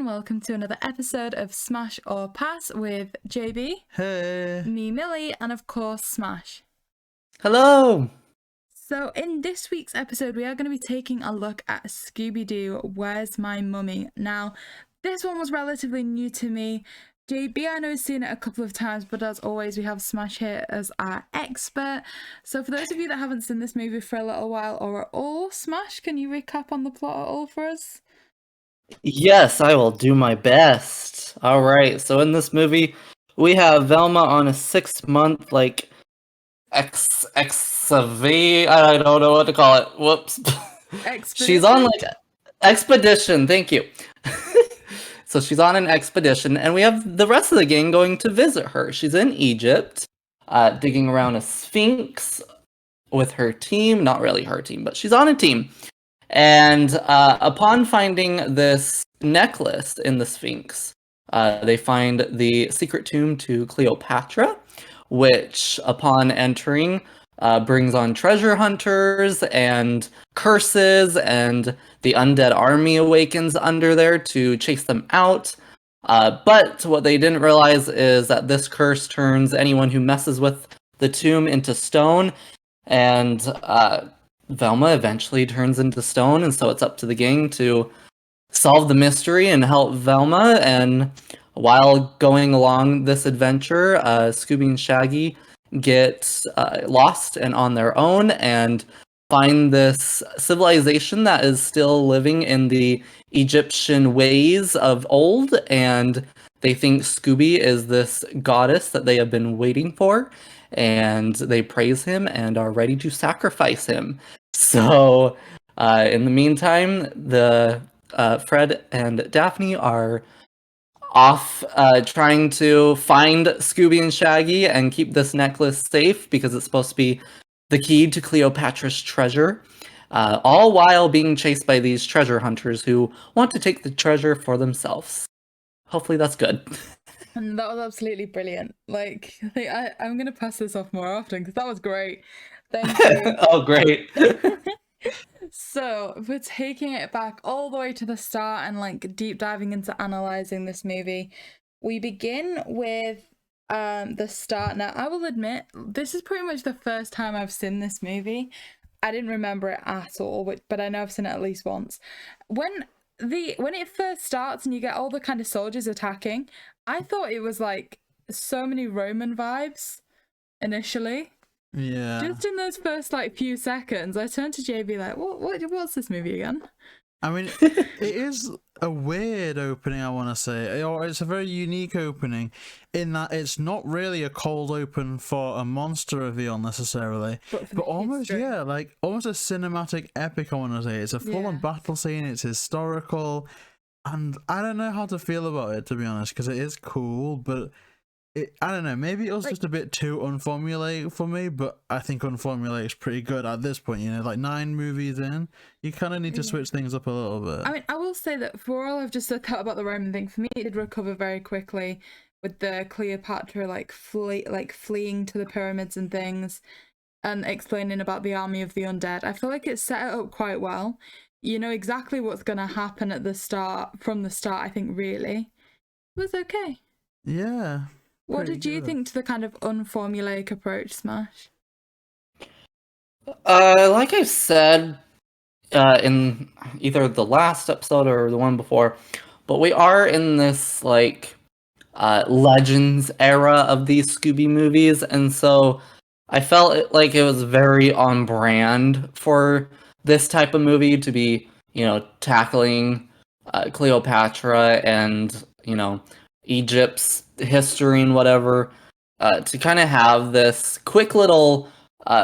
welcome to another episode of Smash or Pass with JayBee, Hey, me Milly, and of course Smash. Hello! So in this week's episode we are going to be taking a look at Scooby Doo, Where's My Mummy? Now, this one was relatively new to me. JayBee, I know, has seen it a couple of times, but as always we have Smash here as our expert. So for those of you that haven't seen this movie for a little while or at all, Smash, can you recap on the plot at all for us? Yes, I will do my best. Alright, so in this movie, we have Velma on a 6-month, I don't know what to call it. Whoops. She's on, expedition, thank you. So she's on an expedition, and we have the rest of the gang going to visit her. She's in Egypt, digging around a sphinx with her team. Not really her team, but she's on a team. And upon finding this necklace in the Sphinx, they find the secret tomb to Cleopatra, which, upon entering, brings on treasure hunters and curses, and the undead army awakens under there to chase them out. But what they didn't realize is that this curse turns anyone who messes with the tomb into stone, and Velma eventually turns into stone, and so it's up to the gang to solve the mystery and help Velma. And while going along this adventure, Scooby and Shaggy get lost and on their own and find this civilization that is still living in the Egyptian ways of old, and they think Scooby is this goddess that they have been waiting for, and they praise him and are ready to sacrifice him. So, in the meantime, the Fred and Daphne are off trying to find Scooby and Shaggy and keep this necklace safe because it's supposed to be the key to Cleopatra's treasure, all while being chased by these treasure hunters who want to take the treasure for themselves. Hopefully that's good. And that was absolutely brilliant. I'm going to pass this off more often because that was great. Thank you. Oh, great. So we're taking it back all the way to the start and deep diving into analyzing this movie. We begin with the start. Now, I will admit, this is pretty much the first time I've seen this movie. I didn't remember it at all, but I know I've seen it at least once. When it first starts and you get all the kind of soldiers attacking, I thought it was like so many Roman vibes initially. yeah. Just in those first few seconds, I turned to JayBee like, what's this movie again? I mean, it is a weird opening, I want to say. Or it's a very unique opening in that it's not really a cold open for a monster reveal necessarily, but almost, yeah, almost a cinematic epic, I want to say. It's a full-on battle scene, it's historical, and I don't know how to feel about it, to be honest, because it is cool, but I don't know, maybe it was just a bit too unformulaic for me, but I think unformulaic is pretty good at this point, 9 movies in, you kind of need to switch things up a little bit. I mean, I will say that for all I've just said about the Roman thing, for me it did recover very quickly with the Cleopatra fleeing to the pyramids and things and explaining about the army of the undead. I feel like it set it up quite well. You know exactly what's going to happen at the start, from the start, I think, really. It was okay. Yeah. What did you think to the kind of unformulaic approach, Smash? Like I said in either the last episode or the one before, but we are in this Legends era of these Scooby movies, and so I felt like it was very on brand for this type of movie to be, tackling Cleopatra and, Egypt's history and whatever, to kind of have this quick little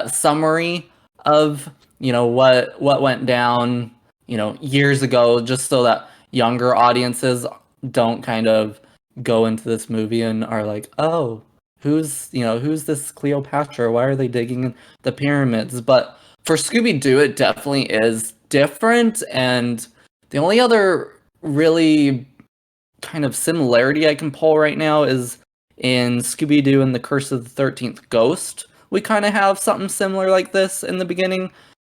summary of what went down years ago, just so that younger audiences don't kind of go into this movie and are like, oh, who's this Cleopatra, why are they digging the pyramids? But for Scooby Doo, it definitely is different, and the only other really kind of similarity I can pull right now is in Scooby Doo and the Curse of the 13th Ghost. We kind of have something similar like this in the beginning,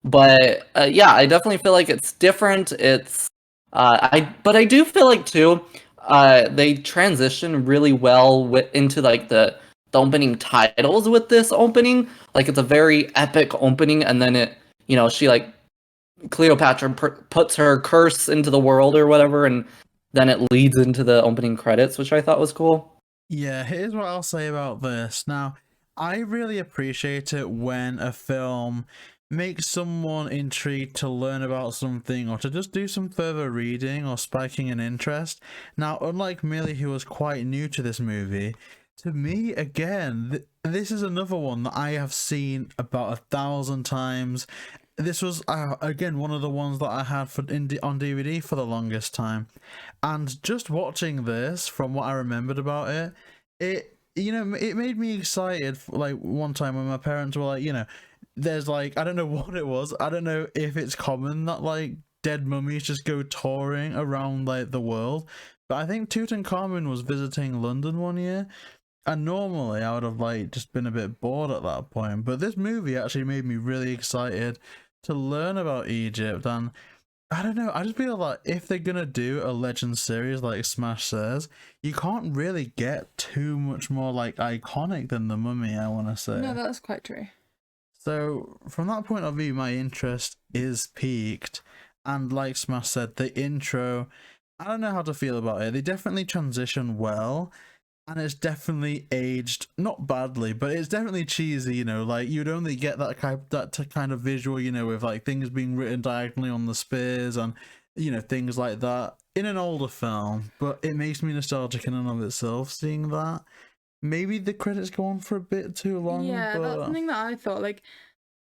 but yeah, I definitely feel like it's different. It's But I do feel like too, they transition really well into like the opening titles with this opening. Like it's a very epic opening, and then she like Cleopatra puts her curse into the world or whatever, and then it leads into the opening credits, which I thought was cool. Yeah, here's what I'll say about this. Now, I really appreciate it when a film makes someone intrigued to learn about something or to just do some further reading or spiking an interest. Now, unlike Milly, who was quite new to this movie, to me, again, this is another one that I have seen about 1,000 times. This was, again, one of the ones that I had on DVD for the longest time. And just watching this, from what I remembered about it made me excited. Like one time when my parents were like, there's like, I don't know what it was. I don't know if it's common that like dead mummies just go touring around like the world. But I think Tutankhamun was visiting London one year. And normally I would have like just been a bit bored at that point. But this movie actually made me really excited to learn about Egypt. And I don't know, I just feel like if they're gonna do a Legend series like smASH says, you can't really get too much more like iconic than the Mummy, I want to say. No, that's quite true. So from that point of view, my interest is piqued. And like smASH said, the intro, I don't know how to feel about it. They definitely transition well. And it's definitely aged, not badly, but it's definitely cheesy, like you'd only get that kind of visual, with like things being written diagonally on the spears and, things like that in an older film. But it makes me nostalgic in and of itself seeing that. Maybe the credits go on for a bit too long. Yeah, that's something that I thought. Like,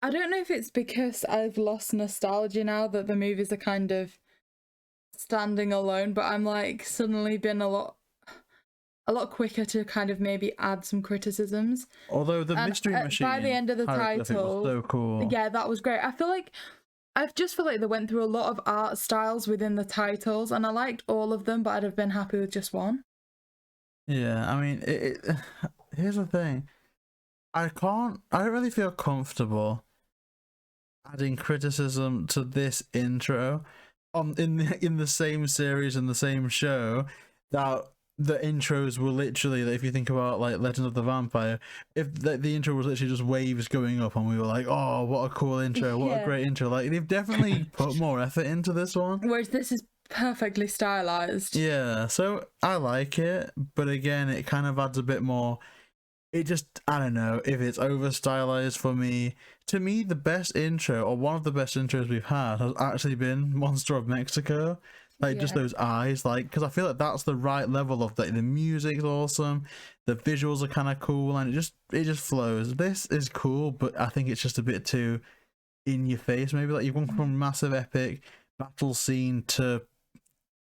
I don't know if it's because I've lost nostalgia now that the movies are kind of standing alone, but I'm like suddenly been a lot quicker to kind of maybe add some criticisms. Although the Mystery Machine by the end of the title was so cool. Yeah, that was great. I just feel like they went through a lot of art styles within the titles, and I liked all of them, but I'd have been happy with just one. Yeah, I mean, here's the thing. I don't really feel comfortable adding criticism to this intro in the same series and the same show that the intros were literally, if you think about like Legend of the Vampire, if the intro was literally just waves going up and we were like, oh, what a cool intro, what a great intro. Like they've definitely put more effort into this one. Whereas this is perfectly stylized. Yeah, so I like it, but again, it kind of adds a bit more. It just, I don't know if it's over stylized for me. To me, the best intro, or one of the best intros we've had, has actually been Monster of Mexico. Like, just those eyes, like, because I feel like that's the right level of, like, the music's awesome, the visuals are kind of cool, and it just flows. This is cool, but I think it's just a bit too in your face, maybe. Like, you've gone from massive epic battle scene to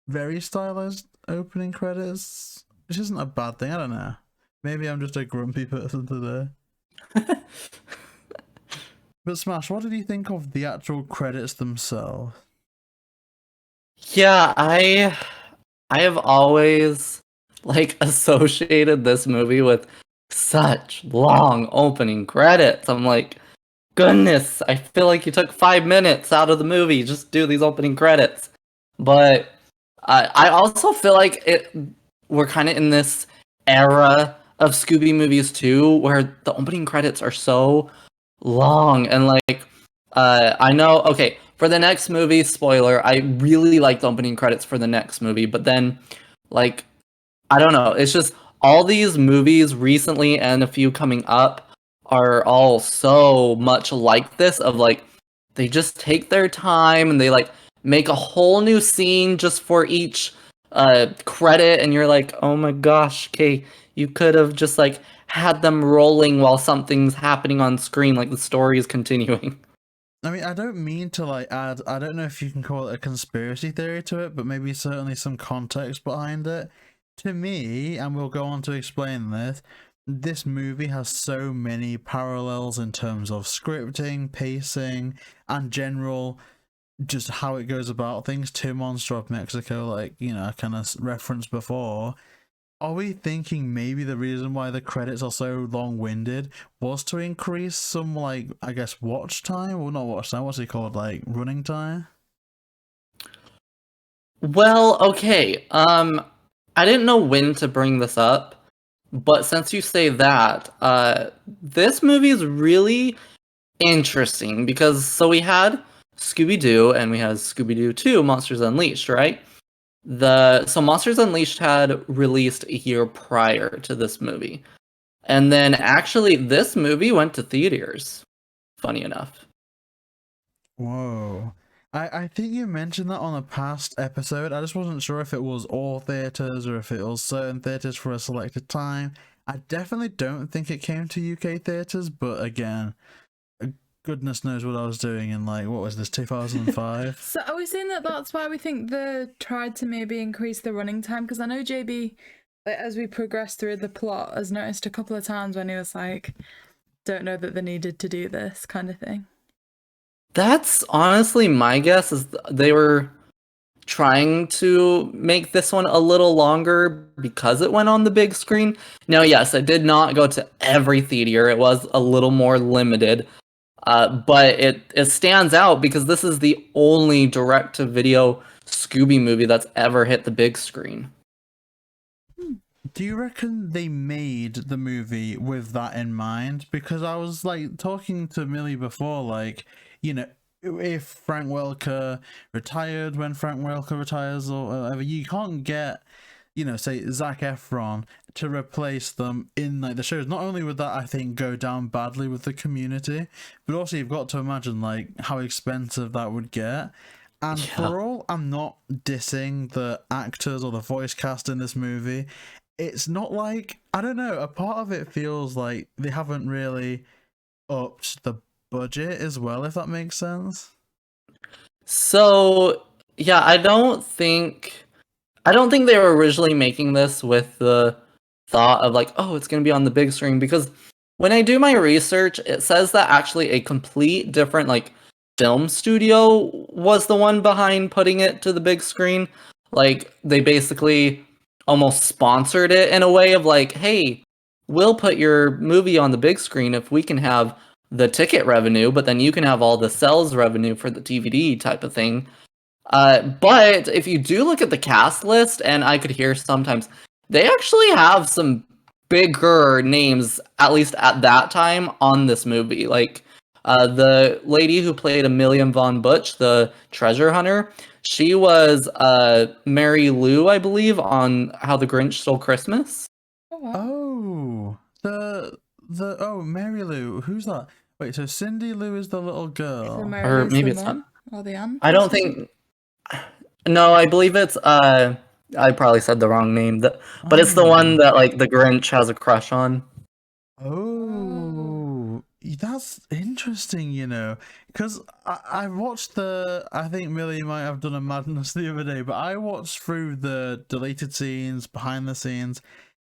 very stylized opening credits, which isn't a bad thing. I don't know. Maybe I'm just a grumpy person today. But smASH, what did you think of the actual credits themselves? Yeah, I have always like associated this movie with such long opening credits. I'm like, goodness, I feel like you took 5 minutes out of the movie just do these opening credits. But I also feel like we're kind of in this era of Scooby movies too, where the opening credits are so long and like I know, okay, for the next movie, spoiler, I really like the opening credits for the next movie, but then like I don't know, it's just all these movies recently and a few coming up are all so much like this, of like they just take their time and they like make a whole new scene just for each credit, and you're like, oh my gosh, okay, you could have just like had them rolling while something's happening on screen, like the story is continuing. I mean, I don't mean to like add, I don't know if you can call it a conspiracy theory to it, but maybe certainly some context behind it. To me, and we'll go on to explain this movie has so many parallels in terms of scripting, pacing, and general just how it goes about things to Monster of Mexico, like, I kind of referenced before. Are we thinking maybe the reason why the credits are so long-winded was to increase some, like, I guess, watch time? Well, not watch time, what's it called? Like, running time? Well, okay. I didn't know when to bring this up, but since you say that, this movie is really interesting because so we had Scooby Doo and we had Scooby Doo 2 Monsters Unleashed, right? So Monsters Unleashed had released a year prior to this movie. And then actually this movie went to theaters. Funny enough. Whoa. I think you mentioned that on a past episode. I just wasn't sure if it was all theaters or if it was certain theaters for a selected time. I definitely don't think it came to UK theaters, but again, goodness knows what I was doing in, like, what was this, 2005? So are we saying that that's why we think they tried to maybe increase the running time? Because I know JayBee, like, as we progress through the plot, has noticed a couple of times when he was like, don't know that they needed to do this kind of thing. That's honestly my guess, is they were trying to make this one a little longer because it went on the big screen. Now, yes, it did not go to every theater. It was a little more limited. But it stands out because this is the only direct-to-video Scooby movie that's ever hit the big screen. Do you reckon they made the movie with that in mind? Because I was, like, talking to Millie before, like, you know, if Frank Welker retired when Frank Welker retires or whatever, you can't get, you know, say Zac Efron to replace them in, like, the shows. Not only would that, I think, go down badly with the community, but also you've got to imagine, like, how expensive that would get. And for all I'm not dissing the actors or the voice cast in this movie, it's not like, I don't know, a part of it feels like they haven't really upped the budget as well, if that makes sense. So, yeah, I don't think they were originally making this with the thought of like, oh, it's going to be on the big screen, because when I do my research, it says that actually a complete different, like, film studio was the one behind putting it to the big screen. Like, they basically almost sponsored it in a way of like, hey, we'll put your movie on the big screen if we can have the ticket revenue, but then you can have all the sales revenue for the DVD type of thing. But if you do look at the cast list, and I could hear sometimes, they actually have some bigger names, at least at that time, on this movie. Like, the lady who played Amelia Von Butch, the treasure hunter, she was Mary Lou, I believe, on How the Grinch Stole Christmas. Oh, Mary Lou. Who's that? Wait, so Cindy Lou is the little girl, or maybe it's not. Or the aunt? I don't think. No, I believe it's. I probably said the wrong name. But it's the one that, like, the Grinch has a crush on. Oh, that's interesting, you know, because I watched I think Millie might have done a madness the other day, but I watched through the deleted scenes, behind the scenes,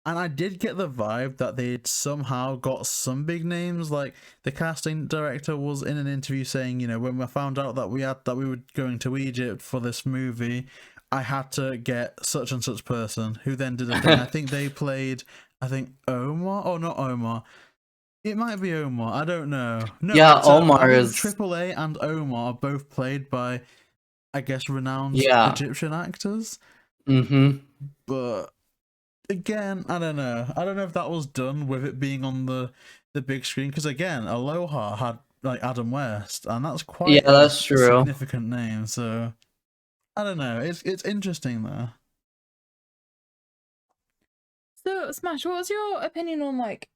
and I did get the vibe that they'd somehow got some big names. Like, the casting director was in an interview saying, you know, when we found out that we were going to Egypt for this movie, I had to get such and such person who then did a thing. I think they played, Omar, or not Omar. It might be Omar. I don't know. No, yeah, Omar is AAA and Omar are both played by, I guess, renowned Egyptian actors. Mm-hmm. But again, I don't know. I don't know if that was done with it being on the big screen, because again, Aloha had, like, Adam West, and that's quite that's true. Significant name. So I don't know. It's interesting though. So, Smash, what was your opinion on, like,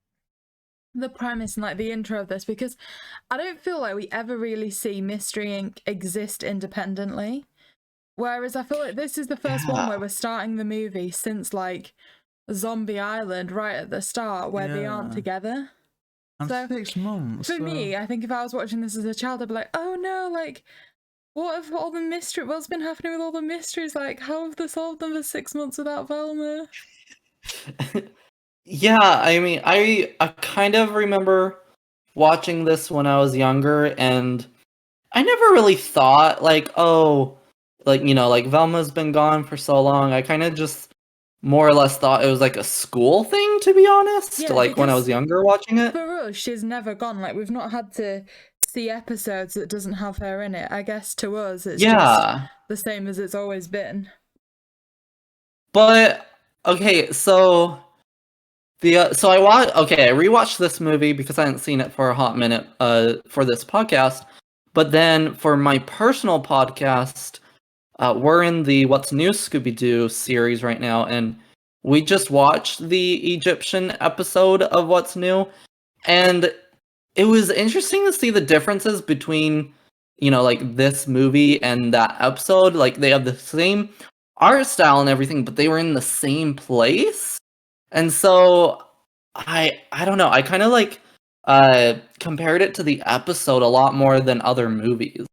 the premise and, like, the intro of this? Because I don't feel like we ever really see Mystery Inc. exist independently. Whereas I feel like this is the first one where we're starting the movie since, like, Zombie Island right at the start, where they aren't together. And so 6 months. For me, I think if I was watching this as a child, I'd be like, oh no, like, what if all the mystery, what's been happening with all the mysteries? Like, how have they solved them for 6 months without Velma? Yeah, I mean, I kind of remember watching this when I was younger, and I never really thought, like, oh, like, you know, like, Velma's been gone for so long. I kind of just more or less thought it was like a school thing, to be honest. Yeah, like, when I was younger watching it. For us, she's never gone. Like, we've not had to see episodes that doesn't have her in it. I guess to us, it's just the same as it's always been. But okay, so I rewatched this movie because I hadn't seen it for a hot minute for this podcast. But then for my personal podcast, we're in the What's New Scooby Doo series right now, and we just watched the Egyptian episode of What's New, and it was interesting to see the differences between, like this movie and that episode. Like they have the same art style and everything, but they were in the same place. And so I don't know. I kind of like compared it to the episode a lot more than other movies.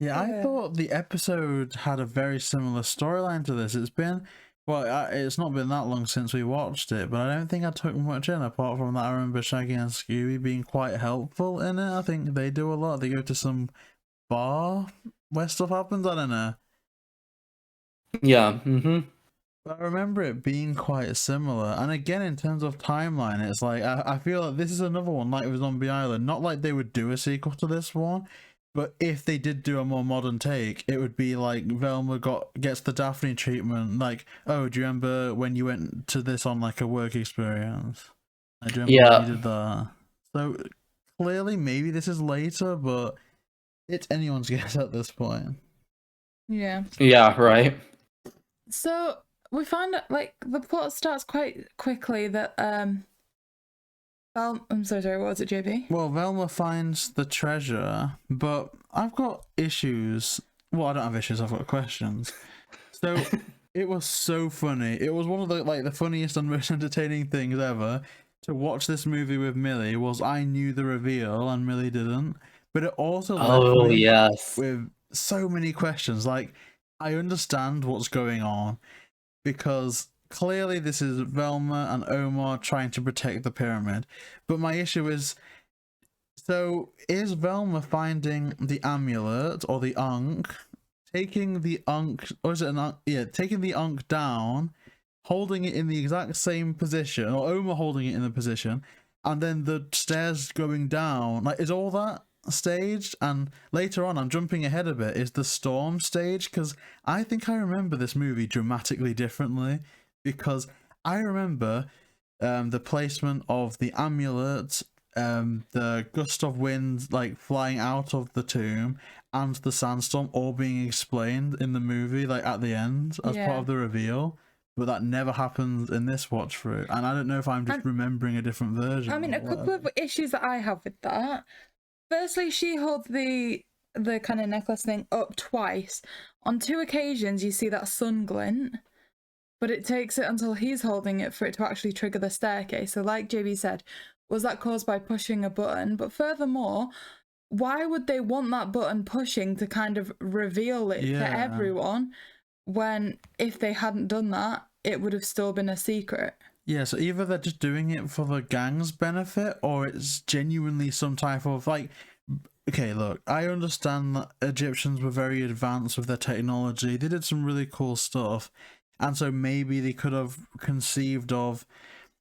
Yeah, I thought the episode had a very similar storyline to this. It's not been that long since we watched it, but I don't think I took much in apart from that. I remember Shaggy and Scooby being quite helpful in it. I think they do a lot. They go to some bar where stuff happens. I don't know. Yeah. But I remember it being quite similar. And again, in terms of timeline, it's like I feel like this is another one like it was Zombie Island. Not like they would do a sequel to this one, but if they did do a more modern take, it would be like Velma gets the Daphne treatment. Like, oh, do you remember when you went to this on like a work experience? I do remember when you did that. So clearly, maybe this is later, but it's anyone's guess at this point. Yeah. Yeah. Right. So we find out, like, the plot starts quite quickly that I'm so sorry, what was it, JayBee? Well, Velma finds the treasure, but I've got issues. Well, I don't have issues, I've got questions. So it was so funny. It was one of the funniest and most entertaining things ever to watch this movie with Milly. Was I knew the reveal and Milly didn't, but it also left me with so many questions. Like, I understand what's going on because clearly this is Velma and Omar trying to protect the pyramid. But my issue is, so is Velma finding the amulet or the Ankh, taking the Ankh, or is it an Ankh? Yeah, taking the Ankh down, holding it in the exact same position, or Omar holding it in the position, and then the stairs going down. Like, is all that staged? And later on, I'm jumping ahead a bit, is the storm staged? Because I think I remember this movie dramatically differently, because I remember the placement of the amulet, the gust of wind like flying out of the tomb, and the sandstorm all being explained in the movie, like at the end as part of the reveal. But that never happens in this watch through, and I don't know if I'm just remembering a different version. I mean, a couple of issues that I have with that. Firstly, she holds the kind of necklace thing up twice. On 2 occasions, you see that sun glint, but it takes it until he's holding it for it to actually trigger the staircase. So like JayBee said, was that caused by pushing a button? But furthermore, why would they want that button pushing to kind of reveal it to everyone when if they hadn't done that, it would have still been a secret? Yeah, so either they're just doing it for the gang's benefit, or it's genuinely some type of, like, okay, look, I understand that Egyptians were very advanced with their technology. They did some really cool stuff. And so maybe they could have conceived of,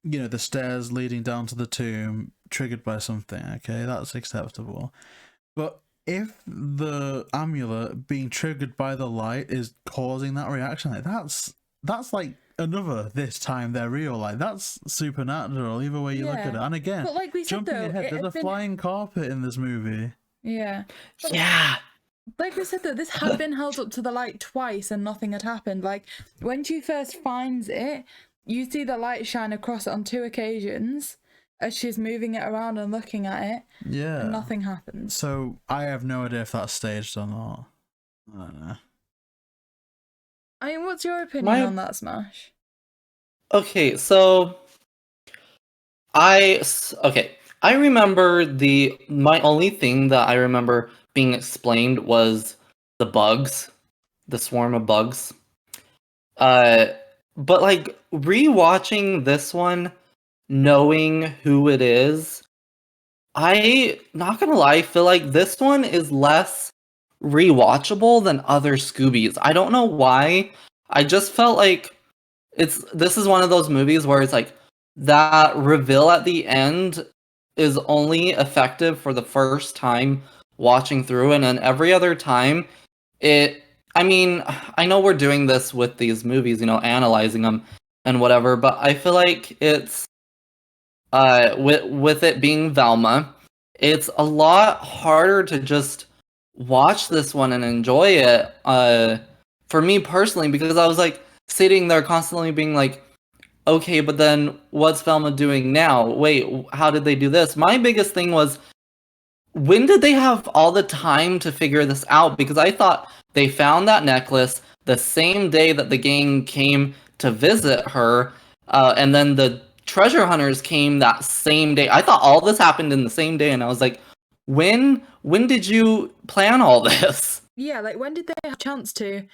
the stairs leading down to the tomb triggered by something. Okay, that's acceptable. But if the amulet being triggered by the light is causing that reaction, like, that's like another this time they're real. Like, that's supernatural either way you look at it. And again, but like we said, jumping ahead, there's a flying carpet in this movie. Yeah. Like we said, though, this had been held up to the light twice and nothing had happened. Like, when she first finds it, you see the light shine across it on 2 occasions as she's moving it around and looking at it. Yeah. And nothing happens. So I have no idea if that's staged or not. I don't know. I mean, what's your opinion on that, smASH? Okay, so I remember my only thing that I remember being explained was the bugs, the swarm of bugs. But like rewatching this one, knowing who it is, I not gonna lie, feel like this one is less rewatchable than other Scoobies. I don't know why. I just felt like this is one of those movies where it's like that reveal at the end is only effective for the first time watching through, and then every other time I mean, I know we're doing this with these movies, analyzing them and whatever, but I feel like it's with it being Velma, it's a lot harder to just watch this one and enjoy it. For me personally, because I was like sitting there constantly being like, okay, but then what's Velma doing now? Wait, how did they do this? My biggest thing was, when did they have all the time to figure this out? Because I thought they found that necklace the same day that the gang came to visit her, and then the treasure hunters came that same day. I thought all this happened in the same day, and I was like, when did you plan all this? Yeah, like when did they have a chance to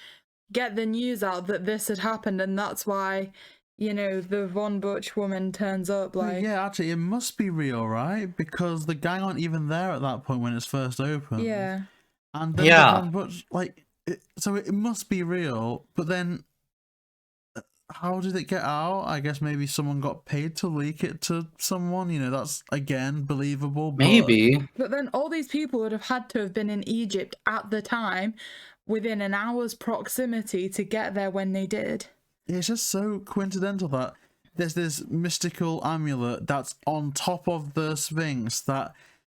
get the news out that this had happened, and that's why, the Von Butch woman turns up, like... Yeah, actually, it must be real, right? Because the gang aren't even there at that point when it's first opened. Yeah. And then the Von Butch, so it must be real, but then how did it get out? I guess maybe someone got paid to leak it to someone, that's, again, believable. Maybe. But then all these people would have had to have been in Egypt at the time, within an hour's proximity to get there when they did. It's just so coincidental that there's this mystical amulet that's on top of the Sphinx that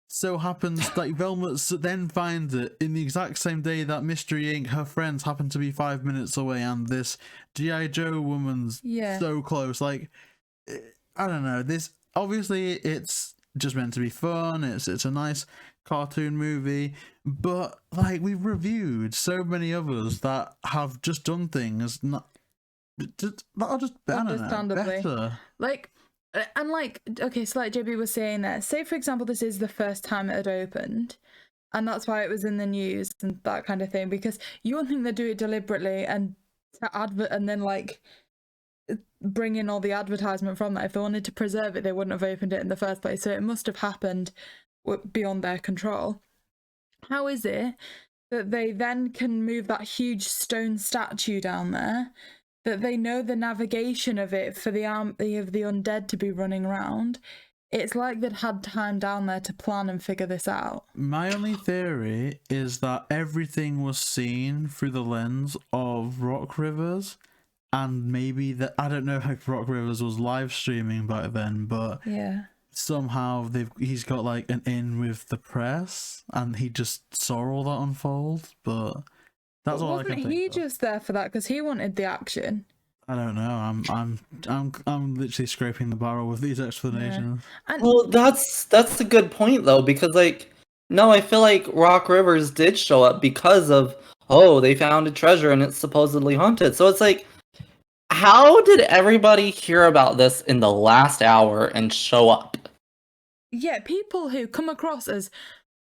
so happens that Velma then finds it in the exact same day that Mystery Inc., her friends, happen to be 5 minutes away, and this G.I. Joe woman's so close. Like, I don't know. This, obviously, it's just meant to be fun. It's a nice cartoon movie, but, like, we've reviewed so many others that have just done things that are just better. Like, and like, okay, so like JayBee was saying there, say for example this is the first time it had opened, and that's why it was in the news and that kind of thing, because you wouldn't think they'd do it deliberately and and then like bring in all the advertisement from that. If they wanted to preserve it, they wouldn't have opened it in the first place, so it must have happened beyond their control. How is it that they then can move that huge stone statue down there, that they know the navigation of it for the army of the undead to be running around? It's like they'd had time down there to plan and figure this out. My only theory is that everything was seen through the lens of Rock Rivers, and maybe that, I don't know if Rock Rivers was live streaming back then, but somehow he's got like an in with the press, and he just saw all that unfold, but... That's all I can think. Wasn't he just there for that because he wanted the action? I don't know. I'm literally scraping the barrel with these explanations. Yeah. Well, that's a good point though, because no, I feel like Rock Rivers did show up because of they found a treasure and it's supposedly haunted. So it's like, how did everybody hear about this in the last hour and show up? Yeah, people who come across as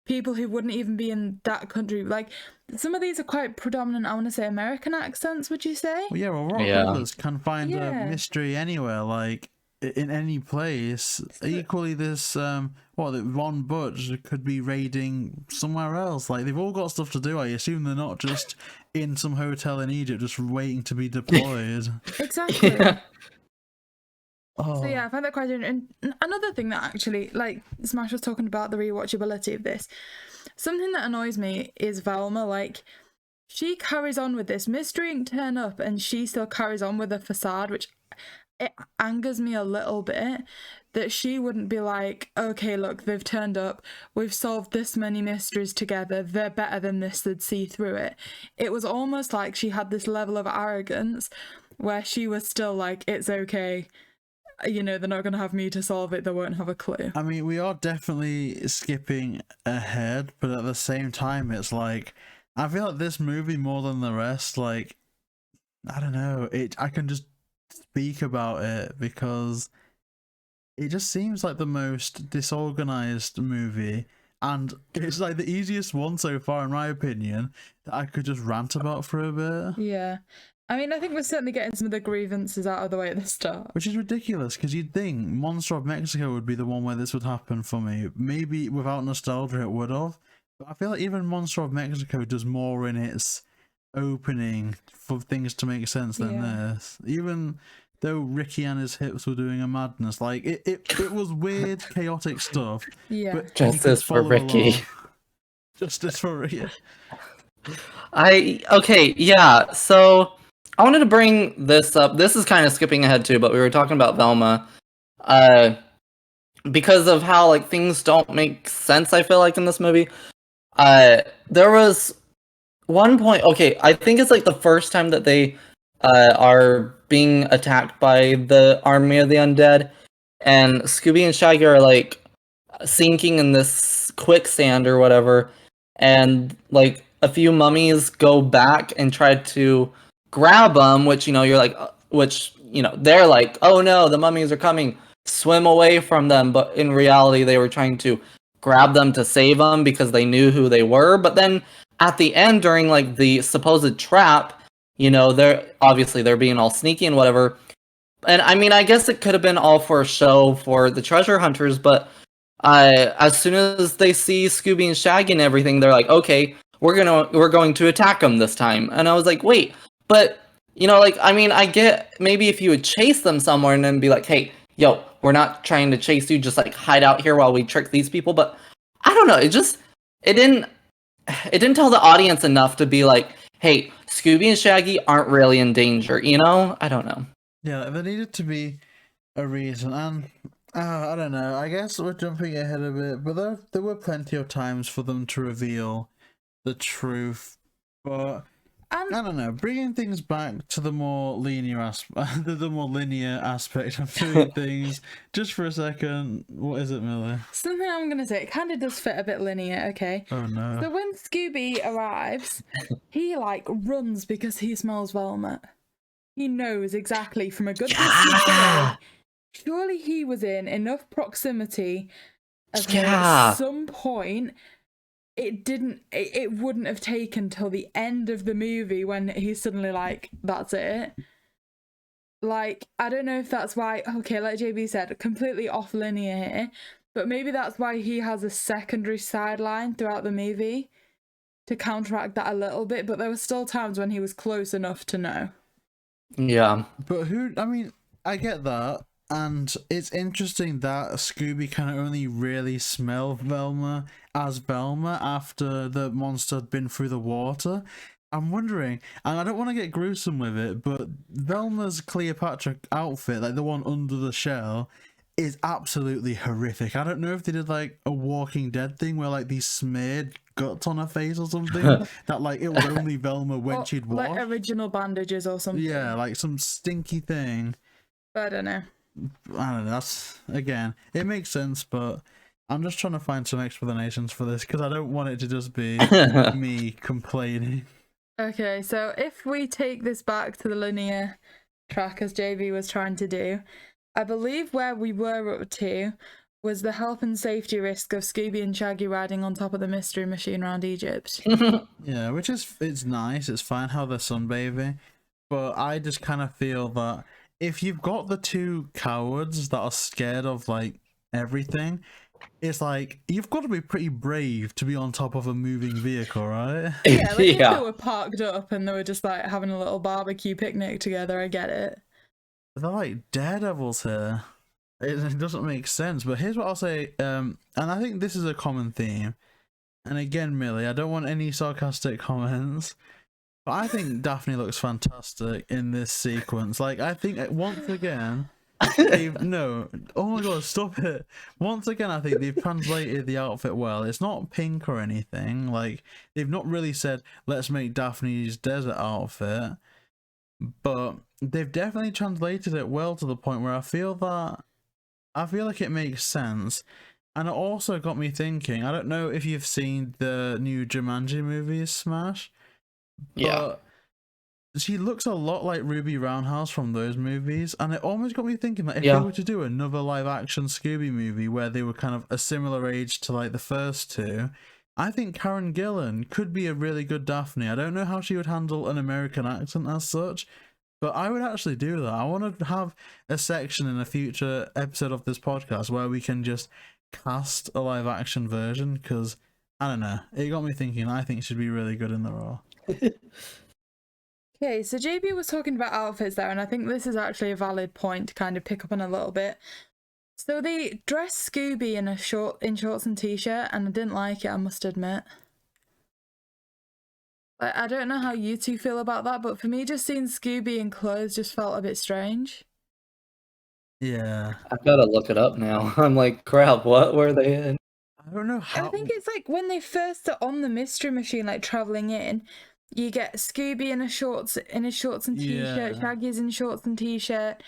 people who wouldn't even be in that country, like some of these are quite predominant, I want to say, American accents, would you say? Well, Rock Rivers can find a mystery anywhere, like in any place. Equally, this Von Butch could be raiding somewhere else. Like, they've all got stuff to do. I assume they're not just in some hotel in Egypt just waiting to be deployed. Exactly. So yeah, I find that quite interesting. And another thing that actually, like smASH was talking about, the rewatchability of this. Something that annoys me is Velma. Like, she carries on with this. Mystery Inc. turn up and she still carries on with a facade, which it angers me a little bit that she wouldn't be like, okay, look, they've turned up, we've solved this many mysteries together, they're better than this, they'd see through it. It was almost like she had this level of arrogance where she was still like, it's okay, they're not going to have me to solve it, they won't have a clue. I mean, we are definitely skipping ahead, but at the same time, it's like, I feel like this movie more than the rest, like, I don't know, I can just speak about it because it just seems like the most disorganized movie, and it's like the easiest one so far, in my opinion, that I could just rant about for a bit. Yeah. I mean, I think we're certainly getting some of the grievances out of the way at the start. Which is ridiculous, because you'd think Monster of Mexico would be the one where this would happen for me. Maybe without nostalgia it would have. But I feel like even Monster of Mexico does more in its opening for things to make sense than this. Even though Ricky and his hips were doing a madness, like, it was weird, chaotic stuff. Yeah. But Justice for Ricky. Justice for Ricky. Okay, yeah. So I wanted to bring this up. This is kind of skipping ahead too, but we were talking about Velma. Uh, because of how like things don't make sense, I feel like in this movie. There was one point. Okay, I think it's like the first time that they are being attacked by the army of the undead, and Scooby and Shaggy are like sinking in this quicksand or whatever, and like a few mummies go back and try to grab them, which you're like, which they're like, oh no, the mummies are coming, swim away from them, but in reality they were trying to grab them to save them because they knew who they were. But then at the end, during like the supposed trap, they're being all sneaky and whatever. And I mean, I guess it could have been all for a show for the treasure hunters, but as soon as they see Scooby and Shaggy and everything, they're like, okay, we're going to attack them this time. And I was like, wait, but like, I mean, I get maybe if you would chase them somewhere and then be like, hey, yo, we're not trying to chase you, just like hide out here while we trick these people. But I don't know, it didn't tell the audience enough to be like, hey, Scooby and Shaggy aren't really in danger, I don't know. Yeah, there needed to be a reason, and I don't know. I guess we're jumping ahead a bit, but there were plenty of times for them to reveal the truth. But I don't know, bringing things back to the more linear aspect, the more linear aspect of doing things. Just for a second, what is it, Millie? Something I'm gonna say. It kind of does fit a bit linear. Okay. Oh no. So when Scooby arrives, he like runs because he smells Velma. He knows exactly from a good distance away. Surely he was in enough proximity of him at some point. It wouldn't have taken till the end of the movie when he's suddenly like, that's it. Like, I don't know if that's why, okay, like JayBee said, completely off linear here, but maybe that's why he has a secondary sideline throughout the movie to counteract that a little bit, but there were still times when he was close enough to know. Yeah. But I mean, I get that, and it's interesting that Scooby can only really smell Velma as Velma after the monster had been through the water. I'm wondering, and I don't want to get gruesome with it, but Velma's Cleopatra outfit, like the one under the shell, is absolutely horrific. I don't know if they did like a Walking Dead thing where like these smeared guts on her face or something that like it was only Velma when she'd wash. Like original bandages or something. Yeah, like some stinky thing. But I don't know. That's, again, it makes sense, but I'm just trying to find some explanations for this because I don't want it to just be me complaining. Okay, so if we take this back to the linear track as JayBee was trying to do, I believe where we were up to was the health and safety risk of Scooby and Shaggy riding on top of the mystery machine around Egypt. Yeah, it's nice, it's fine how they're sunbathing, but I just kind of feel that if you've got the two cowards that are scared of like everything, it's like you've got to be pretty brave to be on top of a moving vehicle, right? Yeah, like if they were parked up and they were just like having a little barbecue picnic together, I get it. They're like daredevils here. It doesn't make sense. But here's what I'll say, and I think this is a common theme. And again, Millie, I don't want any sarcastic comments, but I think Daphne looks fantastic in this sequence. Like, I think once again, oh my god, stop it. Once again, I think they've translated the outfit well. It's not pink or anything. Like, they've not really said, let's make Daphne's desert outfit. But they've definitely translated it well to the point where I feel like it makes sense. And it also got me thinking, I don't know if you've seen the new Jumanji movies, smASH. Yeah. She looks a lot like Ruby Roundhouse from those movies, and it almost got me thinking that if they were to do another live action Scooby movie where they were kind of a similar age to like the first two, I think Karen Gillan could be a really good Daphne. I don't know how she would handle an American accent as such, but I would actually do that. I want to have a section in a future episode of this podcast where we can just cast a live action version, because I don't know, it got me thinking. I think she'd be really good in the role. Okay, so JayBee was talking about outfits there, and I think this is actually a valid point to kind of pick up on a little bit. So they dressed Scooby in shorts and t-shirt, and I didn't like it, I must admit. Like, I don't know how you two feel about that, but for me, just seeing Scooby in clothes just felt a bit strange. Yeah. I've got to look it up now. I'm like, crap, what were they in? I don't know how. I think it's like when they first are on the mystery machine, like traveling in, you get Scooby in his shorts and t-shirt, Shaggy's in shorts and t-shirt,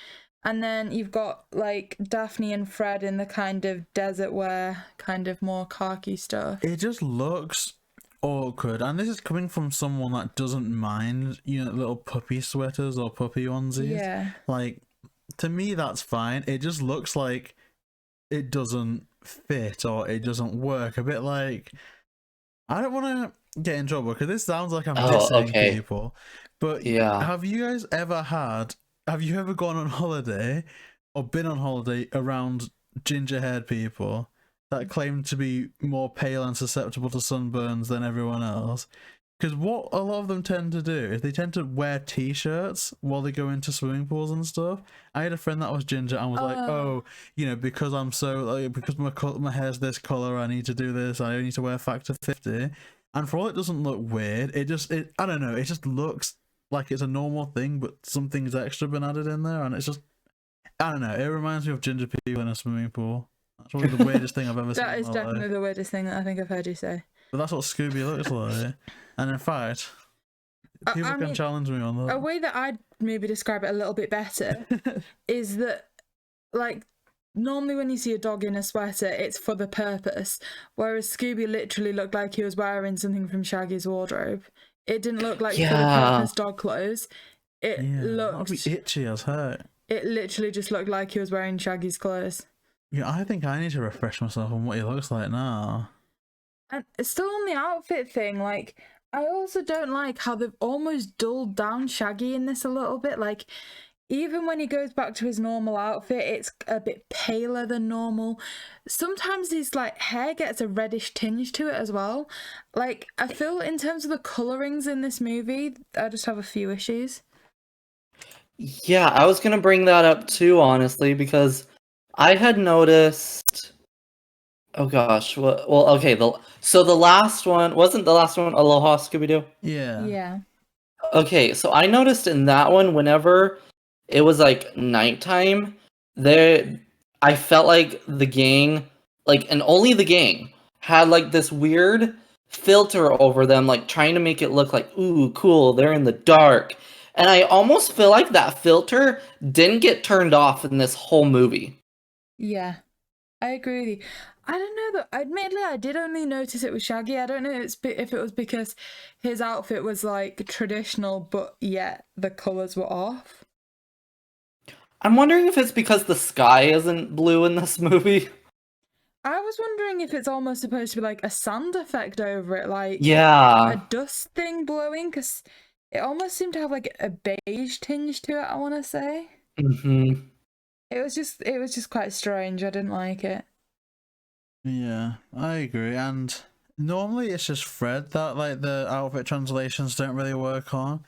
and then you've got like Daphne and Fred in the kind of desert wear, kind of more khaki stuff. It just looks awkward, and this is coming from someone that doesn't mind, little puppy sweaters or puppy onesies. Yeah. Like, to me, that's fine. It just looks like it doesn't fit or it doesn't work. A bit like, I don't want to get in trouble because this sounds like I'm dissing people, but have you ever gone on holiday or been on holiday around ginger-haired people that claim to be more pale and susceptible to sunburns than everyone else? Because what a lot of them tend to do is they tend to wear t-shirts while they go into swimming pools and stuff. I had a friend that was ginger and was like, "Oh, because I'm so because my hair's this color, I need to do this. I need to wear factor 50." And for all it doesn't look weird, I don't know. It just looks like it's a normal thing, but something's extra been added in there, and it's just, I don't know. It reminds me of ginger people in a swimming pool. That's probably the weirdest thing I've ever seen. That is definitely the weirdest thing that I think I've heard you say. But that's what Scooby looks like. And in fact, people can challenge me on that. A way that I'd maybe describe it a little bit better is that, like, normally when you see a dog in a sweater, it's for the purpose, whereas Scooby literally looked like he was wearing something from Shaggy's wardrobe. It didn't look like for the purpose dog clothes. It looked... That'd be itchy as heck. It literally just looked like he was wearing Shaggy's clothes. Yeah, I think I need to refresh myself on what he looks like now. And still on the outfit thing, like, I also don't like how they've almost dulled down Shaggy in this a little bit. Like, even when he goes back to his normal outfit, it's a bit paler than normal. Sometimes his, like, hair gets a reddish tinge to it as well. Like, I feel in terms of the colourings in this movie, I just have a few issues. Yeah, I was going to bring that up too, honestly, because I had noticed... Oh gosh, well, okay, so the last one, wasn't the last one Aloha Scooby Doo? Yeah. Yeah. Okay, so I noticed in that one, whenever it was like nighttime, I felt like the gang, and only the gang, had like this weird filter over them, like trying to make it look like, ooh, cool, they're in the dark. And I almost feel like that filter didn't get turned off in this whole movie. Yeah, I agree with you. I don't know though. Admittedly, I did only notice it was Shaggy. I don't know if it was because his outfit was like traditional, but yet the colours were off. I'm wondering if it's because the sky isn't blue in this movie. I was wondering if it's almost supposed to be like a sand effect over it, like a dust thing blowing, because it almost seemed to have like a beige tinge to it, I want to say. Mm-hmm. It was just quite strange. I didn't like it. Yeah, I agree. And normally it's just Fred that like the outfit translations don't really work on,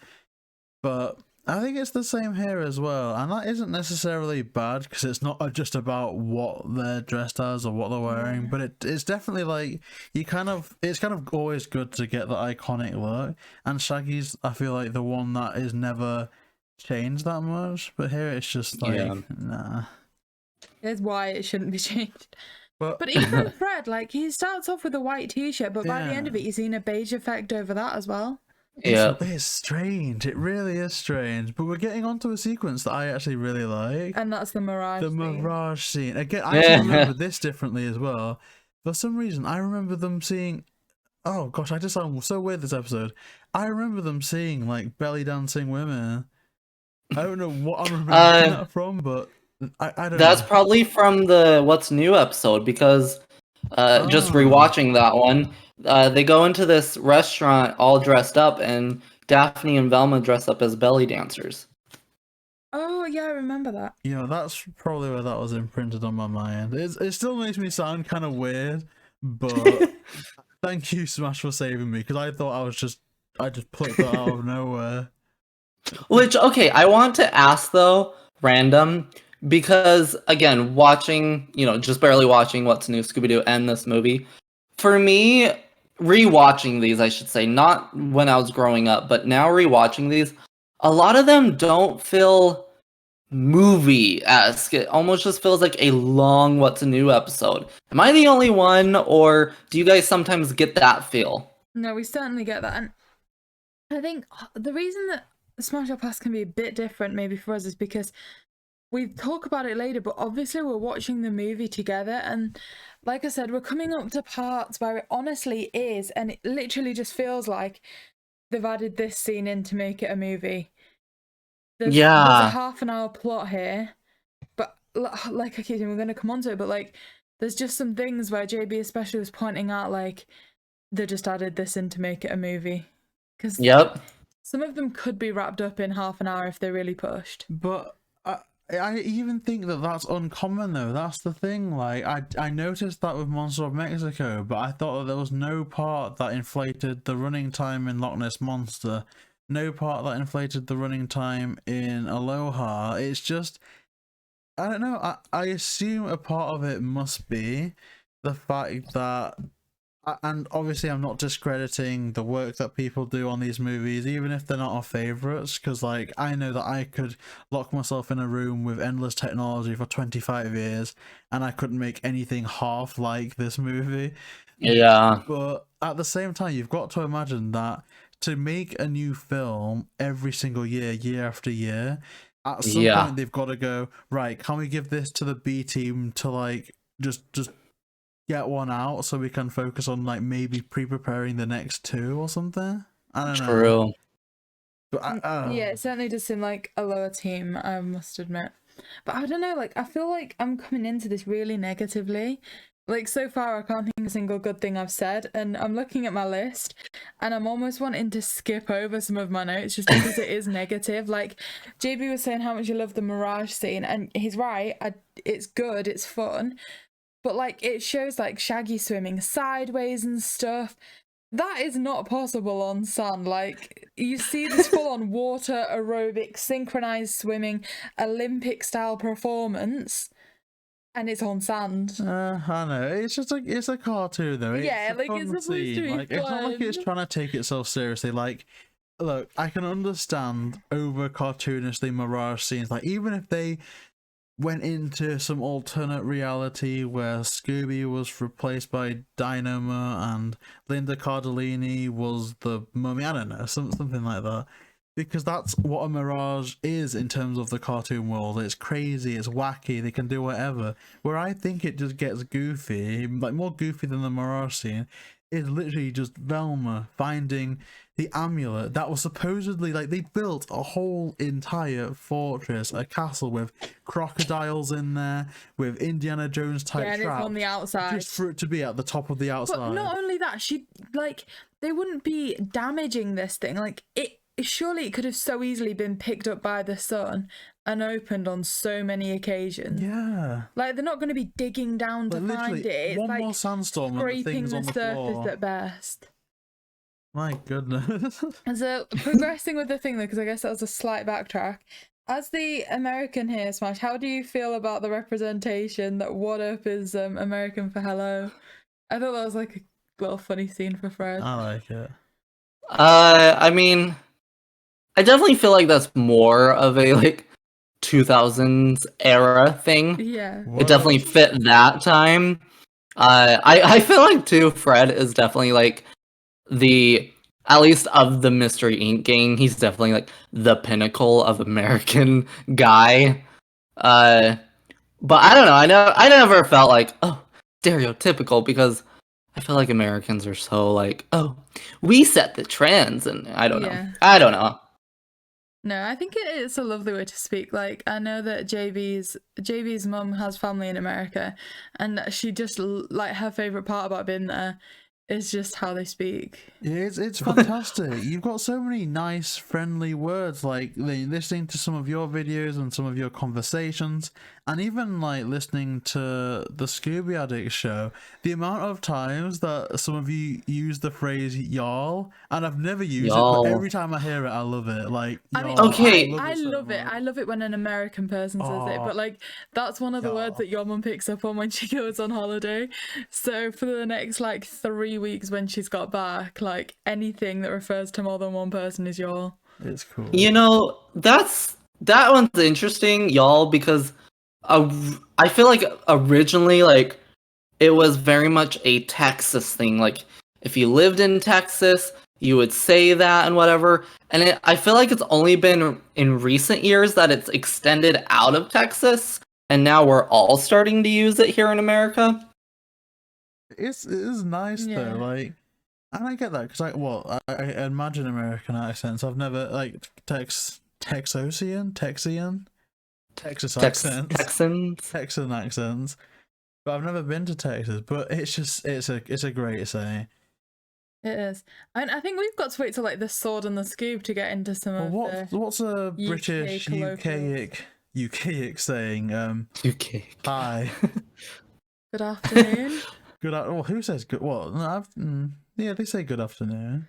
but I think it's the same here as well, and that isn't necessarily bad because it's not just about what they're dressed as or what they're wearing, but it's definitely like it's kind of always good to get the iconic look, and Shaggy's, I feel like, the one that is never changed that much, but here it's just like, nah. Here's why it shouldn't be changed. But even Fred, like, he starts off with a white t-shirt, but by the end of it, you've seen a beige effect over that as well. Yeah, it's strange. It really is strange. But we're getting onto a sequence that I actually really like, and that's the Mirage. The Mirage scene. Again, I actually remember this differently as well. For some reason, I remember them seeing. Oh gosh, I just sound so weird this episode. I remember them seeing like belly dancing women. I don't know what I'm remembering that from, but. I don't That's know. probably from the What's New episode, because just rewatching that one, they go into this restaurant all dressed up, and Daphne and Velma dress up as belly dancers. Oh yeah, I remember that. That's probably where that was imprinted on my mind. It still makes me sound kind of weird, but thank you, Smash, for saving me, because I thought I just plucked that out of nowhere. Which, okay, I want to ask though, random. Because, again, watching, just barely watching What's New Scooby Doo and this movie, for me, rewatching these, I should say, not when I was growing up, but now rewatching these, a lot of them don't feel movie-esque. It almost just feels like a long What's New episode. Am I the only one, or do you guys sometimes get that feel? No, we certainly get that. And I think the reason that Smash or Pass can be a bit different maybe for us is because we talk about it later, but obviously we're watching the movie together, and like I said, we're coming up to parts where it honestly is, and it literally just feels like they've added this scene in to make it a movie. There's a half-an-hour plot here, but like I keep saying, we're going to come on to it, but like there's just some things where JayBee especially was pointing out, like they just added this in to make it a movie. Because some of them could be wrapped up in half an hour if they really pushed. But I even think that that's uncommon though. That's the thing. Like I noticed that with Monster of Mexico, but I thought that there was no part that inflated the running time in Loch Ness Monster. No part that inflated the running time in Aloha. It's just, I don't know. I assume a part of it must be the fact that, and obviously I'm not discrediting the work that people do on these movies, even if they're not our favorites, because like I know that I could lock myself in a room with endless technology for 25 years and I couldn't make anything half like this movie. Yeah. But at the same time, you've got to imagine that to make a new film every single year, year after year, at some point they've got to go, right, can we give this to the B team to like just get one out so we can focus on like maybe pre-preparing the next two or something? I don't know. True. But yeah, it certainly does seem like a lower team, I must admit. But I don't know, like I feel like I'm coming into this really negatively. Like so far I can't think of a single good thing I've said, and I'm looking at my list and I'm almost wanting to skip over some of my notes just because it is negative. Like JayBee was saying how much you love the Mirage scene, and he's right, it's good, it's fun, but like it shows like Shaggy swimming sideways and stuff. That is not possible on sand. Like you see this full-on water aerobic synchronized swimming Olympic style performance, and it's on sand. I know. It's just like, it's a cartoon though. Yeah, like it's supposed to be like, fun. It's not like it's trying to take itself seriously. Like, look, I can understand over cartoonishly Mirage scenes. Like, even if they went into some alternate reality where Scooby was replaced by Dynamo and Linda Cardellini was the mummy, I don't know, something like that. Because that's what a Mirage is in terms of the cartoon world. It's crazy, it's wacky, they can do whatever. Where I think it just gets goofy, like more goofy than the Mirage scene, is literally just Velma finding the amulet that was supposedly, like, they built a whole entire fortress, a castle with crocodiles in there, with Indiana Jones type traps. On the outside. Just for it to be at the top of the outside. But not only that, they wouldn't be damaging this thing. Like, surely it could have so easily been picked up by the sun and opened on so many occasions. Yeah. Like, they're not going to be digging down to find it. It's one like more sandstorm and the thing's on the surface floor. at best. My goodness. And so, progressing with the thing, though, because I guess that was a slight backtrack. As the American here, Smash, how do you feel about the representation that What Up is American for hello? I thought that was like a little funny scene for Fred. I like it. I mean, I definitely feel like that's more of a like 2000s era thing. Yeah. It definitely fit that time. I feel like too, Fred is definitely like at least of the Mystery Inc. gang, he's definitely like the pinnacle of American guy. But I don't know. I never felt like, oh, stereotypical, because I feel like Americans are so like, oh, we set the trends, and I don't know. No, I think it's a lovely way to speak. Like, I know that JayBee's mum has family in America, and she just, like, her favourite part about being there is just how they speak. It's fantastic. You've got so many nice, friendly words, like listening to some of your videos and some of your conversations, and even like listening to the Scooby Addict show. The amount of times that some of you use the phrase y'all, and I've never used it, but every time I hear it, I love it. Like, I mean, okay, I love it. I love it when an American person says it, but like that's one of the words that your mum picks up on when she goes on holiday. So for the next like 3 3 weeks when she's got back. Like, anything that refers to more than one person is y'all. It's cool. You know, that one's interesting, y'all, because I feel like originally, like, it was very much a Texas thing. Like, if you lived in Texas, you would say that and whatever. And I feel like it's only been in recent years that it's extended out of Texas, and now we're all starting to use it here in America. It is nice though, like, and I get that because I imagine American accents. I've never like Texan accents, but I've never been to Texas. But it's a great say. It is, and I think we've got to wait till like the Sword and the Scoob to get into some of what's a British UKic saying? UK. Hi. Good afternoon. Well, who says good? Well, no, yeah, they say good afternoon.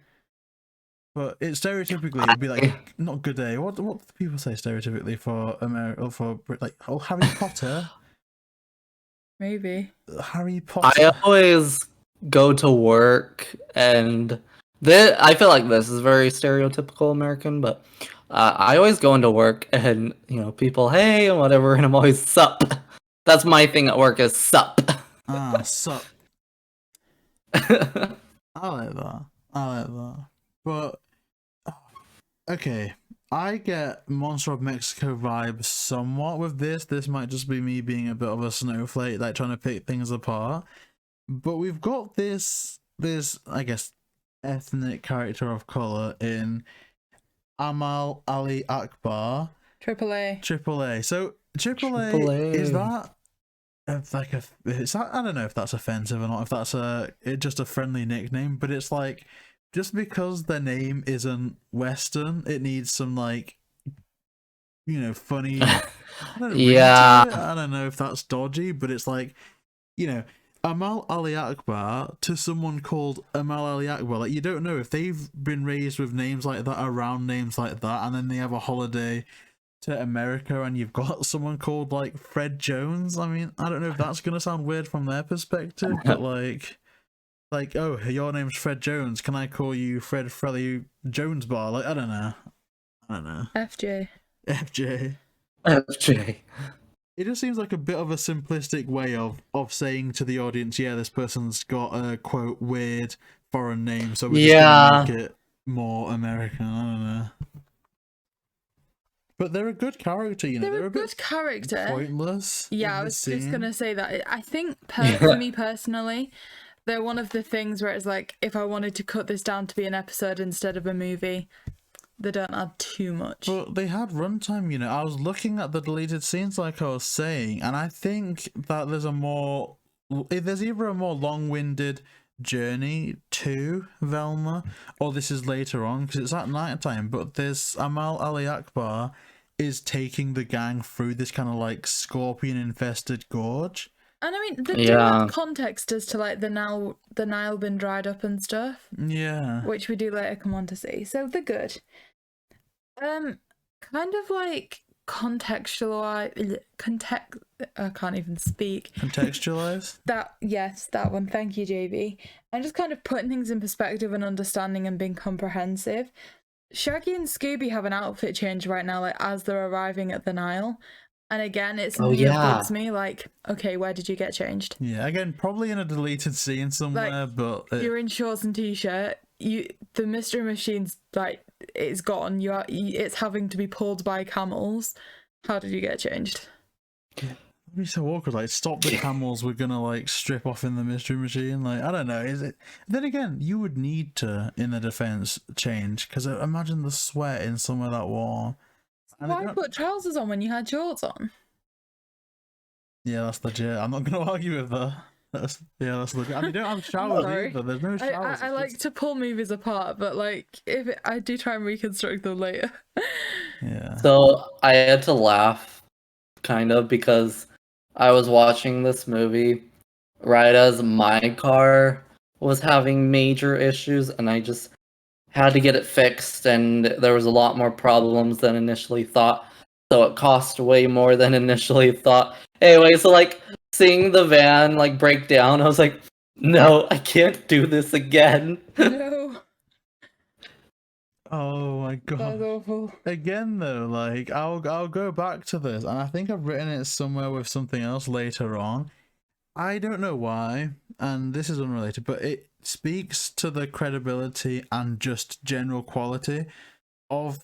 But it stereotypically would be like not good day. What do people say stereotypically for America, for like Harry Potter? Maybe. Harry Potter. I always go to work, and I feel like this is very stereotypical American, but I always go into work and people, hey, and whatever, and I'm always sup. That's my thing at work is sup. Sup. I like that. But okay, I get Monster of Mexico vibes somewhat with this. This might just be me being a bit of a snowflake, like trying to pick things apart. But we've got this I guess ethnic character of color in Amal Ali Akbar. AAA. So AAA is that? I don't know if that's offensive or not, if that's just a friendly nickname, but it's like, just because their name isn't Western, it needs some like, funny. I don't know if that's dodgy, but it's like, Amal Ali Akbar to someone called Amal Ali Akbar. Like, you don't know if they've been raised with names like that, around names like that, and then they have a holiday to America and you've got someone called like Fred Jones. I mean, I don't know if that's gonna sound weird from their perspective, but like oh, your name's Fred Jones, can I call you Fred Freddy Jones Bar? Like, I don't know. FJ. It just seems like a bit of a simplistic way of saying to the audience, yeah, this person's got a quote weird foreign name, so we're just gonna make it more American. I don't know. But they're a good character, They're a good character. Pointless. Yeah, I was just gonna say that. I think, for me personally, they're one of the things where it's like, if I wanted to cut this down to be an episode instead of a movie, they don't add too much. But they had runtime, I was looking at the deleted scenes, like I was saying, and I think that there's either a more long-winded journey to Velma, or this is later on because it's at night time, but there's Amal Ali Akbar is taking the gang through this kind of like scorpion infested gorge, and I mean they do have context as to like the Nile been dried up and stuff, which we do later come on to see, so they're good. Kind of like contextualize. I can't even speak. Contextualize? That one. Thank you, JayBee. And just kind of putting things in perspective and understanding and being comprehensive. Shaggy and Scooby have an outfit change right now, like as they're arriving at the Nile. And again, it's something that bugs me. Like, okay, where did you get changed? Yeah, again, probably in a deleted scene somewhere, like, but you're in shorts and t-shirt. The mystery machine's like, it's gone. It's having to be pulled by camels. How did you get changed? It'd be so awkward. Like, stop the camels. We're gonna like strip off in the mystery machine. Like, I don't know. Is it? Then again, you would need to, in the defense, change, because imagine the sweat in somewhere that warm. Why put trousers on when you had shorts on? Yeah, that's legit. I'm not gonna argue with that. That's legit. I mean, you don't have showers either. There's no showers. I like to pull movies apart, but like, I do try and reconstruct them later. Yeah. So I had to laugh, kind of, because I was watching this movie right as my car was having major issues, and I just had to get it fixed, and there was a lot more problems than initially thought, so it cost way more than initially thought. Anyway, so like seeing the van like break down, I was like, No, I can't do this again. No, Oh my that's god. awful. Again though, like I'll go back to this, and I think I've written it somewhere with something else later on. I don't know why, and this is unrelated, but it speaks to the credibility and just general quality of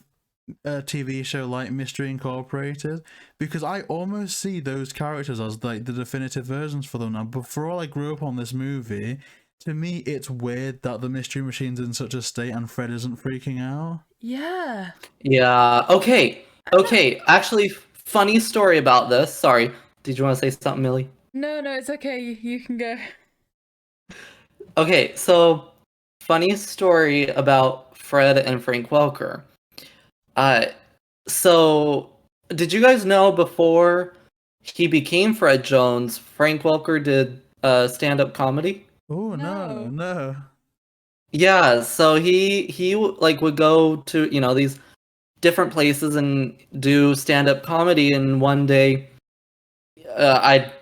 a TV show like Mystery Incorporated, because I almost see those characters as like the definitive versions for them now. But for all I grew up on this movie, to me it's weird that the Mystery Machine's in such a state and Fred isn't freaking out. Yeah. Yeah. Okay. Okay. Actually, funny story about this. Sorry. Did you want to say something, Millie? No, it's okay. You can go. Okay. So, funny story about Fred and Frank Welker. So did you guys know before he became Fred Jones, Frank Welker did stand-up comedy? Oh No. no. Yeah, so he like would go to, these different places and do stand-up comedy, and one day I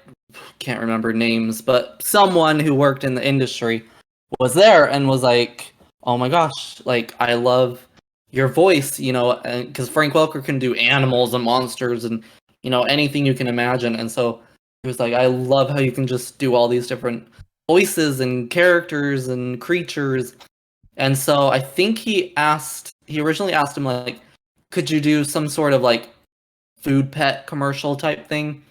can't remember names, but someone who worked in the industry was there and was like, "Oh my gosh, like I love your voice," because Frank Welker can do animals and monsters and anything you can imagine. And so he was like, "I love how you can just do all these different voices and characters and creatures." And so I think he originally asked him like, "Could you do some sort of like food pet commercial type thing?"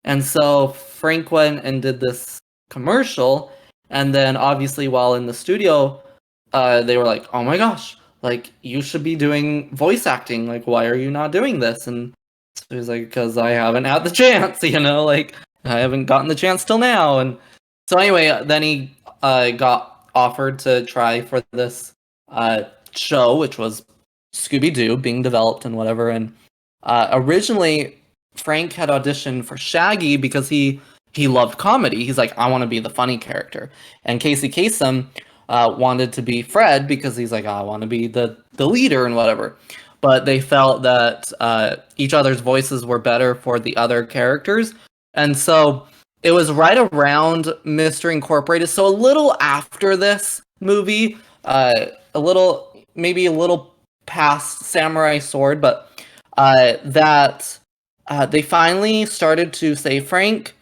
And so Frank went and did this commercial, and then obviously while in the studio, they were like, "Oh my gosh, like you should be doing voice acting. Like, why are you not doing this?" And so he was like, "Because I haven't had the chance, like I haven't gotten the chance till now." And so anyway, then he got offered to try for this show, which was Scooby Doo being developed and whatever. And originally Frank had auditioned for Shaggy because he loved comedy. He's like, "I want to be the funny character." And Casey Kasem wanted to be Fred because he's like, "I want to be the leader and whatever." But they felt that each other's voices were better for the other characters. And so it was right around Mystery Incorporated. So a little after this movie, maybe a little past Samurai Sword, but that they finally started to say Frank.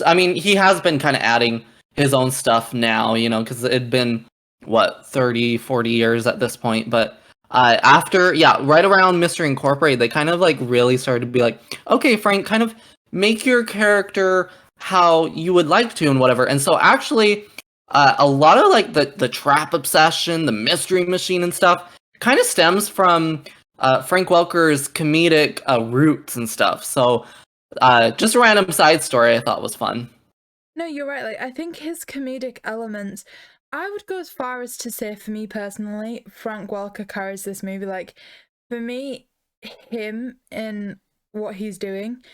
I mean, he has been kind of adding his own stuff now, because it had been, 30, 40 years at this point. But right around Mystery Incorporated, they kind of like really started to be like, "Okay, Frank, kind of make your character how you would like to and whatever." And so actually, a lot of like the trap obsession, the mystery machine and stuff kind of stems from Frank Welker's comedic roots and stuff. So just a random side story I thought was fun. No, you're right. Like, I think his comedic elements, I would go as far as to say, for me personally, Frank Welker carries this movie. Like, for me, him and what he's doing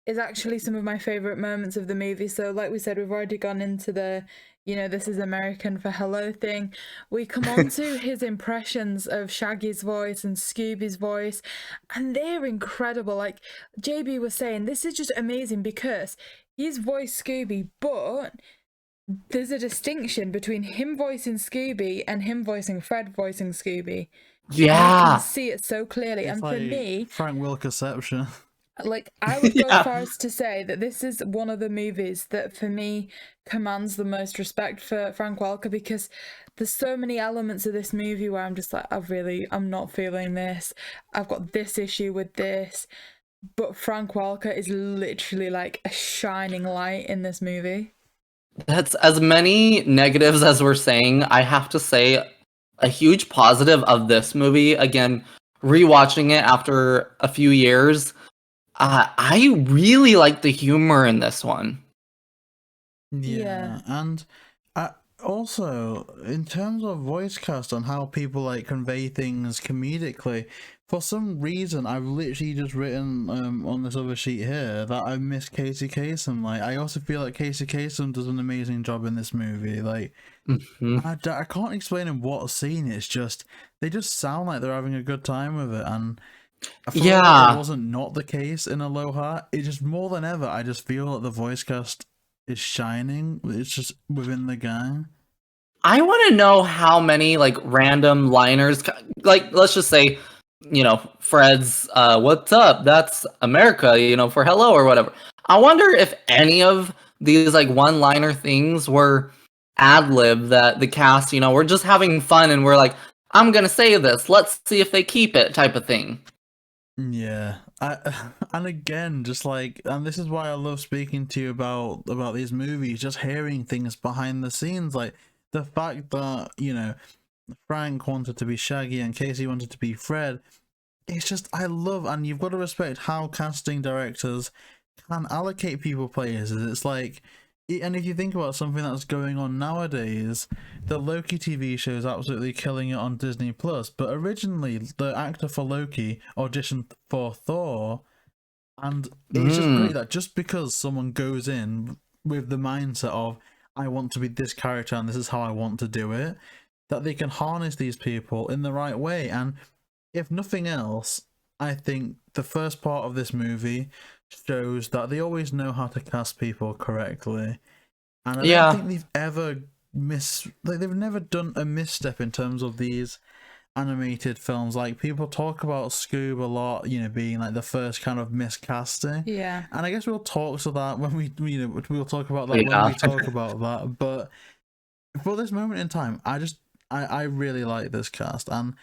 is actually some of my favorite moments of the movie. So, like we said, we've already gone into the, this is American for hello thing. We come on to his impressions of Shaggy's voice and Scooby's voice, and they're incredible. Like JayBee was saying, this is just amazing because he's voiced Scooby, but there's a distinction between him voicing Scooby and him voicing Fred voicing Scooby. Yeah. You can see it so clearly. It's and like for me, Frank Wilkerception. like, I would go as far as to say that this is one of the movies that for me commands the most respect for Frank Welker, because there's so many elements of this movie where I'm just like, I'm not feeling this. I've got this issue with this. But Frank Welker is literally like a shining light in this movie. That's as many negatives as we're saying. I have to say a huge positive of this movie, again, rewatching it after a few years, I really like the humor in this one. Yeah. And also, in terms of voice cast on how people like convey things comedically, for some reason I've literally just written on this other sheet here that I miss Casey Kasem. Like, I also feel like Casey Kasem does an amazing job in this movie. Like, I can't explain in what scene. It's just they just sound like they're having a good time with it, and it wasn't not the case in Aloha. It just more than ever, I just feel that the voice cast is shining. It's just within the gang. I want to know how many like random liners, like let's just say, Fred's "What's up?" That's America, for hello or whatever. I wonder if any of these like one-liner things were ad-lib that the cast, we're just having fun and we're like, I'm gonna say this. Let's see if they keep it, type of thing. Yeah, and again, just like, and this is why I love speaking to you about these movies. Just hearing things behind the scenes, like the fact that Frank wanted to be Shaggy and Casey wanted to be Fred. It's just, I love, and you've got to respect how casting directors can allocate people places. It's like, and if you think about something that's going on nowadays, the Loki TV show is absolutely killing it on Disney Plus. But originally, the actor for Loki auditioned for Thor, and it's just great that just because someone goes in with the mindset of, I want to be this character and this is how I want to do it, that they can harness these people in the right way. And if nothing else, I think the first part of this movie shows that they always know how to cast people correctly, and I don't think they've ever they've never done a misstep in terms of these animated films. Like, people talk about Scoob a lot, being like the first kind of miscasting. Yeah, and I guess we'll talk to that when we'll talk about that when we talk about that. But for this moment in time, I really like this cast, and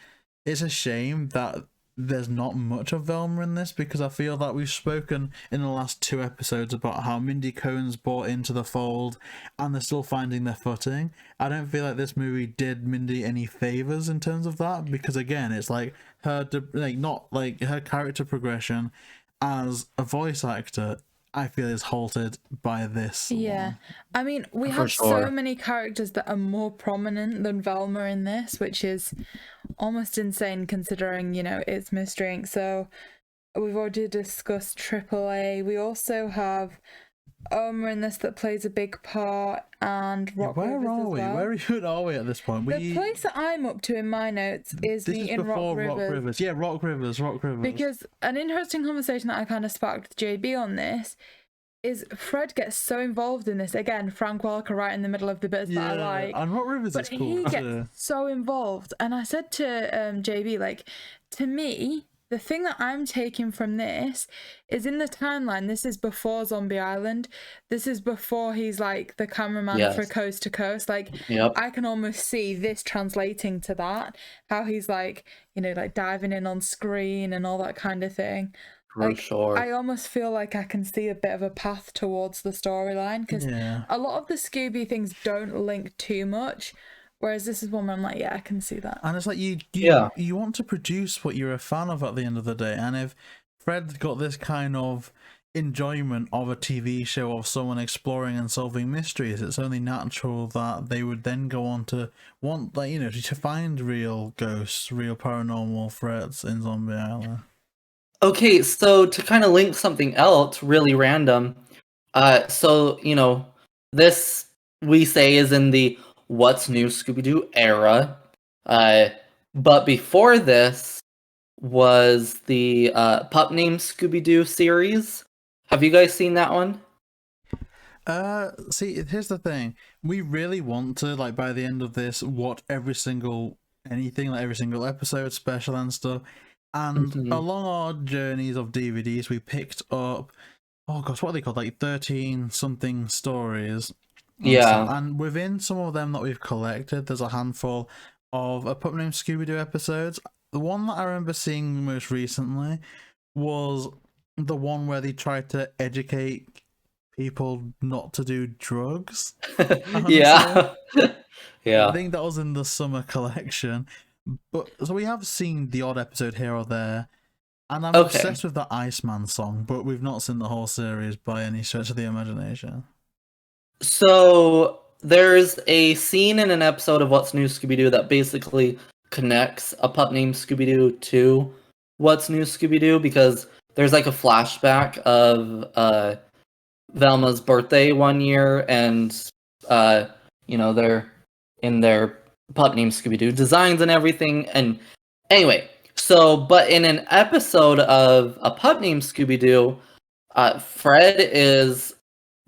it's a shame that there's not much of Velma in this, because I feel that we've spoken in the last 2 episodes about how Mindy Cohn's brought into the fold and they're still finding their footing. I don't feel like this movie did Mindy any favors in terms of that, because again, it's like not like her character progression as a voice actor, I feel, is halted by this. Yeah. I mean, we have so many characters that are more prominent than Velma in this, which is almost insane considering, it's Mystery Inc. So we've already discussed AAA. We also have Oma in this that plays a big part, and Rock Rivers Where are we? well. Where even are we at this point? The place that I'm up to in my notes is this is before Rock Rivers. Yeah, Rock Rivers. Because an interesting conversation that I kind of sparked with JayBee on this is Fred gets so involved in this. Again, Frank Welker right in the middle of the bits that I like. And Rock Rivers is cool. He gets so involved. And I said to JayBee, like, to me, the thing that I'm taking from this is in the timeline, this is before Zombie Island. This is before he's like the cameraman for Coast to Coast. Like, I can almost see this translating to that. How he's like, like diving in on screen and all that kind of thing. For sure. I almost feel like I can see a bit of a path towards the storyline, because a lot of the Scooby things don't link too much. Whereas this is one where I'm like, I can see that. And it's like you want to produce what you're a fan of at the end of the day. And if Fred got this kind of enjoyment of a TV show of someone exploring and solving mysteries, it's only natural that they would then go on to want, like, to find real ghosts, real paranormal threats in Zombie Island. Okay, so to kind of link something else really random, this we say is in the What's New Scooby-Doo era, but before this was the Pup Named Scooby-Doo series. Have you guys seen that one? See, here's the thing. We really want to, like, by the end of this, watch every single episode, special and stuff. And along our journeys of DVDs, we picked up, oh gosh, what are they called? Like 13 something stories. And within some of them that we've collected, there's a handful of A Pup Named Scooby-Doo episodes. The one that I remember seeing most recently was the one where they tried to educate people not to do drugs. Yeah. I think that was in the summer collection. But so we have seen the odd episode here or there, and I'm obsessed with the Iceman song, but we've not seen the whole series by any stretch of the imagination. So there's a scene in an episode of What's New Scooby-Doo that basically connects A Pup Named Scooby-Doo to What's New Scooby-Doo, because there's like a flashback of Velma's birthday one year, and they're in their Pup Named Scooby-Doo designs and everything. And anyway, but in an episode of A Pup Named Scooby-Doo, Fred is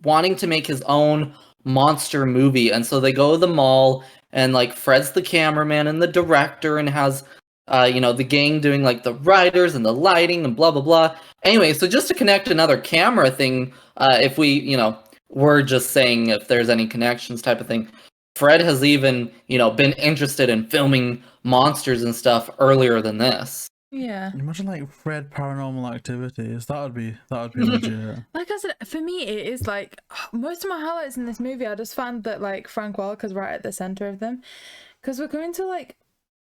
wanting to make his own monster movie, and so they go to the mall, and like Fred's the cameraman and the director, and has the gang doing like the writers and the lighting and blah blah blah. Anyway, so just to connect another camera thing, if we we're just saying if there's any connections type of thing. Fred has even been interested in filming monsters and stuff earlier than this. Yeah. Imagine like Fred Paranormal Activities. That would be legit. Like I said, for me, it is like most of my highlights in this movie. I just find that like Frank Welker's right at the center of them, because we're going to like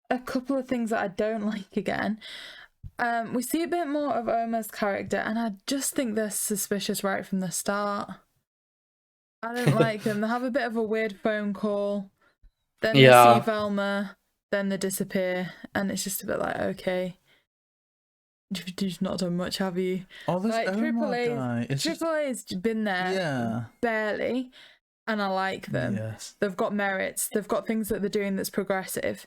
a couple of things that I don't like again. We see a bit more of Omar's character, and I just think they're suspicious right from the start. I don't like them. They have a bit of a weird phone call, then they see Velma, then they disappear, and it's just a bit like, okay. You've not done much, have you? Oh, this like, Omar guy. Triple A's been there, barely, and I like them. Yes. They've got merits. They've got things that they're doing that's progressive.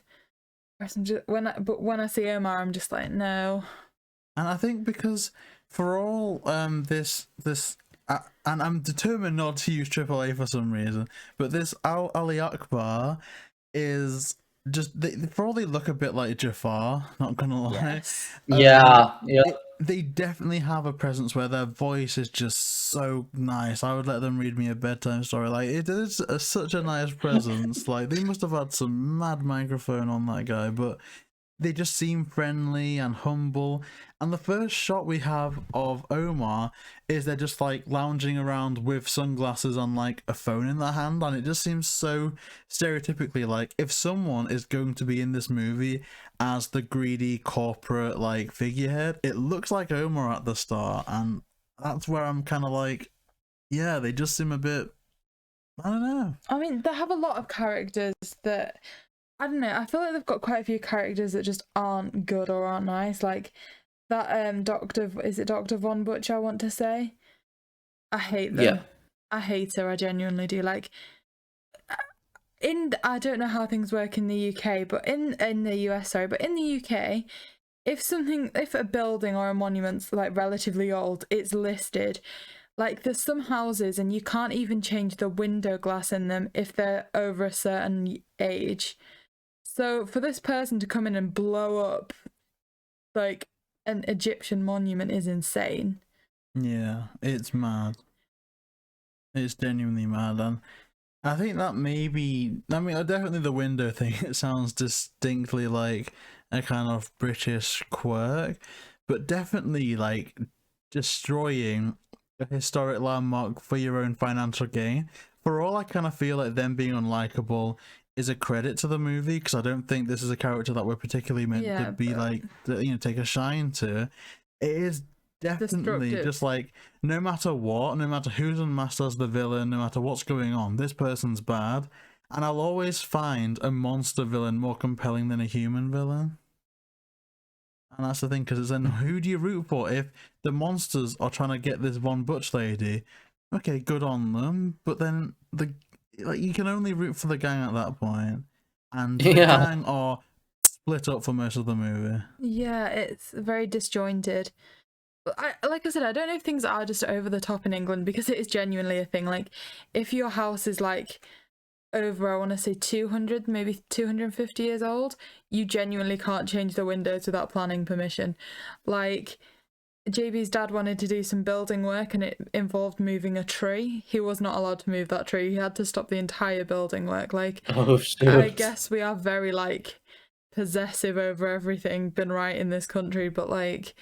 But when I see Omar, I'm just like, no. And I think because for all this, and I'm determined not to use AAA for some reason, but this Ali Akbar is just for all they look a bit like Jafar, not gonna lie. Yes. They definitely have a presence where their voice is just so nice. I would let them read me a bedtime story. Like, it is such a nice presence. Like, they must have had some mad microphone on that guy, but they just seem friendly and humble. And the first shot we have of Omar is they're just like lounging around with sunglasses on like a phone in their hand, and it just seems so stereotypically like if someone is going to be in this movie as the greedy corporate like figurehead, it looks like Omar at the start, and that's where I'm kind of like, yeah, they just seem a bit, I don't know. I mean, they have a lot of characters that, I don't know, I feel like they've got quite a few characters that just aren't good or aren't nice. Like that Dr. Von Butch, I want to say. I hate them. Yeah. I hate her, I genuinely do. Like, I don't know how things work in the UK, but in the US, sorry, but in the UK, if a building or a monument's like relatively old, it's listed. Like, there's some houses and you can't even change the window glass in them if they're over a certain age. So for this person to come in and blow up like an Egyptian monument is insane. Yeah, it's mad. It's genuinely mad, and I think that definitely the window thing, it sounds distinctly like a kind of British quirk, but definitely like destroying a historic landmark for your own financial gain. For all I kind of feel like them being unlikable is a credit to the movie, because I don't think this is a character that we're particularly meant to be like, take a shine to. It is definitely just like, no matter what, no matter who's unmasked as the villain, no matter what's going on, this person's bad, and I'll always find a monster villain more compelling than a human villain. And that's the thing, because then who do you root for? If the monsters are trying to get this Von Butch lady, okay, good on them, but then you can only root for the gang at that point, and the gang are split up for most of the movie. Yeah, it's very disjointed. Like I said, I don't know if things are just over the top in England, because it is genuinely a thing. Like, if your house is like over, I want to say 200, maybe 250 years old, you genuinely can't change the windows without planning permission. Like, JB's dad wanted to do some building work and it involved moving a tree. He was not allowed to move that tree. He had to stop the entire building work. Like, oh shit. I guess we are very like possessive over everything been right in this country, but like,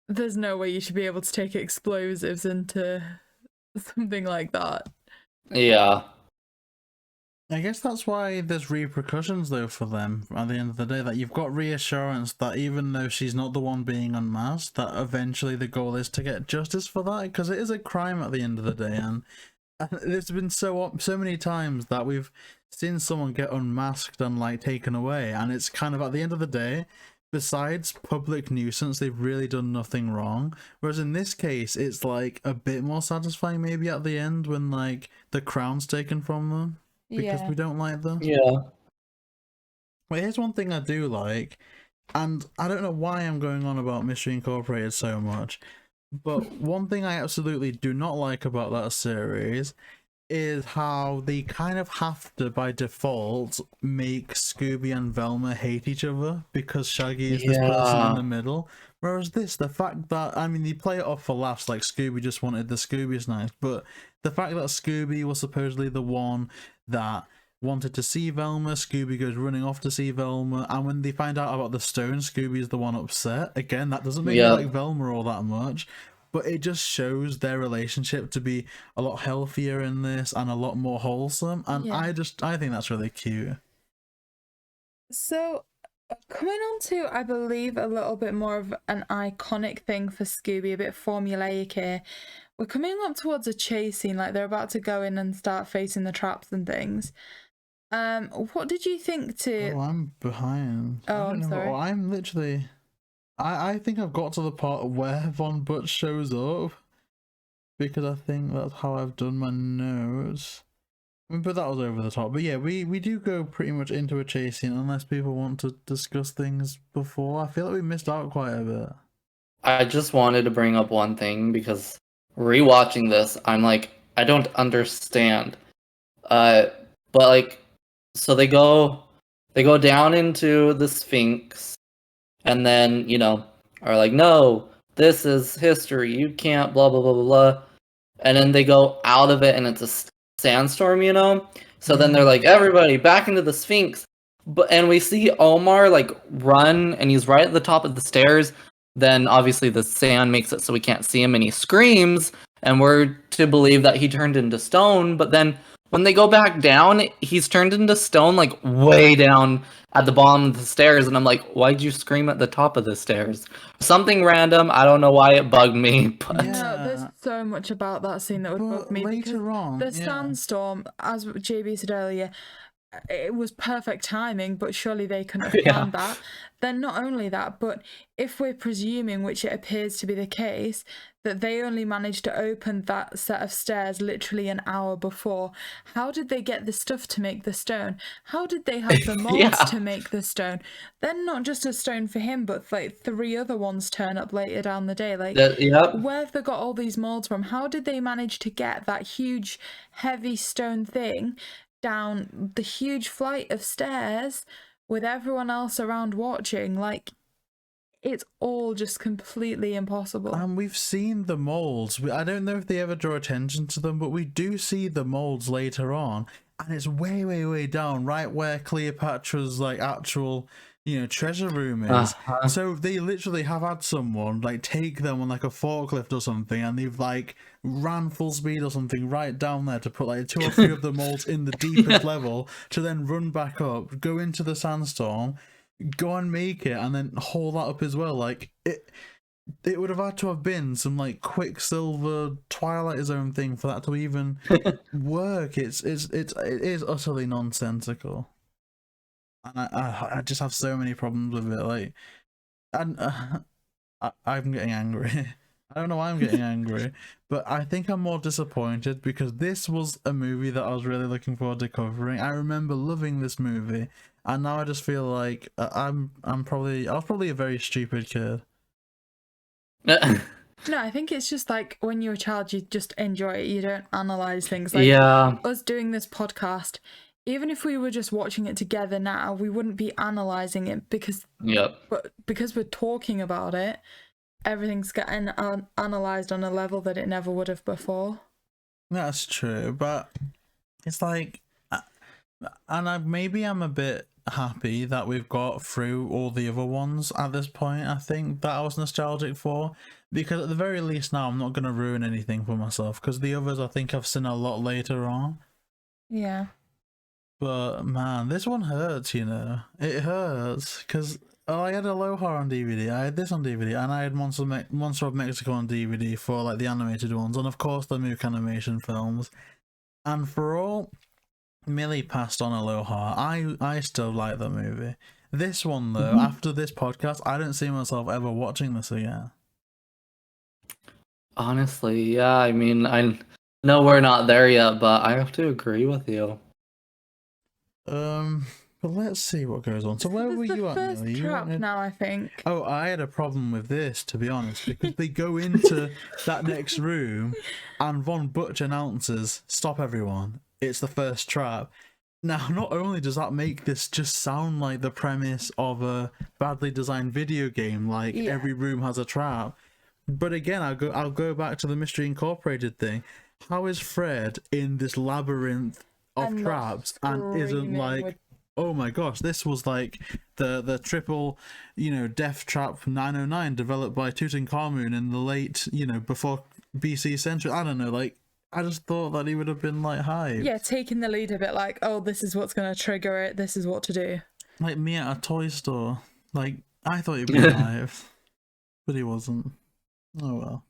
there's no way you should be able to take explosives into something like that. Yeah. I guess that's why there's repercussions though for them at the end of the day, that you've got reassurance that even though she's not the one being unmasked, that eventually the goal is to get justice for that, because it is a crime at the end of the day. And there's been so many times that we've seen someone get unmasked and like taken away, and it's kind of at the end of the day, besides public nuisance, they've really done nothing wrong. Whereas in this case, it's like a bit more satisfying maybe at the end when like the crown's taken from them. Because we don't like them. Yeah. But here's one thing I do like, and I don't know why I'm going on about Mystery Incorporated so much, But one thing I absolutely do not like about that series is how they kind of have to, by default, make Scooby and Velma hate each other because Shaggy is this person in the middle. Whereas the fact that, I mean, they play it off for laughs, like Scooby just wanted the Scooby snacks, but the fact that Scooby was supposedly the one that wanted to see Velma, Scooby goes running off to see Velma, and when they find out about the stone, Scooby is the one upset. Again, that doesn't make me like Velma all that much. But it just shows their relationship to be a lot healthier in this and a lot more wholesome. And I think that's really cute. So, coming on to, I believe, a little bit more of an iconic thing for Scooby, a bit formulaic here. We're coming up towards a chase scene, like they're about to go in and start facing the traps and things. What did you think to... Oh, I'm behind. I'm sorry. I'm literally... I think I've got to the part where Von Butch shows up, because I think that's how I've done my notes. But that was over the top. But yeah, we do go pretty much into a chase scene unless people want to discuss things before. I feel like we missed out quite a bit. I just wanted to bring up one thing because rewatching this, I'm like, I don't understand. But like, so they go down into the Sphinx. And then, are like, no, this is history. You can't, blah, blah, blah, blah, blah. And then they go out of it and it's a sandstorm, So then they're like, everybody back into the Sphinx. And we see Omar like run and he's right at the top of the stairs. Then obviously the sand makes it so we can't see him and he screams. And we're to believe that he turned into stone. But then when they go back down, he's turned into stone like way down at the bottom of the stairs, and I'm like, why'd you scream at the top of the stairs? Something random. I don't know why it bugged me, but no, there's so much about that scene that would bug me. Later on, the sandstorm, as JayBee said earlier, it was perfect timing, but surely they couldn't have planned that. Then not only that, but if we're presuming, which it appears to be the case, that they only managed to open that set of stairs literally an hour before, how did they get the stuff to make the stone? How did they have the molds to make the stone? Then not just a stone for him, but like 3 other ones turn up later down the day. Like, where have they got all these molds from? How did they manage to get that huge, heavy stone thing down the huge flight of stairs with everyone else around watching? Like, it's all just completely impossible. And we've seen the molds. I don't know if they ever draw attention to them, but we do see the molds later on, and it's way, way, way down, right where Cleopatra's like actual, treasure room is. So they literally have had someone like take them on like a forklift or something, and they've like ran full speed or something right down there to put like 2 or 3 of the molds in the deepest level, to then run back up, go into the sandstorm, go and make it, and then haul that up as well. Like it would have had to have been some like Quicksilver Twilight Zone thing for that to even work. It is utterly nonsensical, and I just have so many problems with it. Like, and I'm getting angry. I don't know why I'm getting angry, but I think I'm more disappointed because this was a movie that I was really looking forward to covering. I remember loving this movie, and now I just feel like I was probably a very stupid kid. No, I think it's just like when you're a child, you just enjoy it. You don't analyze things. Like us doing this podcast, even if we were just watching it together now, we wouldn't be analyzing it because we're talking about it. Everything's getting analysed on a level that it never would have before. That's true, but it's like, and maybe I'm a bit happy that we've got through all the other ones at this point. I think that I was nostalgic for, because at the very least now I'm not going to ruin anything for myself, because the others I think I've seen a lot later on. Yeah. But man, this one hurts, It hurts, because I had Aloha on DVD, I had this on DVD, and I had Monster of Mexico on DVD for like the animated ones, and of course the Mook animation films. And for all Millie passed on Aloha, I still like the movie. This one though, after this podcast, I don't see myself ever watching this again. Honestly, yeah, I mean, I know we're not there yet, but I have to agree with you. But let's see what goes on. So where were you at, first Milly? trap now, I think. Oh, I had a problem with this, to be honest, because they go into that next room and Von Butch announces, "Stop everyone, it's the first trap." Now, not only does that make this just sound like the premise of a badly designed video game, like every room has a trap, but again, I'll go back to the Mystery Incorporated thing. How is Fred in this labyrinth of traps and isn't like... Oh my gosh, this was like the triple, death trap 909 developed by Tutankhamun in the late, before BC century. I don't know, like, I just thought that he would have been like hyped. Yeah, taking the lead a bit, like, oh, this is what's going to trigger it, this is what to do. Like me at a toy store. Like, I thought he'd be hyped, but he wasn't. Oh well.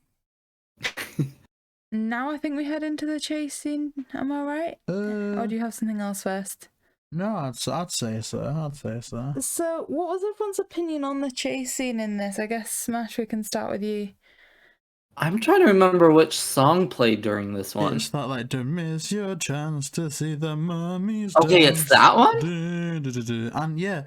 Now I think we head into the chase scene, am I right? Or do you have something else first? No, I'd say so. So, what was everyone's opinion on the chase scene in this? I guess, Smash, we can start with you. I'm trying to remember which song played during this one. It's not like, "Don't miss your chance to see the mummies." Okay, it's that one? And yeah,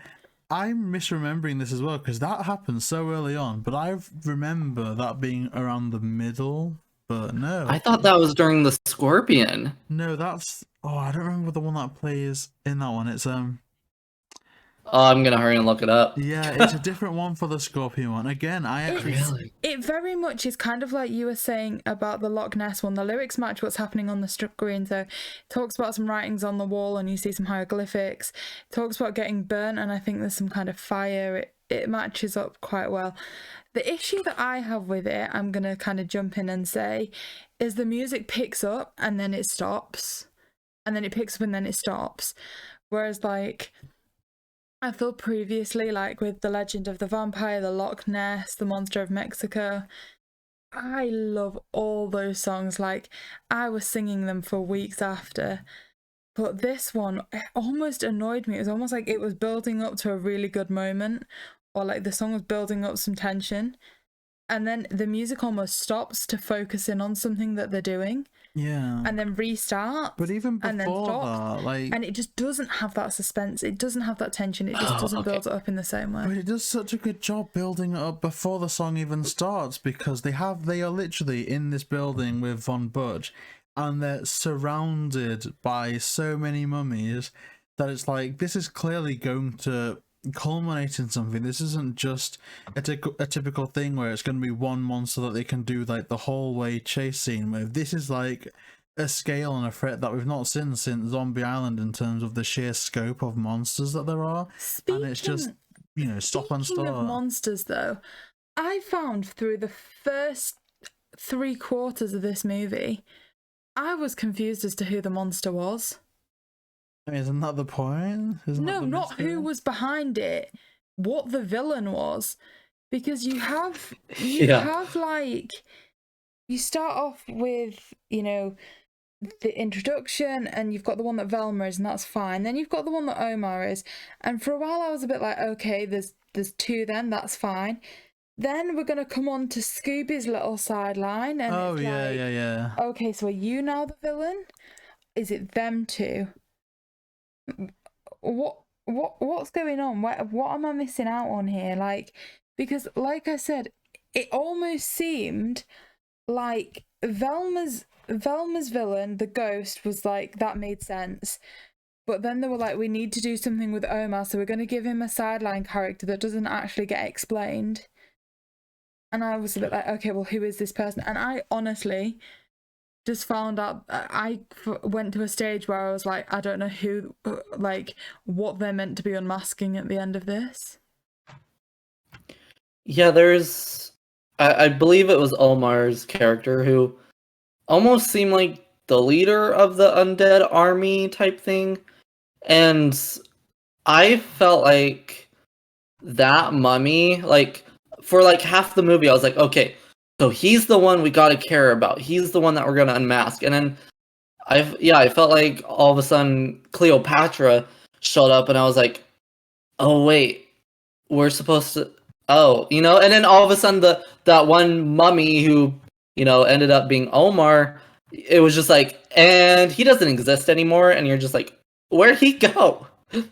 I'm misremembering this as well, because that happened so early on, but I remember that being around the middle, but no. I thought that was during the Scorpion. No, that's... Oh, I don't remember the one that plays in that one. It's Oh, I'm gonna hurry and look it up. Yeah, it's a different one for the Scorpion one. Again, It very much is kind of like you were saying about the Loch Ness one. The lyrics match what's happening on the screen. So it talks about some writings on the wall and you see some hieroglyphics. It talks about getting burnt and I think there's some kind of fire. It matches up quite well. The issue that I have with it, I'm going to kind of jump in and say, is the music picks up and then it stops. And then it picks up and then it stops. Whereas, like, I feel previously, like, with The Legend of the Vampire, The Loch Ness, The Monster of Mexico, I love all those songs. Like, I was singing them for weeks after. But this one, it almost annoyed me. It was almost like it was building up to a really good moment. Or, like, the song was building up some tension. And then the music almost stops to focus in on something that they're doing. Yeah. And then restart. But even before and then stop, that, like... And it just doesn't have that suspense. It doesn't have that tension. It just doesn't build it up in the same way. But it does such a good job building it up before the song even starts, because they are literally in this building with Von Butch and they're surrounded by so many mummies that it's like, this is clearly going to culminate in something. This isn't just a typical thing where it's going to be one monster that they can do like the whole way chase scene with. This is like a scale and a threat that we've not seen since Zombie Island in terms of the sheer scope of monsters that there are. And it's just, stop and start. Speaking of monsters though, I found through the first 3/4 of this movie, I was confused as to who the monster was. I mean, isn't that the point? No, not who was behind it, what the villain was. Because you have like, you start off with, the introduction and you've got the one that Velma is and that's fine. Then you've got the one that Omar is. And for a while I was a bit like, okay, there's two then, that's fine. Then we're going to come on to Scooby's little sideline. And yeah. Okay, so are you now the villain? Is it them two? What's going on? What am I missing out on here? Like, because like I said, it almost seemed like Velma's villain, the ghost, was like, that made sense. But then they were like, we need to do something with Omar, so we're going to give him a sideline character that doesn't actually get explained. And I was a bit like, okay, well, who is this person? And I honestly just found out, I went to a stage where I was like, I don't know who, like, what they're meant to be unmasking at the end of this. Yeah, there's, I believe it was Omar's character who almost seemed like the leader of the undead army type thing. And I felt like that mummy, like, for like half the movie, I was like, okay, so he's the one we gotta care about. He's the one that we're gonna unmask. And then I felt like all of a sudden Cleopatra showed up and I was like, oh wait, we're supposed to, and then all of a sudden that one mummy who, ended up being Omar, it was just like, and he doesn't exist anymore, and you're just like, where'd he go?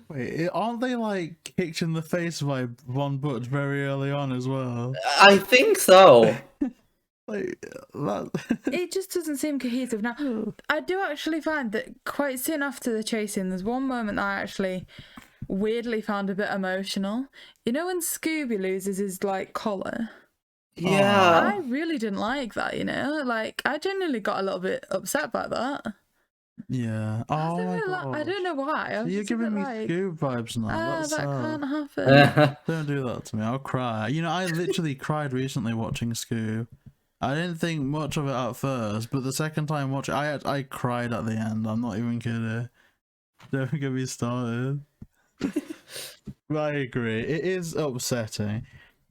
Wait, aren't they like kicked in the face by Von Butch very early on as well? I think so. Like that. It just doesn't seem cohesive. Now, I do actually find that quite soon after the chasing, there's one moment that I actually weirdly found a bit emotional. You know when Scooby loses his like collar? Yeah. I really didn't like that, you know? Like, I genuinely got a little bit upset by that. Yeah. I Oh my I don't know why. I So was you're just a giving bit me like, Scoob vibes now. That's that sad. can't happen. Don't do that to me. I'll cry. You know, I literally cried recently watching Scoob. I didn't think much of it at first, but the second time watching, I cried at the end. I'm not even kidding. Don't get me started. But I agree. It is upsetting.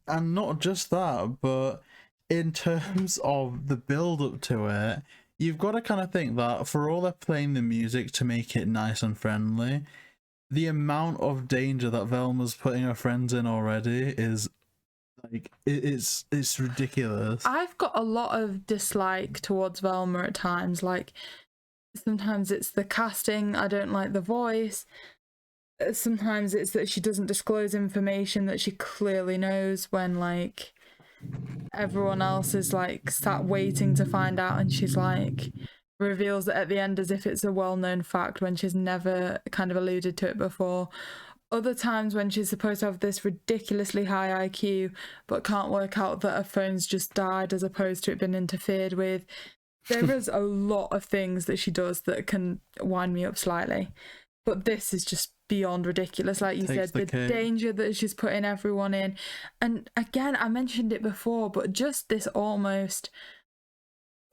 And not just that, but in terms of the build up to it, you've got to kind of think that for all they're playing the music to make it nice and friendly, the amount of danger that Velma's putting her friends in already is like it's ridiculous. I've got a lot of dislike towards Velma at times. Like, sometimes it's the casting, I don't like the voice. Sometimes it's that she doesn't disclose information that she clearly knows when, like, everyone else is, like, sat waiting to find out, and she's, like, reveals it at the end as if it's a well-known fact when she's never kind of alluded to it before. Other times when she's supposed to have this ridiculously high IQ but can't work out that her phone's just died as opposed to it being interfered with. There is a lot of things that she does that can wind me up slightly. But this is just beyond ridiculous. Like you said, the danger that she's putting everyone in. And again, I mentioned it before, but just this almost...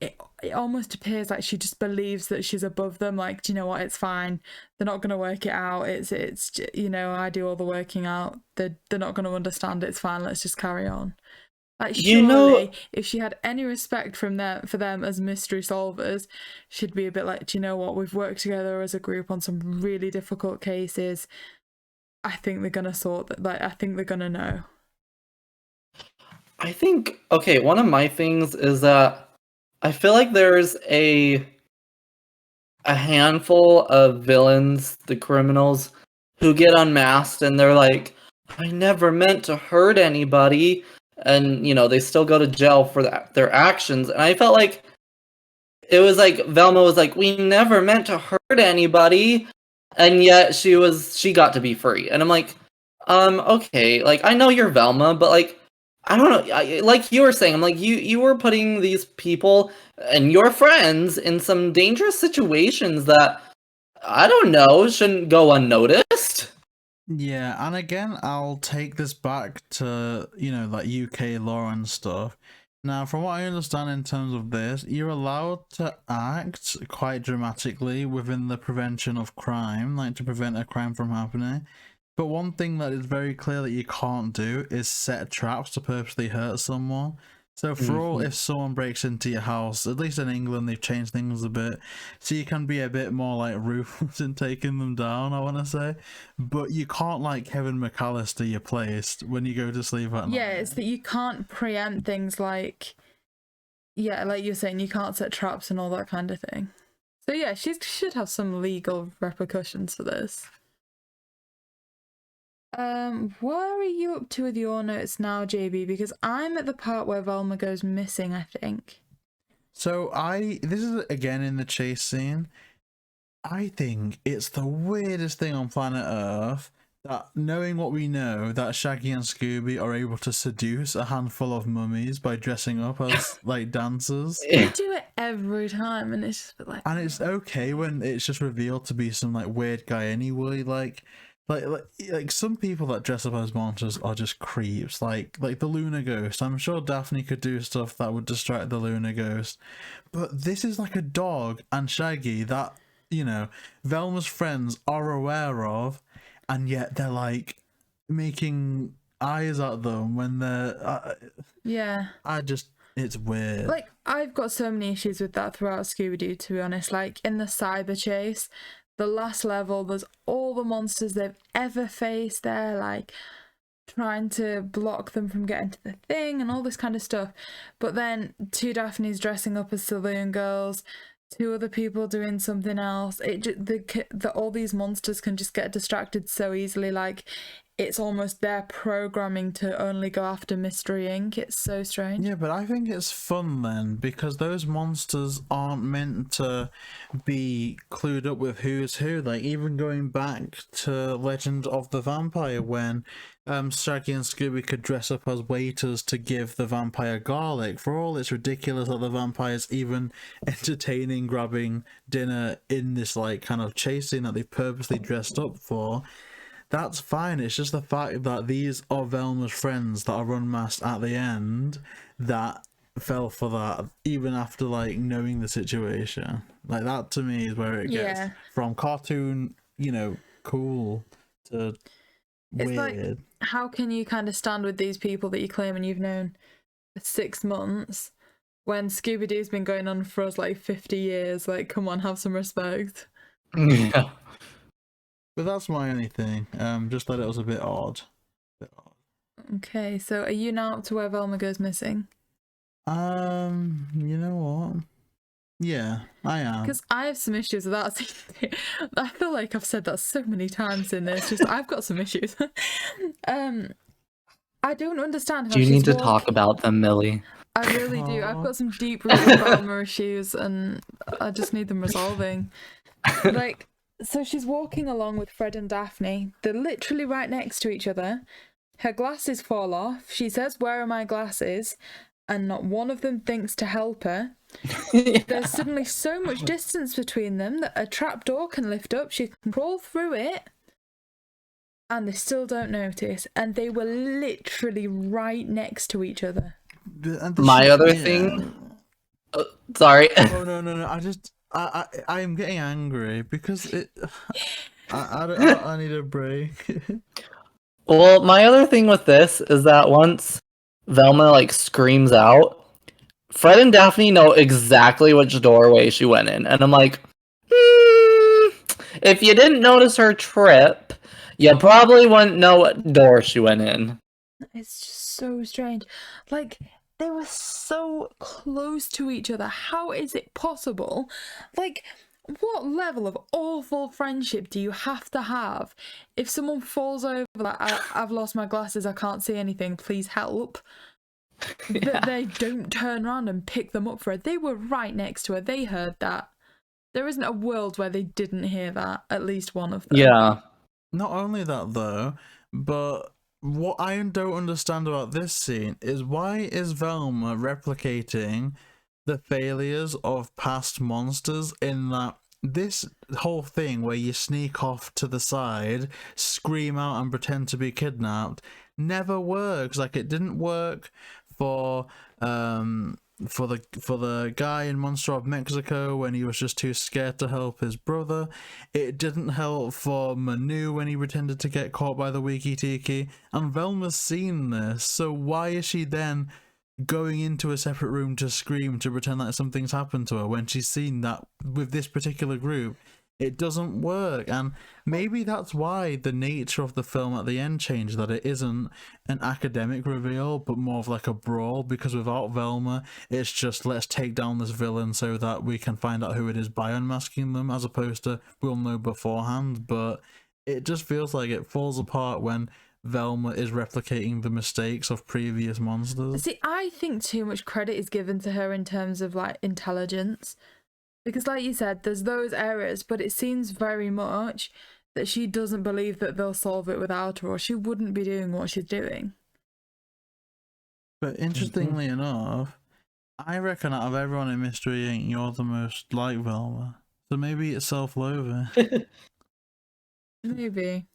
It almost appears like she just believes that she's above them. Like, do you know what? It's fine. They're not going to work it out. It's you know, I do all the working out. They're not going to understand. It's fine. Let's just carry on. Like, surely, if she had any respect for them as mystery solvers, she'd be a bit like, do you know what? We've worked together as a group on some really difficult cases. I think they're going to sort that. Like, I think they're going to know. I think, okay, one of my things is that I feel like there's a handful of villains, the criminals, who get unmasked and they're like, I never meant to hurt anybody. And, you know, they still go to jail for their actions. And I felt like it was like Velma was like, we never meant to hurt anybody. And yet she got to be free. And I'm like, okay, like, I know you're Velma, but like, I don't know, like you were saying, I'm like, you were putting these people and your friends in some dangerous situations that, I don't know, shouldn't go unnoticed. Yeah, and again, I'll take this back to, you know, like UK law and stuff. Now, from what I understand in terms of this, you're allowed to act quite dramatically within the prevention of crime, like to prevent a crime from happening. But one thing that is very clear that you can't do is set traps to purposely hurt someone. So for all, if someone breaks into your house, at least in England they've changed things a bit, so you can be a bit more like ruthless in taking them down, I want to say. But you can't like Kevin McAllister your place when you go to sleep at night. Yeah, it's that you can't preempt things like, yeah, like you're saying, you can't set traps and all that kind of thing. So yeah, she should have some legal repercussions for this. Where are you up to with your notes now, JayBee? Because I'm at the part where Velma goes missing, I think. So this is again in the chase scene. I think it's the weirdest thing on planet Earth that, knowing what we know, that Shaggy and Scooby are able to seduce a handful of mummies by dressing up as like dancers. They do it every time, and it's just like... And it's okay when it's just revealed to be some like weird guy anyway, like some people that dress up as monsters are just creeps, like the Lunar Ghost. I'm sure Daphne could do stuff that would distract the Lunar Ghost, but this is like a dog and Shaggy that, you know, Velma's friends are aware of, and yet they're like making eyes at them when they're yeah. It's weird. Like, I've got so many issues with that throughout Scooby Doo, to be honest. Like, in the cyber chase, the last level, there's all the monsters they've ever faced there, like trying to block them from getting to the thing and all this kind of stuff. But then two Daphnes dressing up as saloon girls, two other people doing something else. All these monsters can just get distracted so easily. Like, it's almost their programming to only go after Mystery Inc. It's so strange. Yeah, but I think it's fun then, because those monsters aren't meant to be clued up with who's who. Like, even going back to Legend of the Vampire, when Shaggy and Scooby could dress up as waiters to give the vampire garlic. For all it's ridiculous that the vampire's even entertaining grabbing dinner in this, like, kind of chase scene that they purposely dressed up for, that's fine. It's just the fact that these are Velma's friends that are unmasked at the end that fell for that, even after, like, knowing the situation. Like, that to me is where it gets from cartoon, you know, cool to weird. It's like, how can you kind of stand with these people that you claim and you've known for 6 months when Scooby Doo's been going on for us like 50 years? Like, come on, have some respect. Yeah. But that's my only thing. Just that it was a bit odd. Okay, so are you now up to where Velma goes missing? You know what? Yeah, I am. Because I have some issues with that scene. I feel like I've said that so many times in this. Just I've got some issues. I don't understand how Do you need to talk about them, Millie? I really do. I've got some deep-rooted Velma issues, and I just need them resolving. Like, so she's walking along with Fred and Daphne. They're literally right next to each other. Her glasses fall off. She says, "Where are my glasses?" And not one of them thinks to help her. Yeah. There's suddenly so much distance between them that a trapdoor can lift up. She can crawl through it. And they still don't notice. And they were literally right next to each other. My other thing... sorry. Oh, no. I am getting angry because I need a break. Well, my other thing with this is that once Velma, like, screams out, Fred and Daphne know exactly which doorway she went in. And I'm like, if you didn't notice her trip, you probably wouldn't know what door she went in. It's just so strange. Like, they were so close to each other. How is it possible? Like, what level of awful friendship do you have to have if someone falls over, like, I've lost my glasses, I can't see anything, please help? That they don't turn around and pick them up for her. They were right next to her. They heard that. There isn't a world where they didn't hear that, at least one of them. Yeah. Not only that, though, but what I don't understand about this scene is why is Velma replicating the failures of past monsters in that this whole thing where you sneak off to the side, scream out and pretend to be kidnapped never works. Like, it didn't work for the guy in Monster of Mexico when he was just too scared to help his brother. It didn't help for Manu when he pretended to get caught by the Wiki Tiki. And Velma's seen this, so why is she then going into a separate room to scream to pretend that something's happened to her when she's seen that with this particular group it doesn't work? And maybe that's why the nature of the film at the end changed, that it isn't an academic reveal but more of like a brawl, because without Velma it's just let's take down this villain so that we can find out who it is by unmasking them, as opposed to we'll know beforehand. But it just feels like it falls apart when Velma is replicating the mistakes of previous monsters. See, I think too much credit is given to her in terms of, like, intelligence. Because, like you said, there's those errors, but it seems very much that she doesn't believe that they'll solve it without her, or she wouldn't be doing what she's doing. But interestingly enough, I reckon out of everyone in Mystery Inc., you're the most like Velma. So maybe it's self-loathing. Maybe.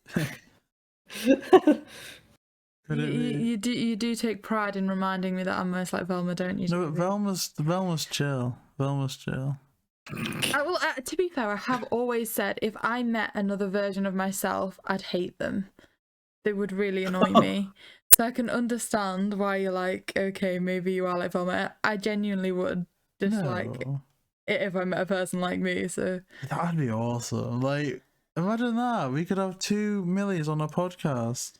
You do take pride in reminding me that I'm most like Velma, don't you? No, but Velma's chill. Velma's chill. To be fair, I have always said if I met another version of myself, I'd hate them. They would really annoy me. So I can understand why you're like, okay, maybe you are like Velma. I genuinely would dislike it if I met a person like me. So that'd be awesome. Like, imagine that. We could have 2 Millies on a podcast.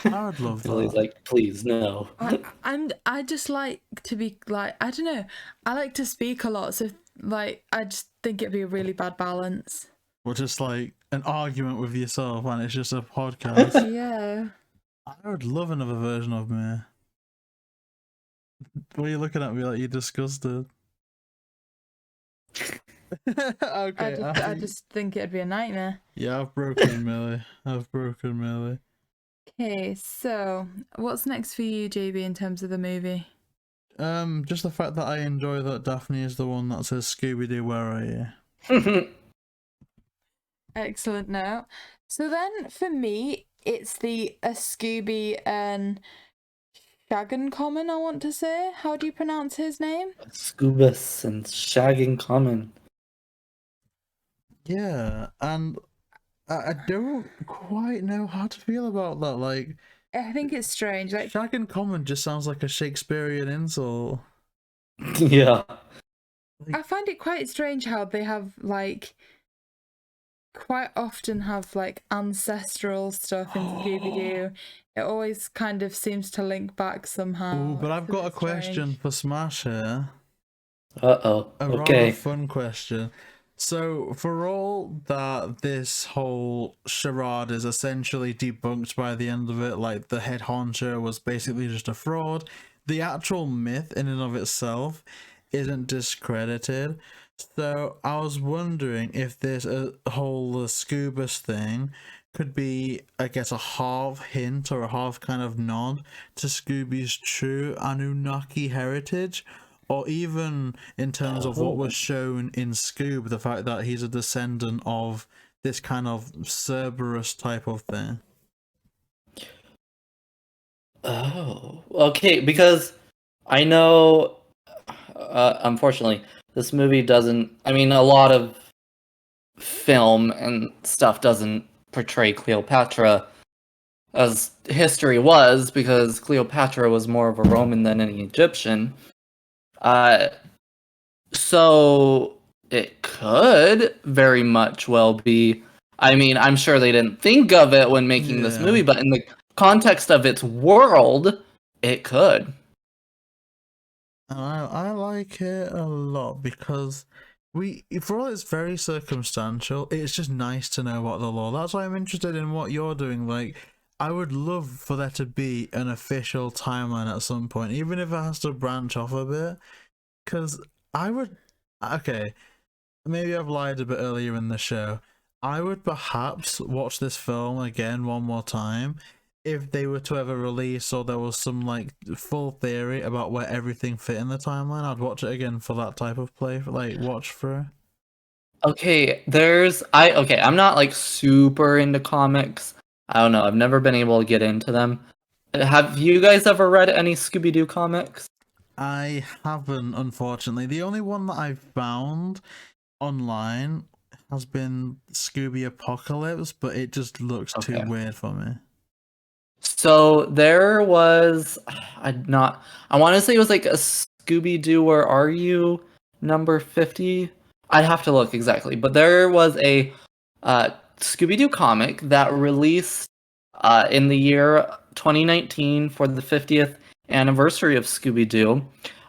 I would love Milly's that. like, please, no. I just like to be like, I don't know. I like to speak a lot, so like I just think it'd be a really bad balance. Or just like an argument with yourself, and it's just a podcast. Yeah. I would love another version of me. What are you looking at me like you're disgusted? Okay. I just think it'd be a nightmare. Yeah, I've broken Milly. I've broken Milly. Okay, so what's next for you, JayBee, in terms of the movie? Just the fact that I enjoy that Daphne is the one that says Scooby Doo, where are you? Excellent note. So then for me, it's the Scooby and Shaggy Common, I want to say. How do you pronounce his name? Scoobus and Shagging Common. Yeah, and I don't quite know how to feel about that. Like, I think it's strange. Like, Shag and Common just sounds like a Shakespearean insult. Yeah. I find it quite strange how they have like quite often have like ancestral stuff in Scooby Doo. It always kind of seems to link back somehow. Ooh, but I've It's a got a bit question strange. for SMASH here. Uh-oh. A rather Okay. fun question. So, for all that this whole charade is essentially debunked by the end of it, like the head honcho was basically just a fraud, the actual myth in and of itself isn't discredited. So, I was wondering if this whole Scoobus thing could be, I guess, a half hint or a half kind of nod to Scooby's true Anunnaki heritage, or even in terms of what was shown in Scoob, the fact that he's a descendant of this kind of Cerberus type of thing. Oh, okay, because I know, unfortunately, this movie doesn't, I mean, a lot of film and stuff doesn't portray Cleopatra as history was, because Cleopatra was more of a Roman than any Egyptian. So it could very much well be. I mean, I'm sure they didn't think of it when making this movie, but in the context of its world, it could. I like it a lot because for all it's very circumstantial, it's just nice to know what the law. That's why I'm interested in what you're doing. Like, I would love for there to be an official timeline at some point, even if it has to branch off a bit. Because I would, okay, maybe I've lied a bit earlier in the show. I would perhaps watch this film again one more time if they were to ever release, or there was some like full theory about where everything fit in the timeline. I'd watch it again for that type of play, like watch through. Okay, I'm not like super into comics. I don't know. I've never been able to get into them. Have you guys ever read any Scooby Doo comics? I haven't, unfortunately. The only one that I've found online has been Scooby Apocalypse, but it just looks too weird for me. So there was, I want to say it was like a Scooby Doo, Where Are You? number 50. I'd have to look exactly, but there was a Scooby Doo comic that released in the year 2019 for the 50th anniversary of Scooby Doo.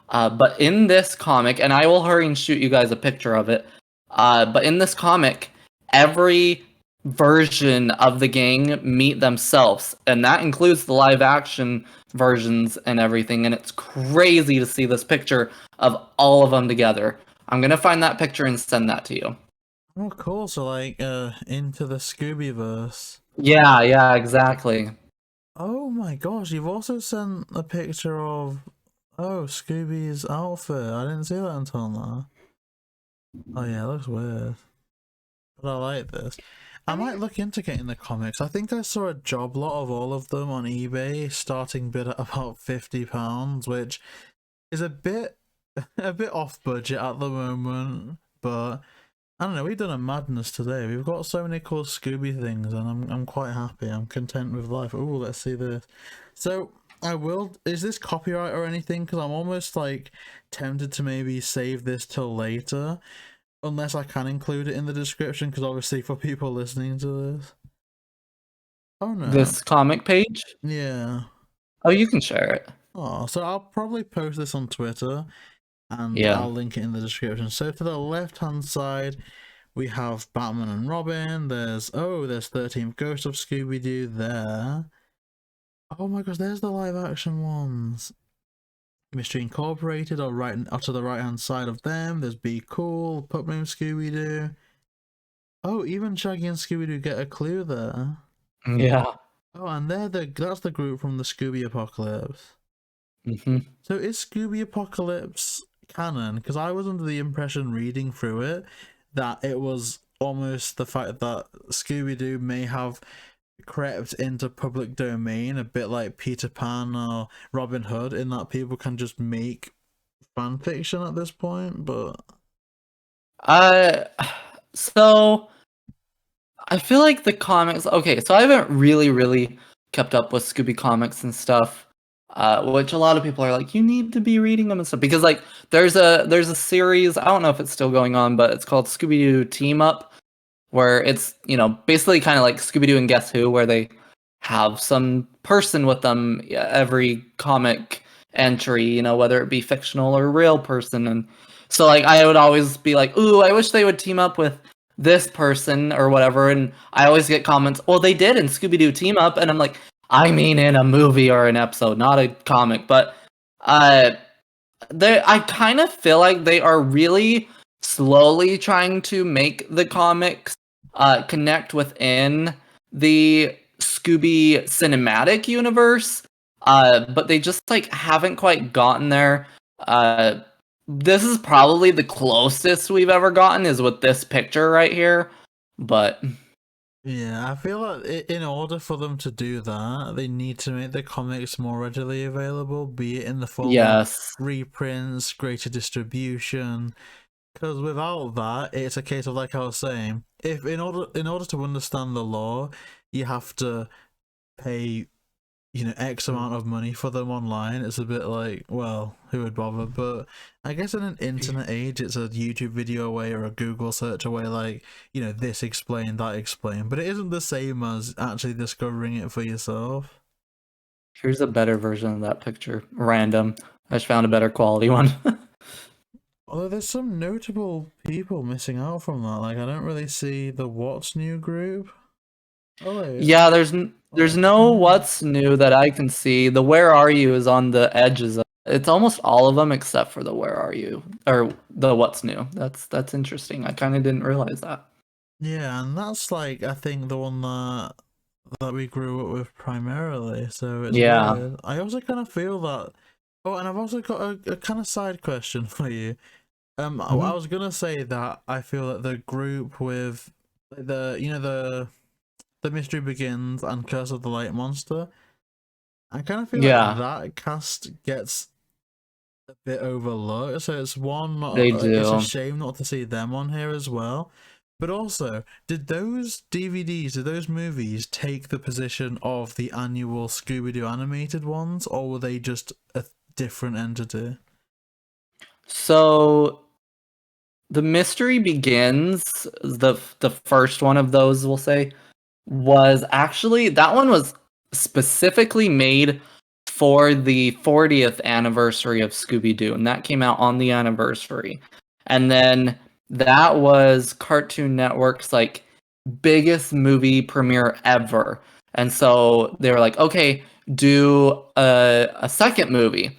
But in this comic, and I will hurry and shoot you guys a picture of it, but in this comic, every version of the gang meet themselves, and that includes the live action versions and everything, and it's crazy to see this picture of all of them together. I'm gonna find that picture and send that to you. Oh, cool. So, like, into the Scooby-verse. Yeah, exactly. Oh my gosh, you've also sent a picture of, Scooby's outfit. I didn't see that until now. Oh yeah, it looks weird. But I like this. I might look into getting the comics. I think I saw a job lot of all of them on eBay, starting bid at about £50, which is a bit off budget at the moment. But I don't know. We've done a madness today. We've got so many cool Scooby things, and I'm quite happy. I'm content with life. Oh, let's see this. So I will. Is this copyright or anything? Because I'm almost like tempted to maybe save this till later. Unless I can include it in the description, because obviously for people listening to this. Oh no. This comic page? Yeah. Oh, you can share it. Oh, so I'll probably post this on Twitter, and Yeah. I'll link it in the description. So to the left-hand side, we have Batman and Robin. There's 13th Ghost of Scooby Doo there. Oh my gosh, there's the live-action ones. Mystery Incorporated are right to the right-hand side of them. There's Be Cool, Pup Named Scooby Doo. Oh, even Shaggy and Scooby Doo get a clue there. Yeah. Oh, and that's the group from the Scooby Apocalypse. Mm-hmm. So is Scooby Apocalypse canon? Because I was under the impression reading through it that it was almost the fact that Scooby Doo may have crept into public domain, a bit like Peter Pan or Robin Hood, in that people can just make fan fiction at this point. But so I feel like the comics. Okay, so I haven't really kept up with Scooby comics and stuff, which a lot of people are like, you need to be reading them and stuff, because like there's a series, I don't know if it's still going on, but it's called Scooby Doo Team Up, where it's, you know, basically kind of like Scooby Doo and Guess Who, where they have some person with them every comic entry, you know, whether it be fictional or real person. And so like I would always be like, ooh, I wish they would team up with this person or whatever. And I always get comments, well, they did in Scooby Doo Team Up, and I'm like, I mean in a movie or an episode, not a comic. But I kind of feel like they are really slowly trying to make the comics connect within the Scooby cinematic universe, but they just like haven't quite gotten there. This is probably the closest we've ever gotten is with this picture right here, but yeah, I feel like in order for them to do that, they need to make the comics more readily available, be it in the form of reprints, greater distribution. Because without that, it's a case of, like I was saying, if in order to understand the lore, you have to pay, you know, X amount of money for them online. It's a bit like, well, who would bother? But I guess in an internet age, it's a YouTube video away or a Google search away, like, you know, this explained, that explained. But it isn't the same as actually discovering it for yourself. Here's a better version of that picture. Random. I just found a better quality one. Although there's some notable people missing out from that. Like, I don't really see the What's New group. Oh, wait. Yeah, there's no What's New that I can see. The Where Are You is on the edges. It's almost all of them except for the Where Are You, or the What's New. That's interesting. I kind of didn't realize that. Yeah, and that's like, I think the one that we grew up with primarily. So it's weird. I also kind of feel that. Oh, and I've also got a kind of side question for you. I was gonna say that I feel that the group with the Mystery Begins and Curse of the Light Monster, I kind of feel like that cast gets a bit overlooked. So it's it's a shame not to see them on here as well. But also, did those movies take the position of the annual Scooby-Doo animated ones, or were they just a different entity? So the Mystery Begins, the first one of those, we'll say, was actually, that one was specifically made for the 40th anniversary of Scooby-Doo, and that came out on the anniversary. And then that was Cartoon Network's like biggest movie premiere ever. And so they were like, okay, do a second movie.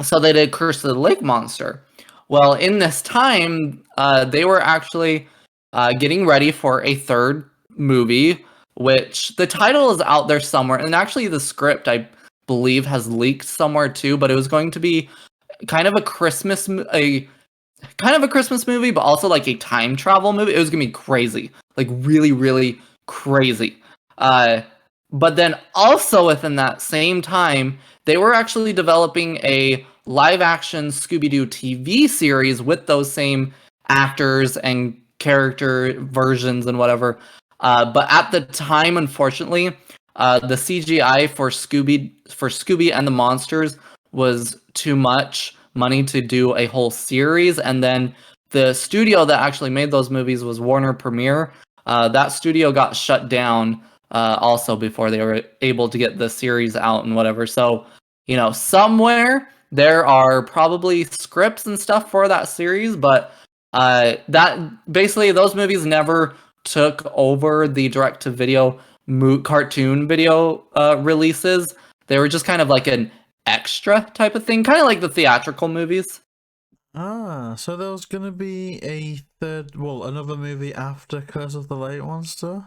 So they did Curse of the Lake Monster. Well, in this time, they were actually getting ready for a third movie, which the title is out there somewhere. And actually the script, I believe, has leaked somewhere too, but it was going to be kind of a Christmas movie, but also like a time travel movie. It was gonna be crazy, like really crazy. But then also within that same time, they were actually developing a live-action Scooby-Doo TV series with those same actors and character versions and whatever. But at the time, unfortunately, the CGI for Scooby and the Monsters was too much money to do a whole series, and then the studio that actually made those movies was Warner Premiere. That studio got shut down also before they were able to get the series out and whatever. So, you know, somewhere there are probably scripts and stuff for that series, but that basically those movies never took over the direct-to-video cartoon video releases. They were just kind of like an extra type of thing, kind of like the theatrical movies. Ah, so there was gonna be another movie after Curse of the Lake Monster?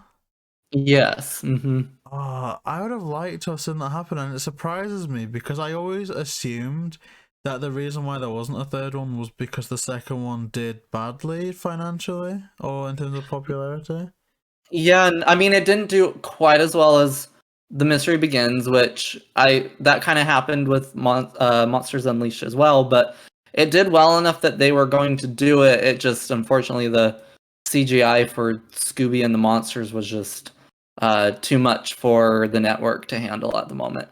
Yes. Mm-hmm. I would have liked to have seen that happen, and it surprises me because I always assumed that the reason why there wasn't a third one was because the second one did badly financially or in terms of popularity. Yeah, and I mean it didn't do quite as well as The Mystery Begins, which that kind of happened with Monsters Unleashed as well, but it did well enough that they were going to do it. It just, unfortunately, the CGI for Scooby and the monsters was just too much for the network to handle at the moment.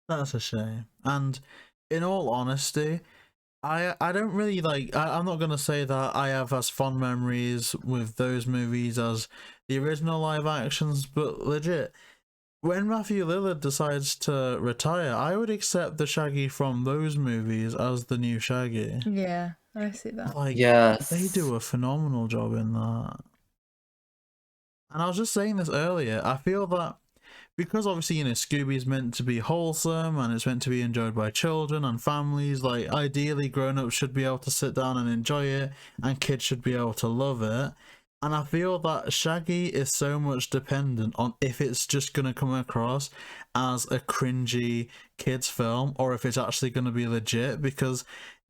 That's a shame. And in all honesty, I don't really like. I'm not gonna say that I have as fond memories with those movies as the original live actions, but legit, when Matthew Lillard decides to retire, I would accept the Shaggy from those movies as the new Shaggy. Yeah, I see that. Like, yes, they do a phenomenal job in that. And I was just saying this earlier, I feel that because obviously, you know, Scooby's meant to be wholesome and it's meant to be enjoyed by children and families, like ideally grown-ups should be able to sit down and enjoy it and kids should be able to love it. And I feel that Shaggy is so much dependent on if it's just going to come across as a cringy kids film or if it's actually going to be legit, because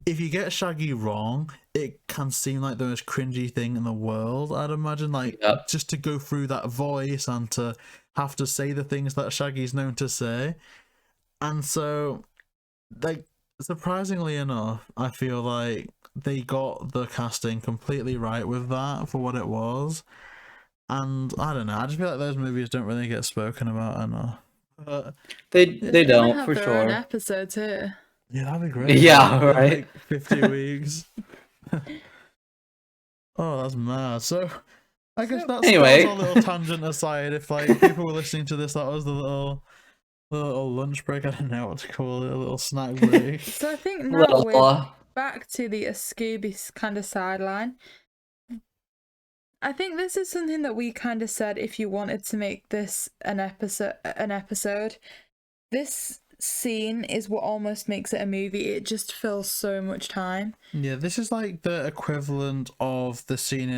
if you get Shaggy wrong, it can seem like the most cringy thing in the world, I'd imagine. Like, just to go through that voice and to have to say the things that Shaggy's known to say. And so, like, surprisingly enough, I feel like they got the casting completely right with that for what it was. And I don't know, I just feel like those movies don't really get spoken about enough. But they don't, for their sure. own episodes here. Yeah, that'd be great. Yeah, right. Like 50 weeks. Oh, that's mad. So, I guess that's anyway. a little tangent aside. If like people were listening to this, that was the little lunch break. I don't know what to call it, a little snack break. So I think now we're back to the Scooby kind of sideline. I think this is something that we kind of said if you wanted to make this an episode. This scene is what almost makes it a movie. It just fills so much time. Yeah, this is like the equivalent of the scene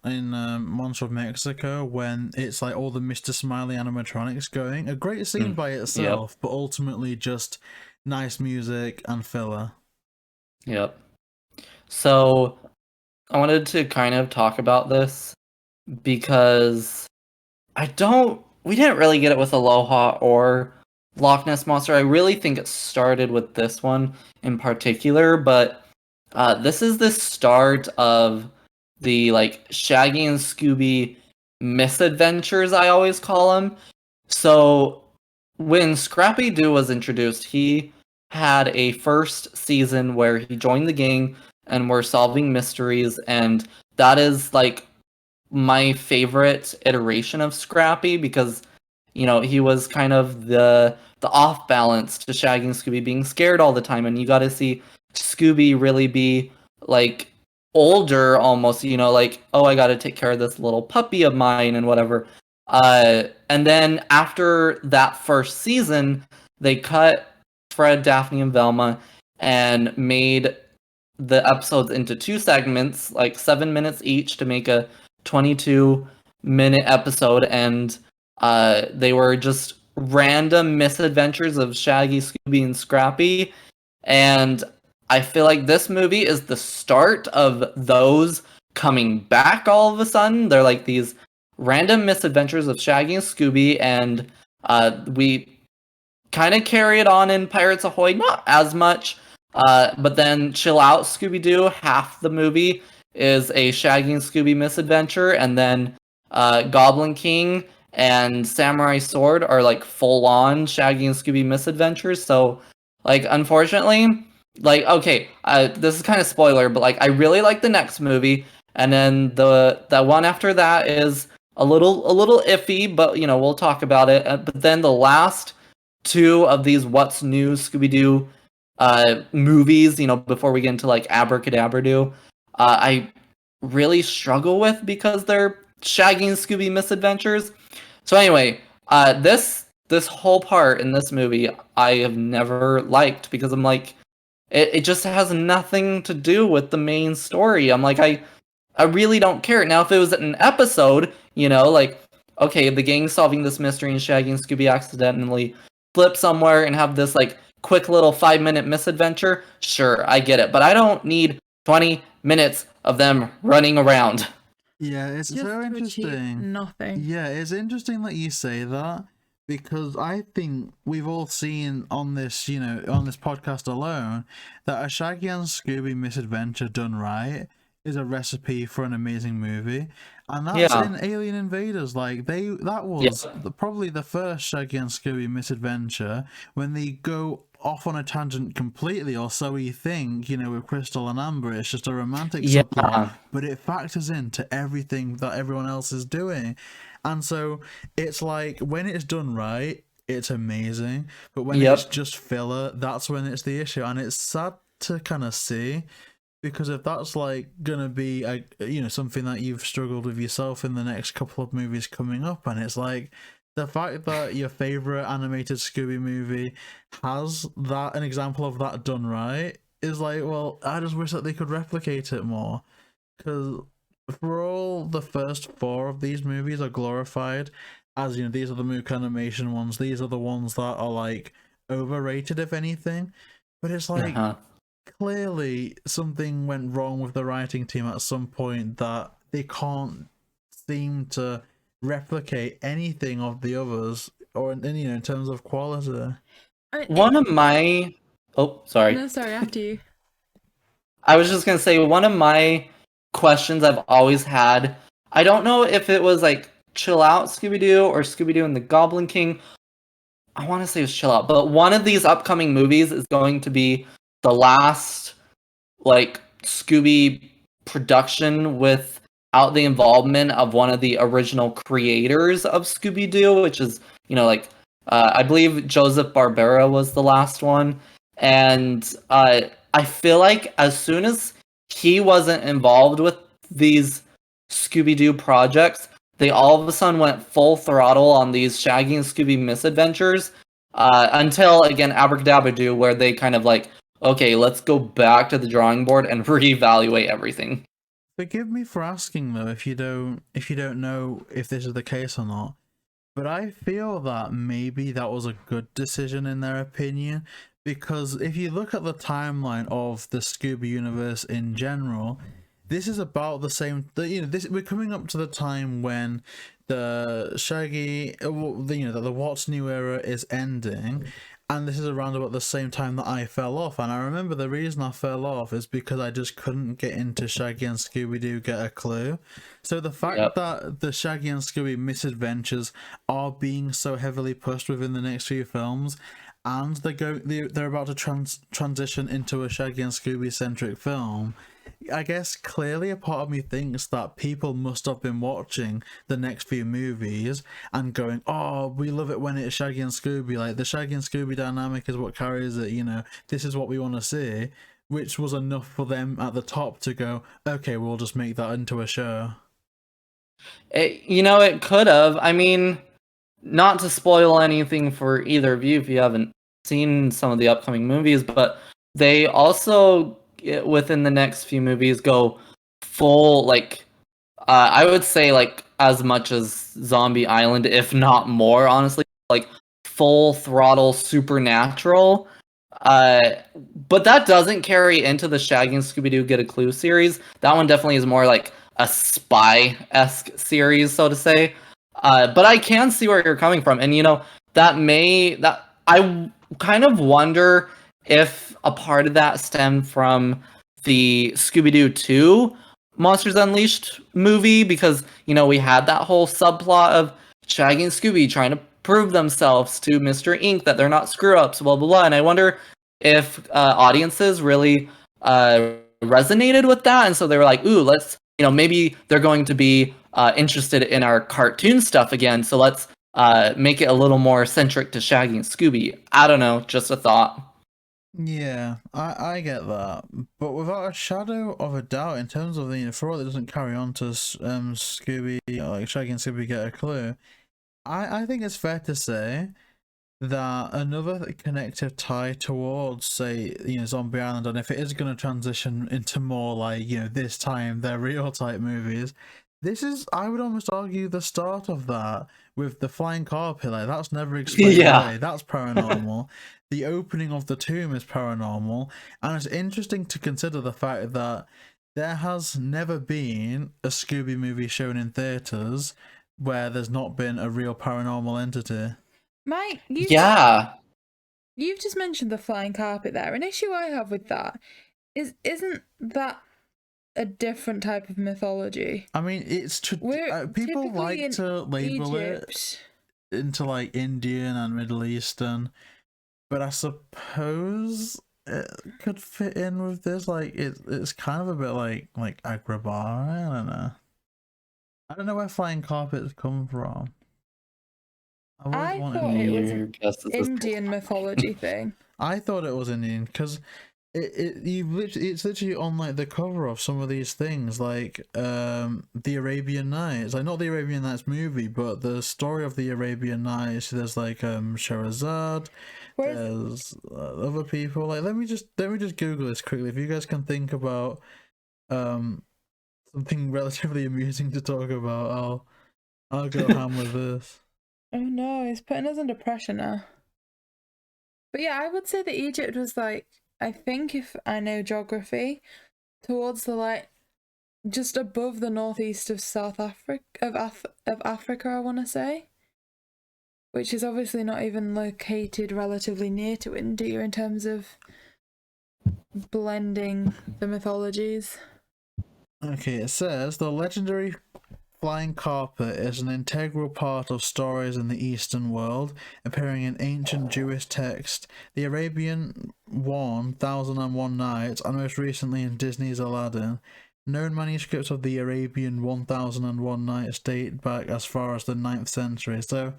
in Monster of Mexico when it's like all the Mr. Smiley animatronics going. A great scene by itself, but ultimately just nice music and filler. Yep. So I wanted to kind of talk about this because we didn't really get it with Aloha or Loch Ness Monster. I really think it started with this one in particular, but this is the start of the like Shaggy and Scooby misadventures, I always call them. So when Scrappy Doo was introduced, he had a first season where he joined the gang and were solving mysteries, and that is like my favorite iteration of Scrappy because, you know, he was kind of the off balance to Shaggy and Scooby being scared all the time, and you got to see Scooby really be like older almost, you know, like, oh, I got to take care of this little puppy of mine and whatever. And then after that first season, they cut Fred, Daphne, and Velma and made the episodes into 2 segments, like 7 minutes each, to make a 22-minute episode, and they were just random misadventures of Shaggy, Scooby, and Scrappy. And I feel like this movie is the start of those coming back all of a sudden. They're like these random misadventures of Shaggy and Scooby, and we kind of carry it on in Pirates Ahoy, not as much, but then Chill Out Scooby Doo, half the movie is a Shaggy and Scooby misadventure, and then Goblin King and Samurai Sword are like full-on Shaggy and Scooby misadventures. So, like, unfortunately, like, okay, this is kind of spoiler, but like, I really like the next movie, and then the one after that is a little iffy, but we'll talk about it. But then the last two of these What's New Scooby Doo movies, before we get into like Abracadabra Doo, I really struggle with because they're Shaggy and Scooby misadventures. So anyway, this whole part in this movie I have never liked because I'm like, it just has nothing to do with the main story. I'm like, I really don't care. Now, if it was an episode, like, okay, the gang's solving this mystery and Shaggy and Scooby accidentally flip somewhere and have this like quick little 5-minute misadventure, sure, I get it. But I don't need 20 minutes of them running around. Yeah, it's so interesting. Nothing. Yeah, it's interesting that you say that because I think we've all seen on this, on this podcast alone, that a Shaggy and Scooby misadventure done right is a recipe for an amazing movie, and that's in Alien Invaders. Like that was probably the first Shaggy and Scooby misadventure when they go off on a tangent completely, or so we think, with Crystal and Amber. It's just a romantic subplot, but it factors into everything that everyone else is doing. And so it's like, when it's done right, it's amazing, but when it's just filler, that's when it's the issue. And it's sad to kind of see, because if that's like gonna be something that you've struggled with yourself in the next couple of movies coming up, and it's like, the fact that your favorite animated Scooby movie has an example of that done right is like, well, I just wish that they could replicate it more. Because for all the first 4 of these movies are glorified as, these are the Mook Animation ones, these are the ones that are like overrated, if anything. But it's like, clearly something went wrong with the writing team at some point that they can't seem to replicate anything of the others, or in terms of quality. One of my sorry. No, sorry, after you. I was just gonna say, one of my questions I've always had, I don't know if it was like Chill Out Scooby-Doo or Scooby-Doo and the Goblin King. I want to say it was Chill Out, but one of these upcoming movies is going to be the last like Scooby production without the involvement of one of the original creators of Scooby-Doo, which is, I believe Joseph Barbera was the last one. And I feel like as soon as he wasn't involved with these Scooby-Doo projects, they all of a sudden went full throttle on these Shaggy and Scooby misadventures, until, again, Abracadabra Doo, where they kind of like, okay, let's go back to the drawing board and reevaluate everything. Forgive me for asking though, if you don't know if this is the case or not, but I feel that maybe that was a good decision in their opinion, because if you look at the timeline of the Scooby universe in general, this is about the same. We're coming up to the time when the Shaggy, the What's New era is ending. And this is around about the same time that I fell off. And I remember the reason I fell off is because I just couldn't get into Shaggy and Scooby-Doo Get a Clue. So the fact that the Shaggy and Scooby misadventures are being so heavily pushed within the next few films, and they're about to transition into a Shaggy and Scooby-centric film, I guess clearly a part of me thinks that people must have been watching the next few movies and going, oh, we love it when it's Shaggy and Scooby, like the Shaggy and Scooby dynamic is what carries it, this is what we want to see, which was enough for them at the top to go, okay, we'll just make that into a show. It could have. I mean, not to spoil anything for either of you if you haven't seen some of the upcoming movies, but they also, within the next few movies, go full, like, I would say, like, as much as Zombie Island, if not more, honestly, like, full throttle supernatural. But that doesn't carry into the Shaggy and Scooby-Doo Get a Clue series. That one definitely is more like a spy-esque series, so to say. But I can see where you're coming from. And, I kind of wonder if a part of that stemmed from the Scooby-Doo 2 Monsters Unleashed movie, because, we had that whole subplot of Shaggy and Scooby trying to prove themselves to Mr. Ink that they're not screw-ups, blah, blah, blah. And I wonder if audiences really resonated with that, and so they were like, ooh, let's, maybe they're going to be interested in our cartoon stuff again. So let's make it a little more centric to Shaggy and Scooby. I don't know, just a thought. Yeah, I get that, but without a shadow of a doubt, in terms of the for all that doesn't carry on to Scooby, like Shaggy and Scooby get a clue, I think it's fair to say that another connective tie towards, say, Zombie Island, and if it is going to transition into more like, this time they're real type movies, this is, I would almost argue, the start of that with the flying carpet. Like, that's never explained away. That's paranormal. The opening of the tomb is paranormal, and it's interesting to consider the fact that there has never been a Scooby movie shown in theaters where there's not been a real paranormal entity. Mike, you've just mentioned the flying carpet there. An issue I have with that isn't that a different type of mythology? I mean, it's people like to label it into like Indian and Middle Eastern, but I suppose it could fit in with this. Like, it's kind of a bit like Agrabah. I don't know where flying carpets come from. I thought it was an Indian mythology thing. I thought it was Indian because it's literally on like the cover of some of these things, like the Arabian Nights, like not the Arabian Nights movie, but the story of the Arabian Nights. There's like Sherazad. There's other people. Like let me just Google this quickly. If you guys can think about something relatively amusing to talk about, I'll go ham with this. Oh no, he's putting us under pressure now. But yeah, I would say that Egypt was like, I think if I know geography, towards the like, just above the northeast of South Africa, of Africa, I want to say. Which is obviously not even located relatively near to India in terms of blending the mythologies. Okay, it says the legendary flying carpet is an integral part of stories in the Eastern world, appearing in ancient Jewish texts, the Arabian 1001 Nights, and most recently in Disney's Aladdin. Known manuscripts of the Arabian 1001 Nights date back as far as the 9th century. So,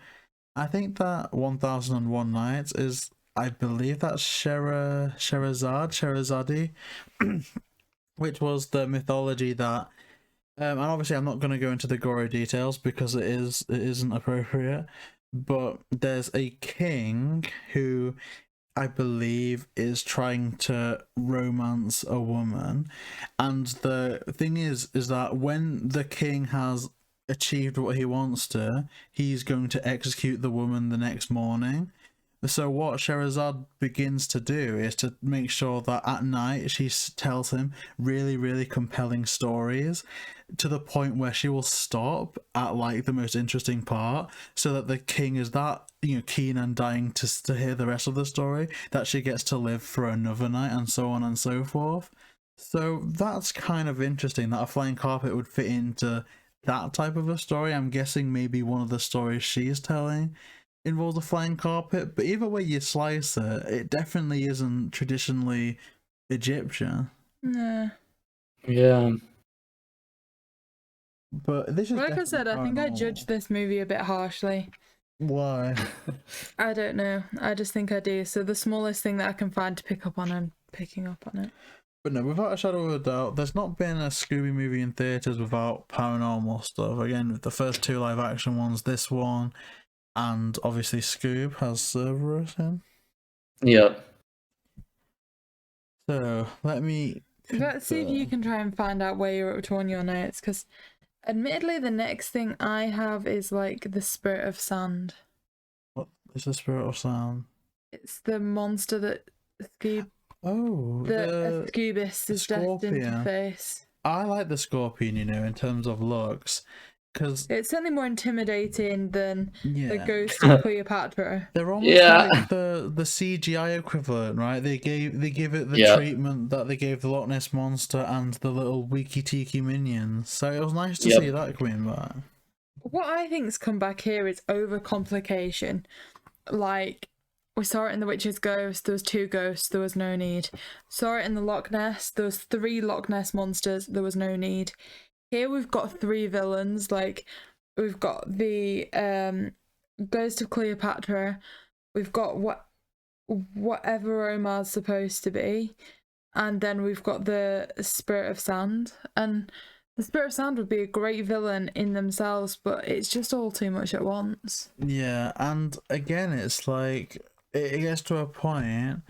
I think that 1001 Nights is, I believe that's Sherazadi, which was the mythology that and obviously I'm not going to go into the gory details because it isn't appropriate, but there's a king who I believe is trying to romance a woman, and the thing is that when the king has achieved what he wants to, he's going to execute the woman the next morning. So what Sherazad begins to do is to make sure that at night she tells him really, really compelling stories to the point where she will stop at like the most interesting part, so that the king is that keen and dying to hear the rest of the story that she gets to live for another night, and so on and so forth. So that's kind of interesting that a flying carpet would fit into that type of a story. I'm guessing maybe one of the stories she's telling involves a flying carpet, but either way you slice it, it definitely isn't traditionally Egyptian. Nah. Yeah. But this is like I said, I think I judged this movie a bit harshly. Why? I don't know. I just think I do. So the smallest thing that I can find to pick up on, I'm picking up on it. But no, without a shadow of a doubt, there's not been a Scooby movie in theaters without paranormal stuff. Again, with the first two live action ones, this one, and obviously Scoob has Cerberus in. Yep. So let's see if you can try and find out where you're up to on your notes, because admittedly the next thing I have is like the Spirit of Sand. What is the Spirit of Sand? It's the monster that Scoob. Oh, the Scoobus is destined to face. I like the scorpion, in terms of looks. Cause it's certainly more intimidating than the ghost of Cleopatra. They're almost like the CGI equivalent, right? They give it the treatment that they gave the Loch Ness Monster and the little Wiki Tiki minions. So it was nice to see that coming back. What I think's come back here is overcomplication. Like, we saw it in The Witch's Ghost, there was 2 ghosts, there was no need. Saw it in the Loch Ness, there was 3 Loch Ness monsters, there was no need. here we've got 3 villains. Like, we've got the Ghost of Cleopatra, we've got whatever Omar's supposed to be, and then we've got the Spirit of Sand. And the Spirit of Sand would be a great villain in themselves, but it's just all too much at once. Yeah, and again, it's like it gets to a point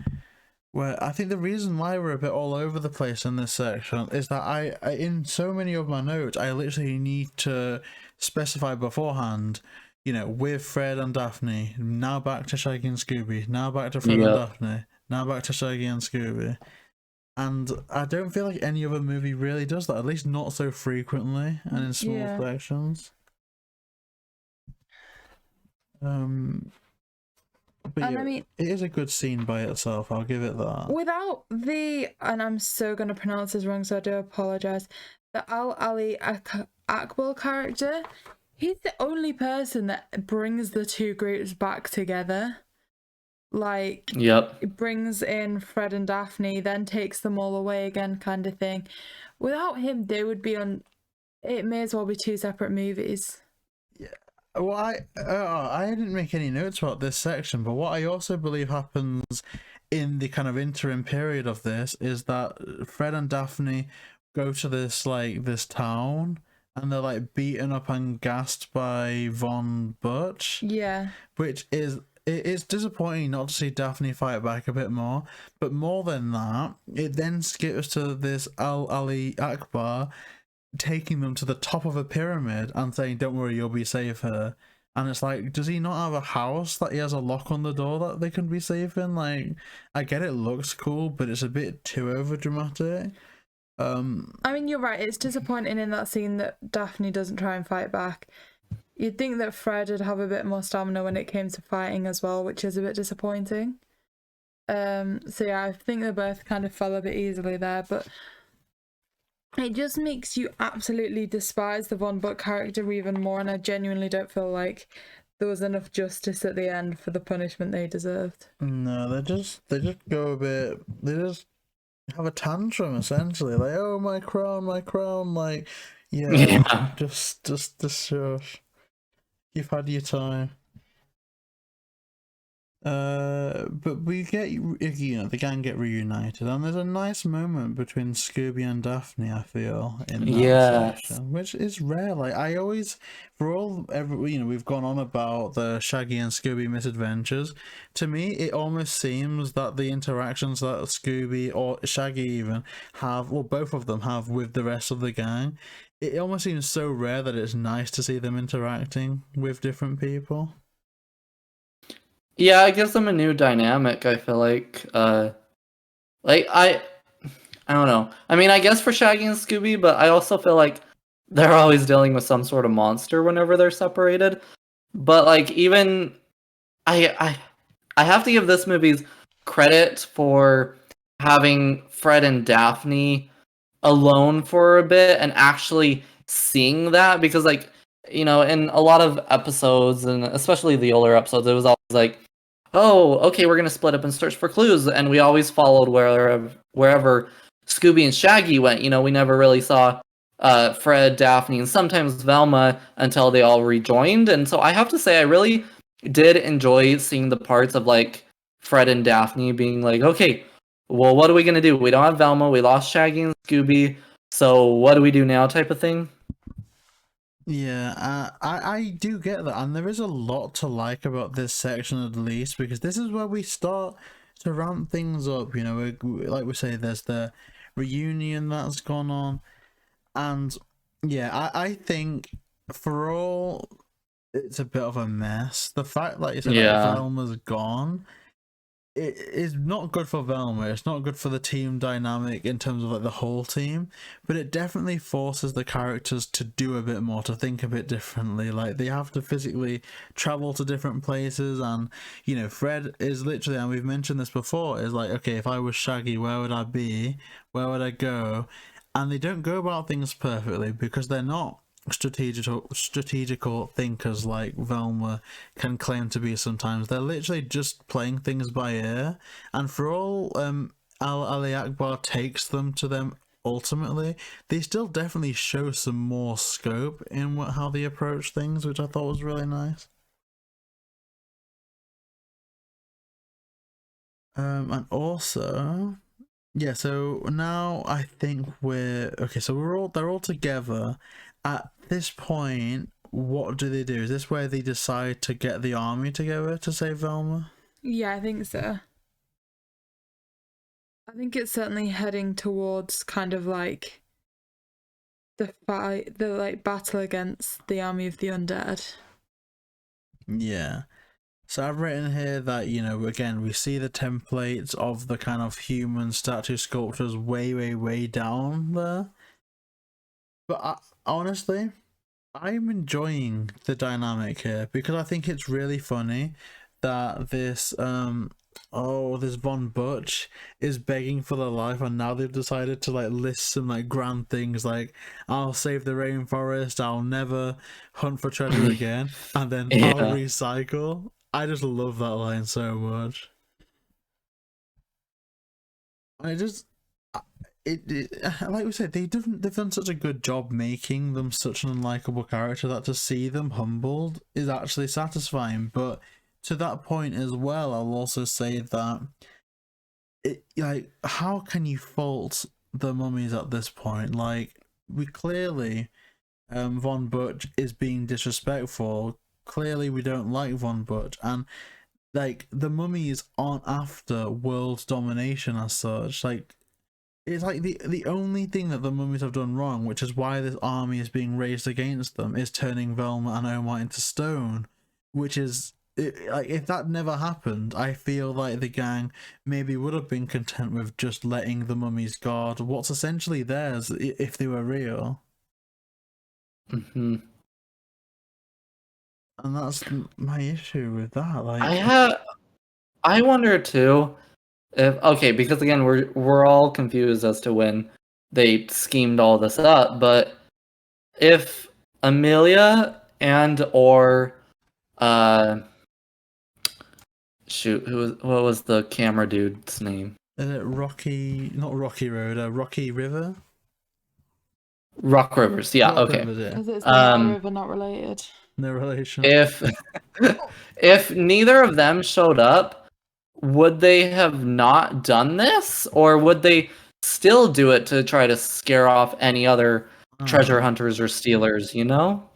where I think the reason why we're a bit all over the place in this section is that I in so many of my notes, I literally need to specify beforehand, you know, with Fred and Daphne, now back to Shaggy and Scooby, now back to Fred and Daphne, now back to Shaggy and Scooby. And I don't feel like any other movie really does that, at least not so frequently and in small sections. But yeah, I mean, it is a good scene by itself, I'll give it that. Without the, and I'm so going to pronounce this wrong, so I do apologise, the Ali Akbar character, he's the only person that brings the 2 groups back together. Like, it brings in Fred and Daphne, then takes them all away again, kind of thing. Without him, they would be on, it may as well be 2 separate movies. Yeah. Well, I didn't make any notes about this section, but what I also believe happens in the kind of interim period of this is that Fred and Daphne go to this town, and they're like beaten up and gassed by Von Butch. Yeah. Which is, it's disappointing not to see Daphne fight back a bit more, but more than that, it then skips to this Ali Akbar taking them to the top of a pyramid and saying, "Don't worry, you'll be safe here." And it's like, does he not have a house that he has a lock on the door that they can be safe in? Like, I get it looks cool, but it's a bit too over dramatic. I mean, you're right, it's disappointing in that scene that Daphne doesn't try and fight back. You'd think that Fred would have a bit more stamina when it came to fighting as well, which is a bit disappointing. So yeah, I think they both kind of fell a bit easily there, but it just makes you absolutely despise the Von Butt character even more, and I genuinely don't feel like there was enough justice at the end for the punishment they deserved. No, they just go a bit, they just have a tantrum essentially, like, "Oh, my crown, like, yeah. just shush. You've had your time." But we get, you know, the gang get reunited, and there's a nice moment between Scooby and Daphne, I feel, in that section, which is rare. Like, I always, you know, we've gone on about the Shaggy and Scooby misadventures. To me, it almost seems that the interactions that Scooby or Shaggy even have, or both of them have, with the rest of the gang, it almost seems so rare that it's nice to see them interacting with different people. Yeah, it gives them a new dynamic, I feel like. I don't know. I mean, I guess for Shaggy and Scooby, but I also feel like they're always dealing with some sort of monster whenever they're separated. But like, even I have to give this movie's credit for having Fred and Daphne alone for a bit and actually seeing that, because like, you know, in a lot of episodes, and especially the older episodes, it was always like, "Oh, okay, we're gonna split up and search for clues," and we always followed wherever Scooby and Shaggy went. You know, we never really saw Fred, Daphne, and sometimes Velma until they all rejoined. And so I have to say, I really did enjoy seeing the parts of like Fred and Daphne being like, "Okay, well, what are we gonna do? We don't have Velma, we lost Shaggy and Scooby, so what do we do now?" type of thing. Yeah, I do get that, and there is a lot to like about this section at least, because this is where we start to ramp things up. You know, like we say, there's the reunion that's gone on, and yeah, I think for all it's a bit of a mess, the fact, like you said, that Velma's gone, it is not good for Velma. It's not good for the team dynamic in terms of like the whole team, but it definitely forces the characters to do a bit more, to think a bit differently. Like, they have to physically travel to different places, and you know, Fred is literally, and we've mentioned this before, is like, okay, if I was Shaggy, where would I be? Where would I go? And they don't go about things perfectly because they're not strategical thinkers like Velma can claim to be sometimes. They're literally just playing things by ear, and for all Ali Akbar takes them to them ultimately, they still definitely show some more scope in how they approach things, which I thought was really nice. And also, yeah, so now I think we're okay, so they're all together. At this point, what do they do? Is this where they decide to get the army together to save Velma? Yeah, I think so. I think it's certainly heading towards kind of like the fight, the like battle against the army of the undead. Yeah. So I've written here that, you know, again, we see the templates of the kind of human statue sculptures way down there. But honestly, I'm enjoying the dynamic here because I think it's really funny that this this Von Butch is begging for their life, and now they've decided to like list some like grand things like I'll save the rainforest, I'll never hunt for treasure again, and then I'll recycle. I just love that line so much. I just like we said, they've done such a good job making them such an unlikable character that to see them humbled is actually satisfying. But to that point as well, I'll also say that like, how can you fault the mummies at this point? Like, we clearly Von Butch is being disrespectful. Clearly we don't like Von Butch, and like the mummies aren't after world domination as such. Like, it's like the only thing that the mummies have done wrong, which is why this army is being raised against them, is turning Velma and Omar into stone, which is like, if that never happened, I feel like the gang maybe would have been content with just letting the mummies guard what's essentially theirs if they were real. Mm-hmm. And that's my issue with that. Like, I wonder too if because again we're all confused as to when they schemed all this up, but if Amelia and or what was the camera dude's name? Rocky, not Rocky Road, Rocky River? Rock Rivers, yeah, Rock okay. Because it's the river, not related. No relation. If neither of them showed up, would they have not done this, or would they still do it to try to scare off any other treasure hunters or stealers? You know,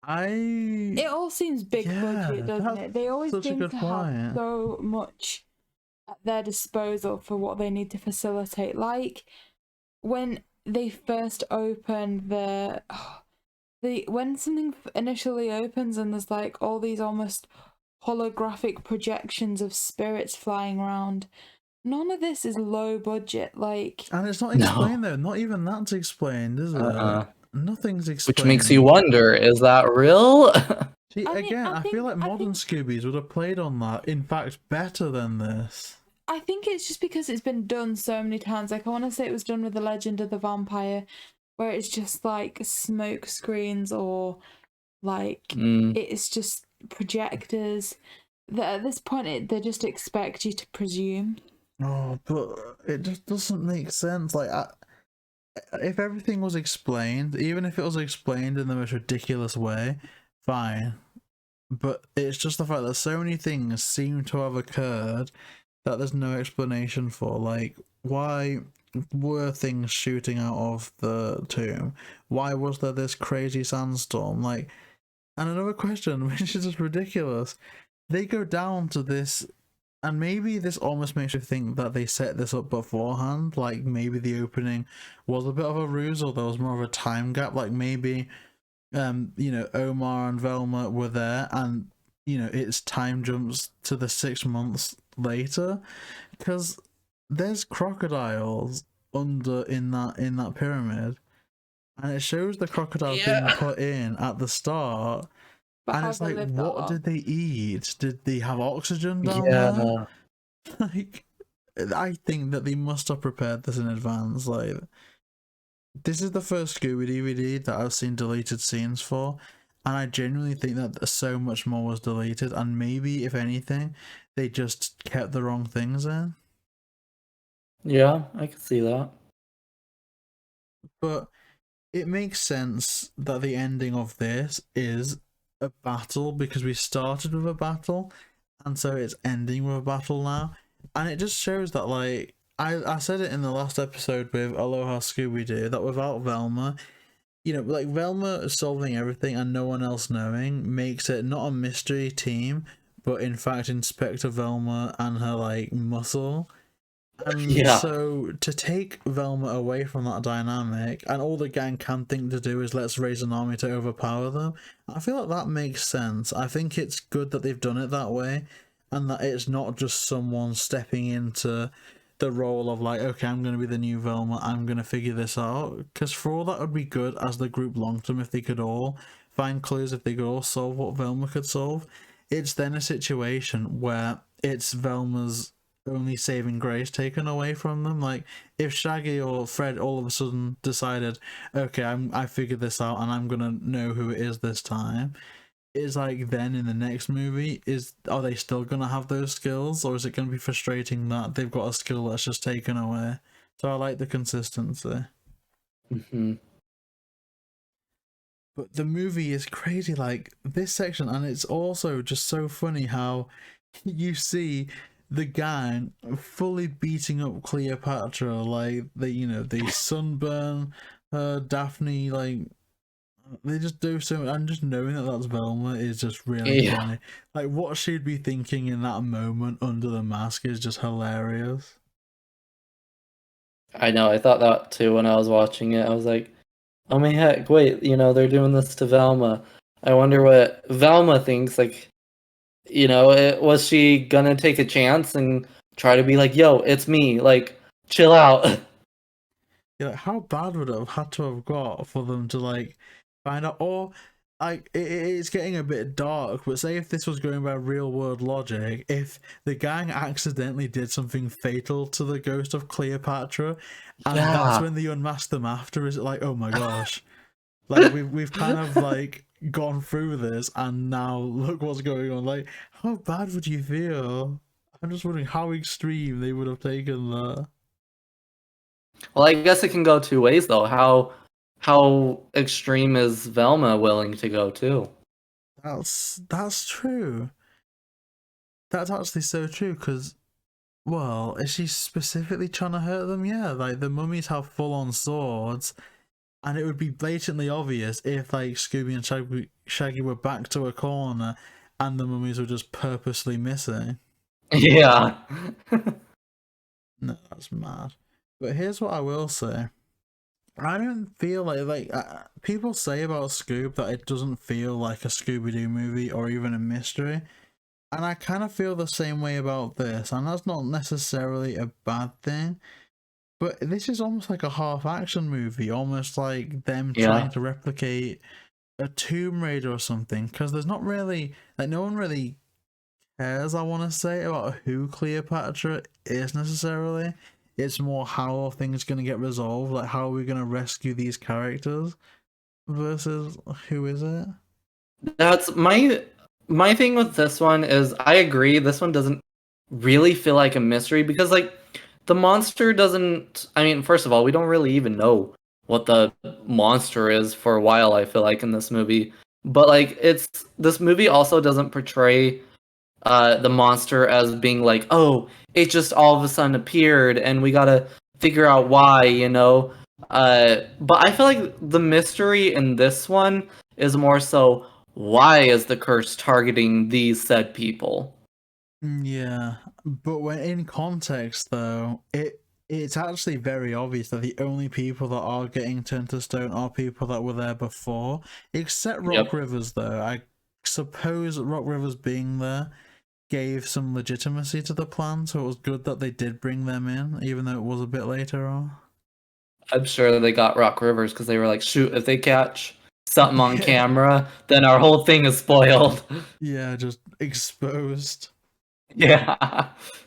it all seems big budget, doesn't it? They always seem to have so much at their disposal for what they need to facilitate. Like when they first open when something initially opens and there's like all these almost holographic projections of spirits flying around, none of this is low budget. Like, and it's not explained though. Not even that's explained, is it? Nothing's explained. Which makes you wonder: is that real? See, I feel like modern Scoobies would have played on that. In fact, better than this. I think it's just because it's been done so many times. Like, I want to say it was done with The Legend of the Vampire, where it's just like smoke screens or like it's just projectors. That at this point they just expect you to presume. Oh, but it just doesn't make sense. Like, if everything was explained, even if it was explained in the most ridiculous way, fine. But it's just the fact that so many things seem to have occurred that there's no explanation for. Like, why were things shooting out of the tomb? Why was there this crazy sandstorm? Like, and another question, which is just ridiculous. They go down to this, and maybe this almost makes you think that they set this up beforehand. Like, maybe the opening was a bit of a ruse, or there was more of a time gap. Like, maybe, you know, Omar and Velma were there, and, you know, it's time jumps to the 6 months later, because there's crocodiles in that pyramid, and it shows the crocodiles being put in at the start, and it's like, what did they eat? Did they have oxygen down there? Like, I think that they must have prepared this in advance. Like, this is the first Scooby DVD that I've seen deleted scenes for, and I genuinely think that so much more was deleted, and maybe, if anything, they just kept the wrong things in. Yeah, I can see that. but it makes sense that the ending of this is a battle because we started with a battle, and so it's ending with a battle now, and it just shows that like I said it in the last episode with Aloha Scooby Doo that without Velma, you know, like Velma solving everything and no one else knowing makes it not a mystery team, but in fact Inspector Velma and her like muscle. And Yeah. so to take Velma away from that dynamic, and all the gang can think to do is let's raise an army to overpower them, I feel like that makes sense. I think it's good that they've done it that way, and that it's not just someone stepping into the role of like, okay, I'm going to be the new Velma, I'm going to figure this out. Because for all that would be good as the group long term if they could all find clues, if they could all solve what Velma could solve. It's then a situation where it's Velma's only saving grace taken away from them. Like if Shaggy or Fred all of a sudden decided, okay, I figured this out and I'm gonna know who it is this time, is like then in the next movie are they still gonna have those skills, or is it gonna be frustrating that they've got a skill that's just taken away? So I like the consistency. Mm-hmm. But the movie is crazy, like this section, and it's also just so funny how you see the gang fully beating up Cleopatra, like they sunburn her, Daphne, like they just do so much, and just knowing that that's Velma is just really funny. Like what she'd be thinking in that moment under the mask is just hilarious. I know, I thought that too when I was watching it. I was like, oh my heck, wait, they're doing this to Velma. I wonder what Velma thinks, like, was she gonna take a chance and try to be like, yo, it's me, like, chill out? Yeah, like, how bad would it have had to have got for them to like find out? Or like it's getting a bit dark, but say if this was going by real world logic, if the gang accidentally did something fatal to the ghost of Cleopatra, and that's when they unmasked them after, is it like, oh my gosh, like we've kind of like gone through this and now look what's going on. Like how bad would you feel? I'm just wondering how extreme they would have taken that. Well, I guess it can go two ways though. How extreme is Velma willing to go too? That's true. That's actually so true, because, well, is she specifically trying to hurt them? Yeah, like the mummies have full-on swords, and it would be blatantly obvious if like Scooby and Shaggy were back to a corner and the mummies were just purposely missing. Yeah. No, that's mad. But here's what I will say. I don't feel like people say about Scoob that it doesn't feel like a Scooby Doo movie or even a mystery. And I kind of feel the same way about this, and that's not necessarily a bad thing. But this is almost like a half action movie, almost like them trying to replicate a Tomb Raider or something, because there's not really, like, no one really cares, I want to say, about who Cleopatra is necessarily. It's more how are things going to get resolved, like how are we going to rescue these characters versus who is it? That's my thing with this one is I agree this one doesn't really feel like a mystery because like the monster doesn't, I mean, first of all, we don't really even know what the monster is for a while, I feel like, in this movie. But like this movie also doesn't portray the monster as being like, oh, it just all of a sudden appeared and we gotta figure out why. But I feel like the mystery in this one is more so, why is the curse targeting these said people? Yeah, but when in context though, it's actually very obvious that the only people that are getting turned to stone are people that were there before, except Rock Rivers though. I suppose Rock Rivers being there gave some legitimacy to the plan, so it was good that they did bring them in, even though it was a bit later on. I'm sure they got Rock Rivers because they were like, shoot, if they catch something on camera, then our whole thing is spoiled. Yeah, just exposed. Yeah.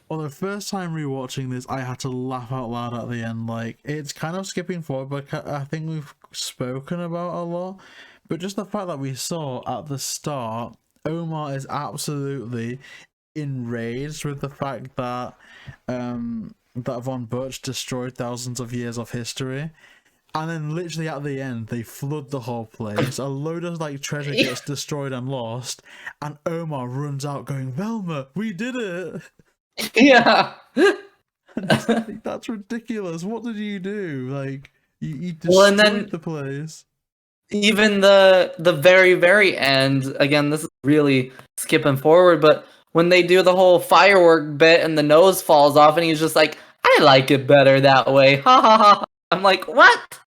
Well, the first time rewatching this, I had to laugh out loud at the end. Like, it's kind of skipping forward, but I think we've spoken about a lot. But just the fact that we saw at the start, Omar is absolutely enraged with the fact that that Von Butch destroyed thousands of years of history, And then literally at the end, they flood the whole place. A load of like treasure gets destroyed and lost, and Omar runs out going, "Velma, we did it!" Yeah. Like, that's ridiculous. What did you do? Like, you destroyed the place. Even the very, very end, again, this is really skipping forward, but when they do the whole firework bit and the nose falls off and he's just like, I like it better that way. Ha ha ha. I'm like, what?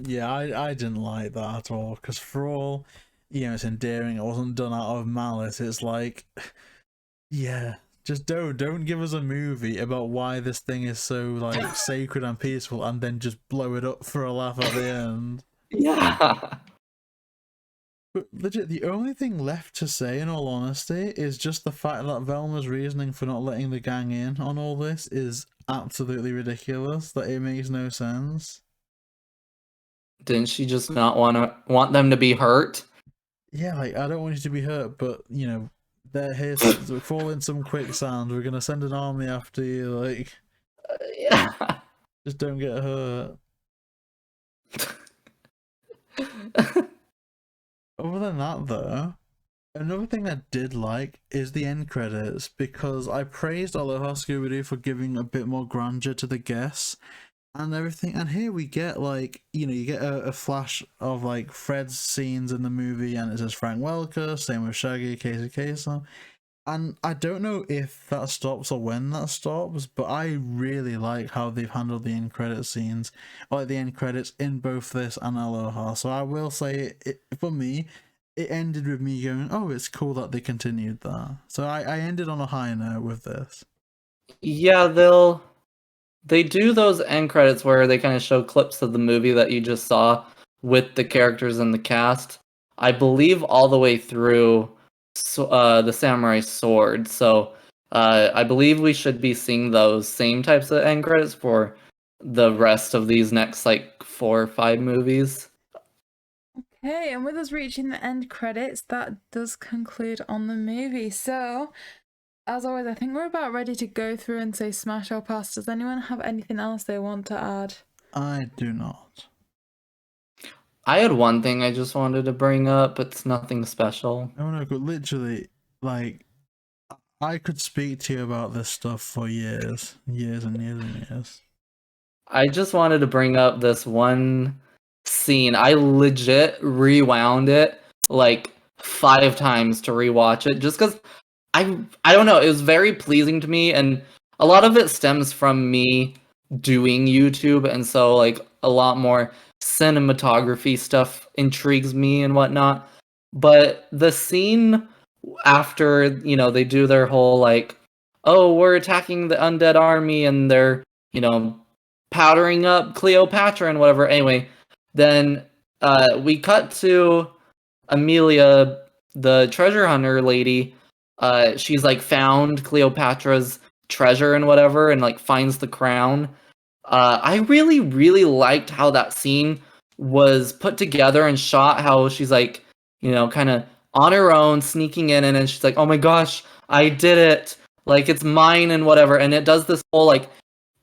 Yeah, I didn't like that at all, because for all, it's endearing, it wasn't done out of malice. It's like, yeah, just don't give us a movie about why this thing is so like sacred and peaceful and then just blow it up for a laugh at the end. Yeah. But legit, the only thing left to say, in all honesty, is just the fact that Velma's reasoning for not letting the gang in on all this is absolutely ridiculous, that it makes no sense. Didn't she just not want them to be hurt? Yeah, like, I don't want you to be hurt, but, they're here to fall in some quicksand, we're gonna send an army after you, like... Yeah. Just don't get hurt. Other than that, though, another thing I did like is the end credits, because I praised Aloha Scooby Doo for giving a bit more grandeur to the guests and everything, and here we get, like, you get a flash of, like, Fred's scenes in the movie, and it says Frank Welker, same with Shaggy, Kasem, and I don't know if that stops or when that stops, but I really like how they've handled the end credit scenes, like the end credits in both this and Aloha. So I will say, for me, it ended with me going, oh, it's cool that they continued that. So I ended on a high note with this. Yeah, they do those end credits where they kind of show clips of the movie that you just saw with the characters and the cast. I believe all the way through the Samurai Sword. So I believe we should be seeing those same types of end credits for the rest of these next like 4 or 5 movies. Okay, and with us reaching the end credits, that does conclude on the movie. So, as always, I think we're about ready to go through and say smash or pass. Does anyone have anything else they want to add? I do not. I had one thing I just wanted to bring up. It's nothing special. Oh no, but literally, like, I could speak to you about this stuff for years and years and years. I just wanted to bring up this one scene. I legit rewound it like 5 times to rewatch it just because I don't know, it was very pleasing to me, and a lot of it stems from me doing YouTube, and so like a lot more cinematography stuff intrigues me and whatnot. But the scene after, they do their whole like, oh, we're attacking the undead army and they're, powdering up Cleopatra and whatever. Anyway, then we cut to Amelia, the treasure hunter lady. She's like found Cleopatra's treasure and whatever, and like finds the crown. I really, really liked how that scene was put together and shot, how she's like, kind of on her own, sneaking in, and then she's like, oh my gosh, I did it. Like, it's mine and whatever. And it does this whole like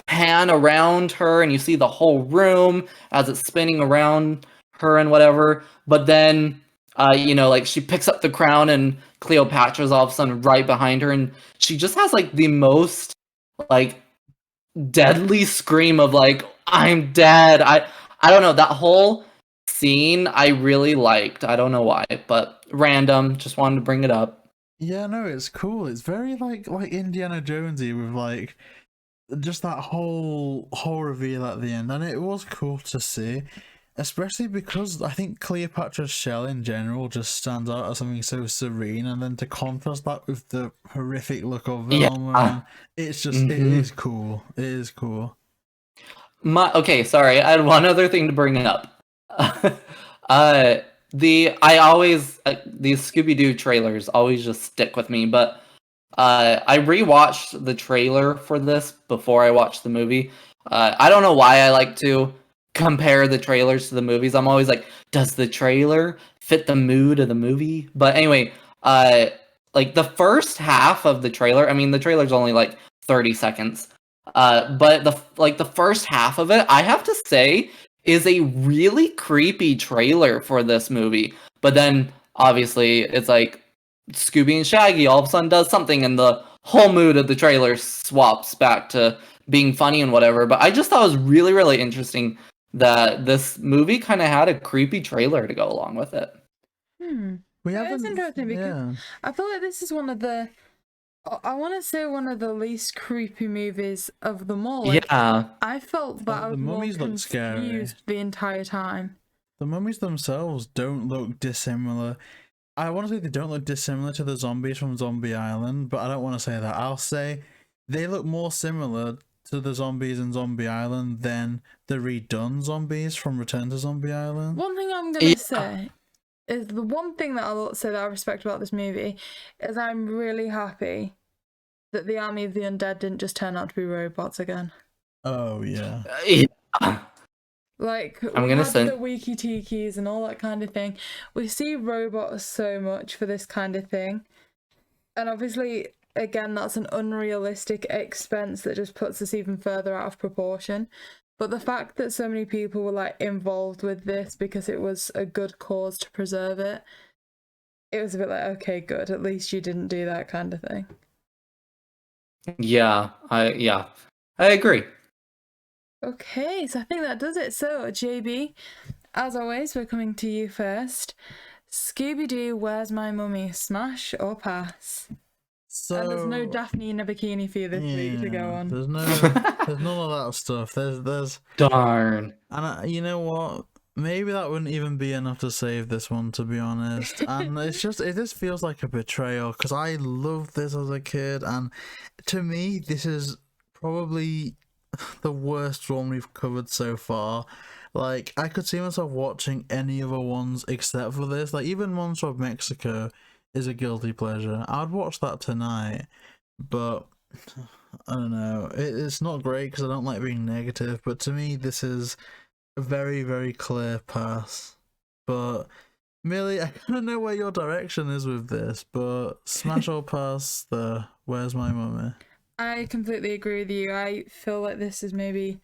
pan around her, and you see the whole room as it's spinning around her and whatever. But then, like she picks up the crown and Cleopatra's all of a sudden right behind her, and she just has like the most like deadly scream of like, I'm dead. I don't know, that whole scene I really liked. I don't know why, but random, just wanted to bring it up. Yeah, no, it's cool. It's very like Indiana Jonesy with like just that whole reveal at the end, and it was cool to see, especially because I think Cleopatra's shell in general just stands out as something so serene, and then to contrast that with the horrific look of Velma, it's just it is cool. It is cool. Okay, sorry, I had one other thing to bring up. These Scooby Doo trailers always just stick with me, but I rewatched the trailer for this before I watched the movie. I don't know why I like to compare the trailers to the movies. I'm always like, does the trailer fit the mood of the movie? But anyway, like the first half of the trailer, I mean, the trailer's only like 30 seconds. But the first half of it, I have to say, is a really creepy trailer for this movie. But then, obviously, it's like Scooby and Shaggy all of a sudden does something, and the whole mood of the trailer swaps back to being funny and whatever. But I just thought it was really, really interesting that this movie kind of had a creepy trailer to go along with it. It's interesting because I feel like this is one of the, I want to say one of the least creepy movies of them all. Like, yeah. I felt that I was more confused the entire time. The mummies themselves don't look dissimilar. I want to say they don't look dissimilar to the zombies from Zombie Island, but I don't want to say that. I'll say they look more similar to the zombies in Zombie Island than the redone zombies from Return to Zombie Island. One thing I'm going to say is the one thing that I'll say that I respect about this movie is I'm really happy that the army of the undead didn't just turn out to be robots again. Oh, yeah. Like, I'm we gonna have send the wiki-tikis and all that kind of thing. We see robots so much for this kind of thing. And obviously, again, that's an unrealistic expense that just puts us even further out of proportion. But the fact that so many people were like involved with this because it was a good cause to preserve it, it was a bit like, okay, good. At least you didn't do that kind of thing. Yeah, I agree. Okay, so I think that does it. So, JayBee, as always, we're coming to you first. Scooby Doo, Where's My Mummy? Smash or pass? So and there's no Daphne in a bikini for you this week to go on. There's none of that stuff. There's darn. And you know what? Maybe that wouldn't even be enough to save this one, to be honest. And it just feels like a betrayal because I loved this as a kid, and to me, this is probably the worst one we've covered so far. Like, I could see myself watching any other ones except for this. Like, even Monster of Mexico is a guilty pleasure. I'd watch that tonight, but I don't know. It's not great because I don't like being negative, but to me, this is a very, very clear pass. But Milly, I kind of know where your direction is with this, but smash or pass the Where's My Mummy? I completely agree with you. I feel like this is maybe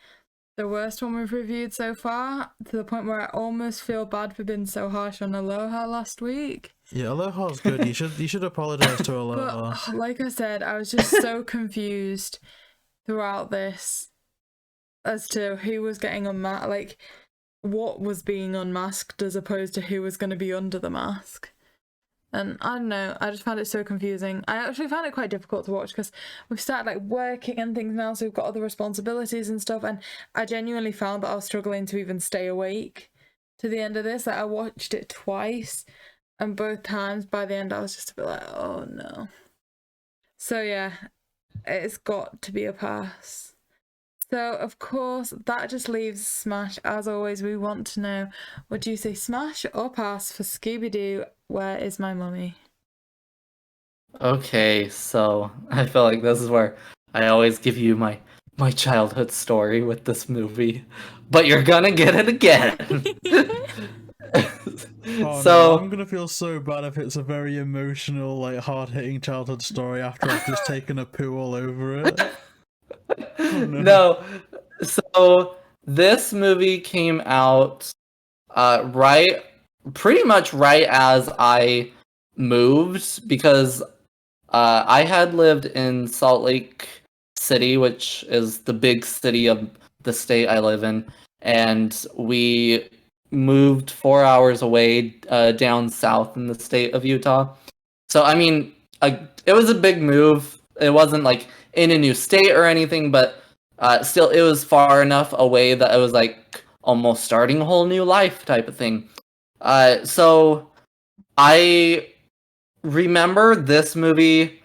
the worst one we've reviewed so far, to the point where I almost feel bad for being so harsh on Aloha last week. Yeah, Aloha's good. You should apologize to Aloha. But, like I said, I was just so confused throughout this as to who was getting unmasked, like what was being unmasked as opposed to who was going to be under the mask. And I don't know, I just found it so confusing. I actually found it quite difficult to watch because we've started like working and things now, so we've got other responsibilities and stuff, and I genuinely found that I was struggling to even stay awake to the end of this. Like, I watched it twice, and both times by the end I was just a bit like, oh no. So yeah, it's got to be a pass. So, of course, that just leaves Smash. As always, we want to know, would you say smash or pass for Scooby Doo, Where Is My Mummy? Okay, so I feel like this is where I always give you my childhood story with this movie, but you're gonna get it again. Oh, so no, I'm gonna feel so bad if it's a very emotional, like hard-hitting childhood story after I've just taken a poo all over it. Oh, no. So this movie came out pretty much right as I moved, because I had lived in Salt Lake City, which is the big city of the state I live in, and we moved 4 hours away down south in the state of Utah. So I mean, it was a big move. It wasn't like in a new state or anything, but still, it was far enough away that it was like almost starting a whole new life type of thing. So I remember this movie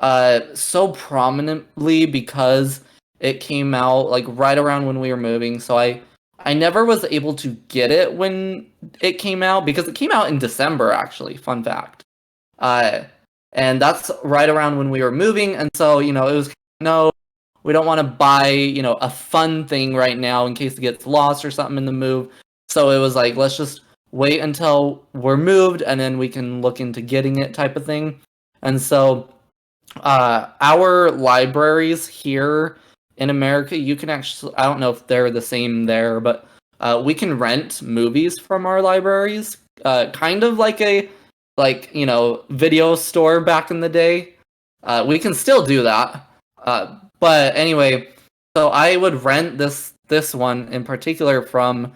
so prominently because it came out like right around when we were moving. So I never was able to get it when it came out, because it came out in December, actually. Fun fact. And that's right around when we were moving. And so, it was, no, we don't want to buy, a fun thing right now in case it gets lost or something in the move. So it was like, let's just wait until we're moved and then we can look into getting it type of thing. And so our libraries here in America, you can actually, I don't know if they're the same there, but we can rent movies from our libraries, kind of like a video store back in the day. We can still do that. But anyway, so I would rent this one in particular from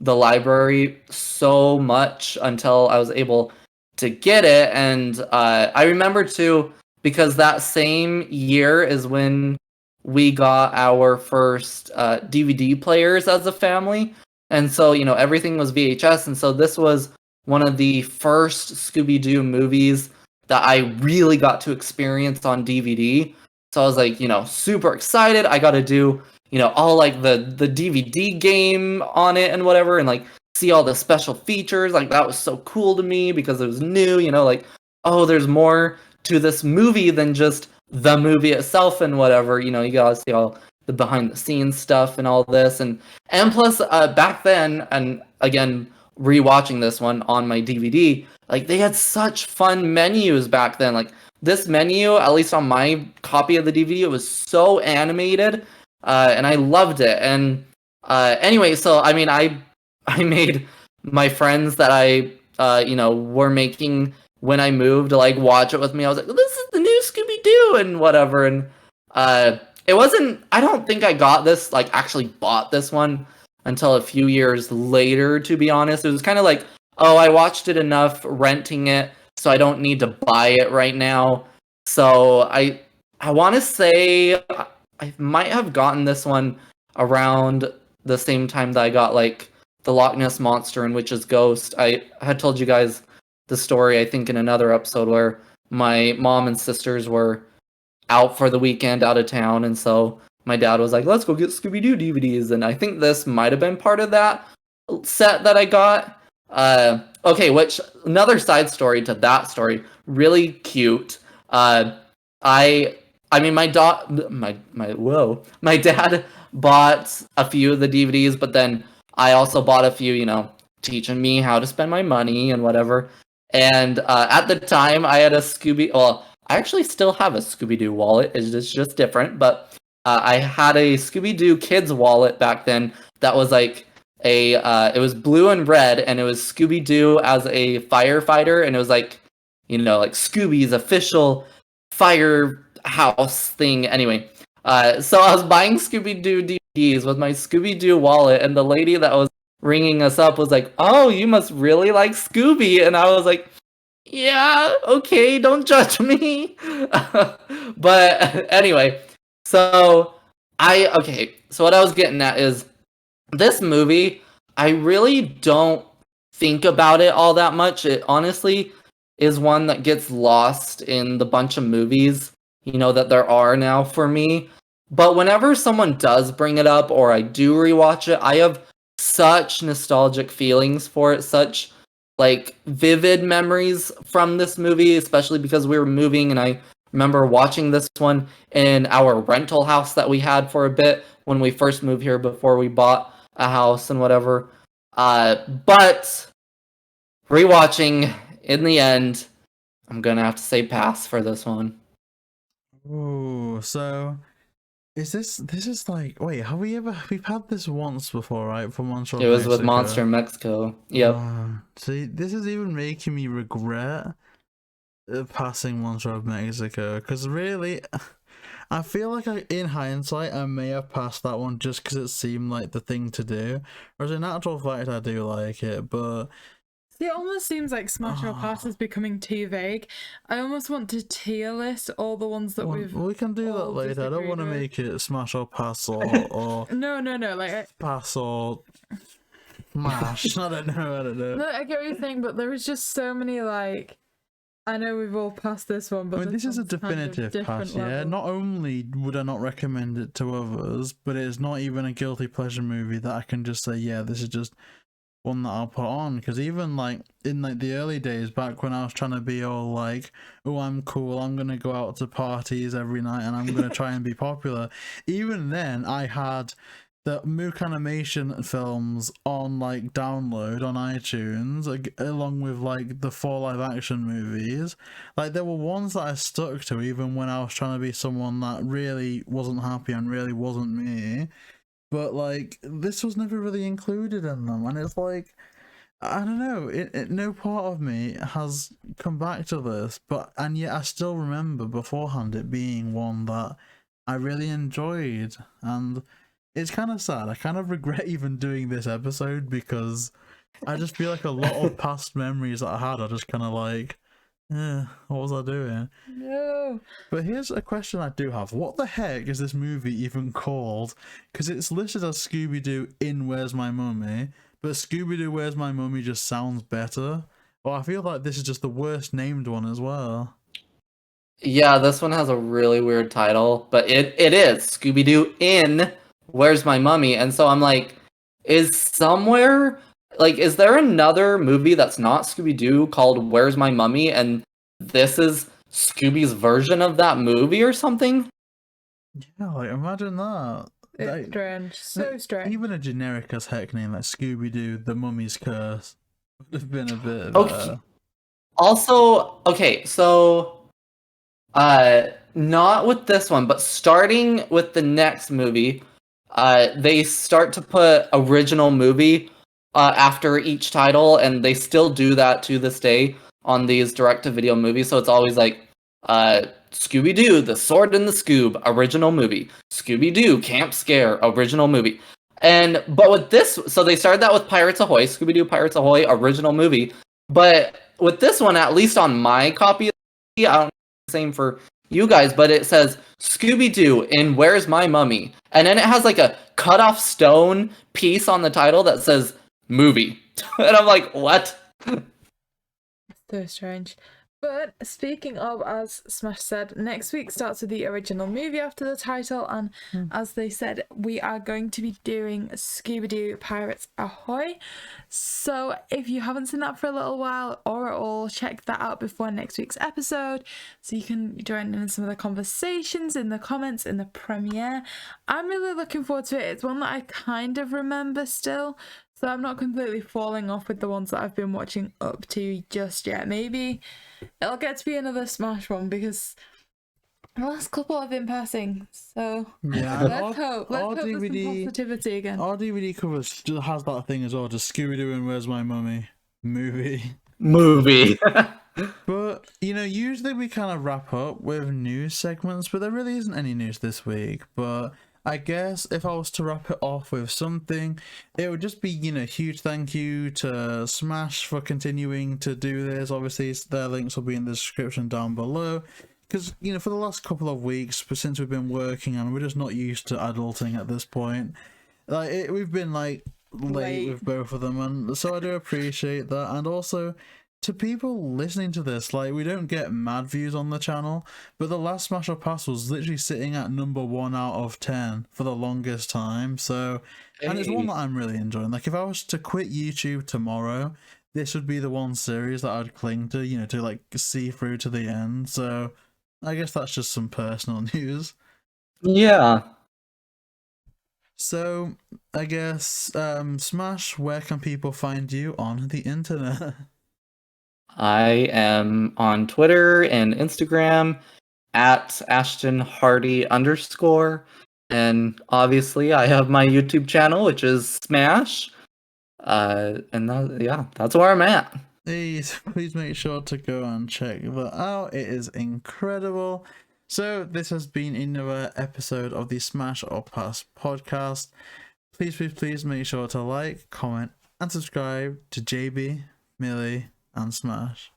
the library so much until I was able to get it. And I remember too, because that same year is when we got our first DVD players as a family. And so, everything was VHS. And so this was one of the first Scooby Doo movies that I really got to experience on DVD. So I was like, super excited. I got to do, all like the DVD game on it and whatever, and like see all the special features. Like that was so cool to me because it was new, like, oh, there's more to this movie than just the movie itself and whatever. You gotta see all the behind the scenes stuff and all this. And plus back then, and again, rewatching this one on my DVD, like they had such fun menus back then. Like this menu, at least on my copy of the DVD, it was so animated, and I loved it. And anyway, so I mean, I made my friends that I were making when I moved to like watch it with me. I was like, this is the new Scooby Doo and whatever. And it wasn't. I don't think I got this, like actually bought this one until a few years later, to be honest. It was kind of like, oh, I watched it enough renting it, so I don't need to buy it right now. So I want to say I might have gotten this one around the same time that I got like the Loch Ness Monster and Witch's Ghost. I had told you guys the story, I think, in another episode where my mom and sisters were out for the weekend out of town, and so my dad was like, let's go get Scooby-Doo DVDs, and I think this might have been part of that set that I got. Okay, which, another side story to that story, really cute. My dad bought a few of the DVDs, but then I also bought a few, teaching me how to spend my money and whatever. And at the time, I had a I actually still have a Scooby-Doo wallet. It's just different, but I had a Scooby-Doo kids wallet back then that was like it was blue and red, and it was Scooby-Doo as a firefighter, and it was like, like Scooby's official firehouse thing. Anyway, so I was buying Scooby-Doo DVDs with my Scooby-Doo wallet, and the lady that was ringing us up was like, oh, you must really like Scooby. And I was like, yeah, okay, don't judge me. But anyway, so what I was getting at is this movie, I really don't think about it all that much. It honestly is one that gets lost in the bunch of movies, that there are now for me. But whenever someone does bring it up or I do rewatch it, I have such nostalgic feelings for it, such like vivid memories from this movie, especially because we were moving, and I remember watching this one in our rental house that we had for a bit when we first moved here before we bought a house and whatever. But rewatching, in the end, I'm gonna have to say pass for this one. Ooh, so this is like, wait, we've had this once before, right? For Monster of It was Mexico. with Monster in Mexico. Yep. See, this is even making me regret passing Monster of Mexico, because really, I feel like in hindsight, I may have passed that one just because it seemed like the thing to do. Whereas in actual fact, I do like it, but it almost seems like Smash or Pass is becoming too vague. I almost want to tier list all the ones that we can do that later. I don't want to make it Smash or Pass or no, like Pass or Smash. I don't know. No, I get what you're saying, but there is just so many, like, I know we've all passed this one, but this is a definitive pass, yeah. Not only would I not recommend it to others, but it's not even a guilty pleasure movie that I can just say, yeah, this is just one that I'll put on. Because even like in like the early days, back when I was trying to be all like, oh, I'm cool, I'm gonna go out to parties every night and I'm gonna try and be popular, even then I had the Mook Animation films on like download on iTunes, like, along with like the 4 live action movies. Like there were ones that I stuck to even when I was trying to be someone that really wasn't happy and really wasn't me. but like this was never really included in them, and it's like I don't know. No part of me has come back to this, and yet I still remember beforehand it being one that I really enjoyed, and it's kind of sad. I kind of regret even doing this episode because I just feel like a lot of past memories that I had are just kind of like, what was I doing? No. But here's a question I do have. What the heck is this movie even called? Because it's listed as Scooby Doo in Where's My Mummy, but Scooby Doo Where's My Mummy just sounds better. Well, I feel like this is just the worst named one as well. Yeah, this one has a really weird title, but it is Scooby Doo in Where's My Mummy? And so I'm like, is there another movie that's not Scooby Doo called Where's My Mummy? And this is Scooby's version of that movie or something? Yeah, like imagine that. It's strange. So strange. Even a generic as heck name like Scooby Doo, The Mummy's Curse would have been a bit. Also, okay, so not with this one, but starting with the next movie, they start to put original movie after each title, and they still do that to this day on these direct-to-video movies. So it's always like Scooby Doo, The Sword and the Scoob, original movie. Scooby Doo, Camp Scare, original movie. But with this, so they started that with Pirates Ahoy, Scooby Doo Pirates Ahoy, original movie. But with this one, at least on my copy, I don't know the same for you guys, but it says Scooby Doo in Where's My Mummy? And then it has like a cut off stone piece on the title that says movie. And I'm like, what? So strange. But speaking of, as Smash said, next week starts with the original movie after the title, and as they said, we are going to be doing Scooby Doo Pirates Ahoy. So if you haven't seen that for a little while or at all, check that out before next week's episode so you can join in some of the conversations in the comments in the premiere. I'm really looking forward to it. It's one that I kind of remember still, so I'm not completely falling off with the ones that I've been watching up to just yet. Maybe it'll get to be another Smash one because the last couple have been passing. So yeah, let's hope there's some positivity again. Our DVD cover has that thing as well, just Scooby Doo and Where's My Mummy movie. But, usually we kind of wrap up with news segments, but there really isn't any news this week. But I guess if I was to wrap it off with something, it would just be, huge thank you to Smash for continuing to do this. Obviously, their links will be in the description down below. Because, for the last couple of weeks, since we've been working and we're just not used to adulting at this point, we've been, late with both of them. And so I do appreciate that. And also, to people listening to this, we don't get mad views on the channel, but the last Smash or Pass was literally sitting at number 1 out of 10 for the longest time. So, and it's one that I'm really enjoying. If I was to quit YouTube tomorrow, this would be the one series that I'd cling to, to see through to the end. So, I guess that's just some personal news. Yeah. So, I guess, Smash, where can people find you on the internet? I am on Twitter and Instagram at Ashton Hardy _. And obviously I have my YouTube channel, which is smASH. And that's where I'm at. Please make sure to go and check that out. It is incredible. So this has been another episode of the Smash or Pass podcast. Please make sure to like, comment, and subscribe to JayBee, Milly, and Smash.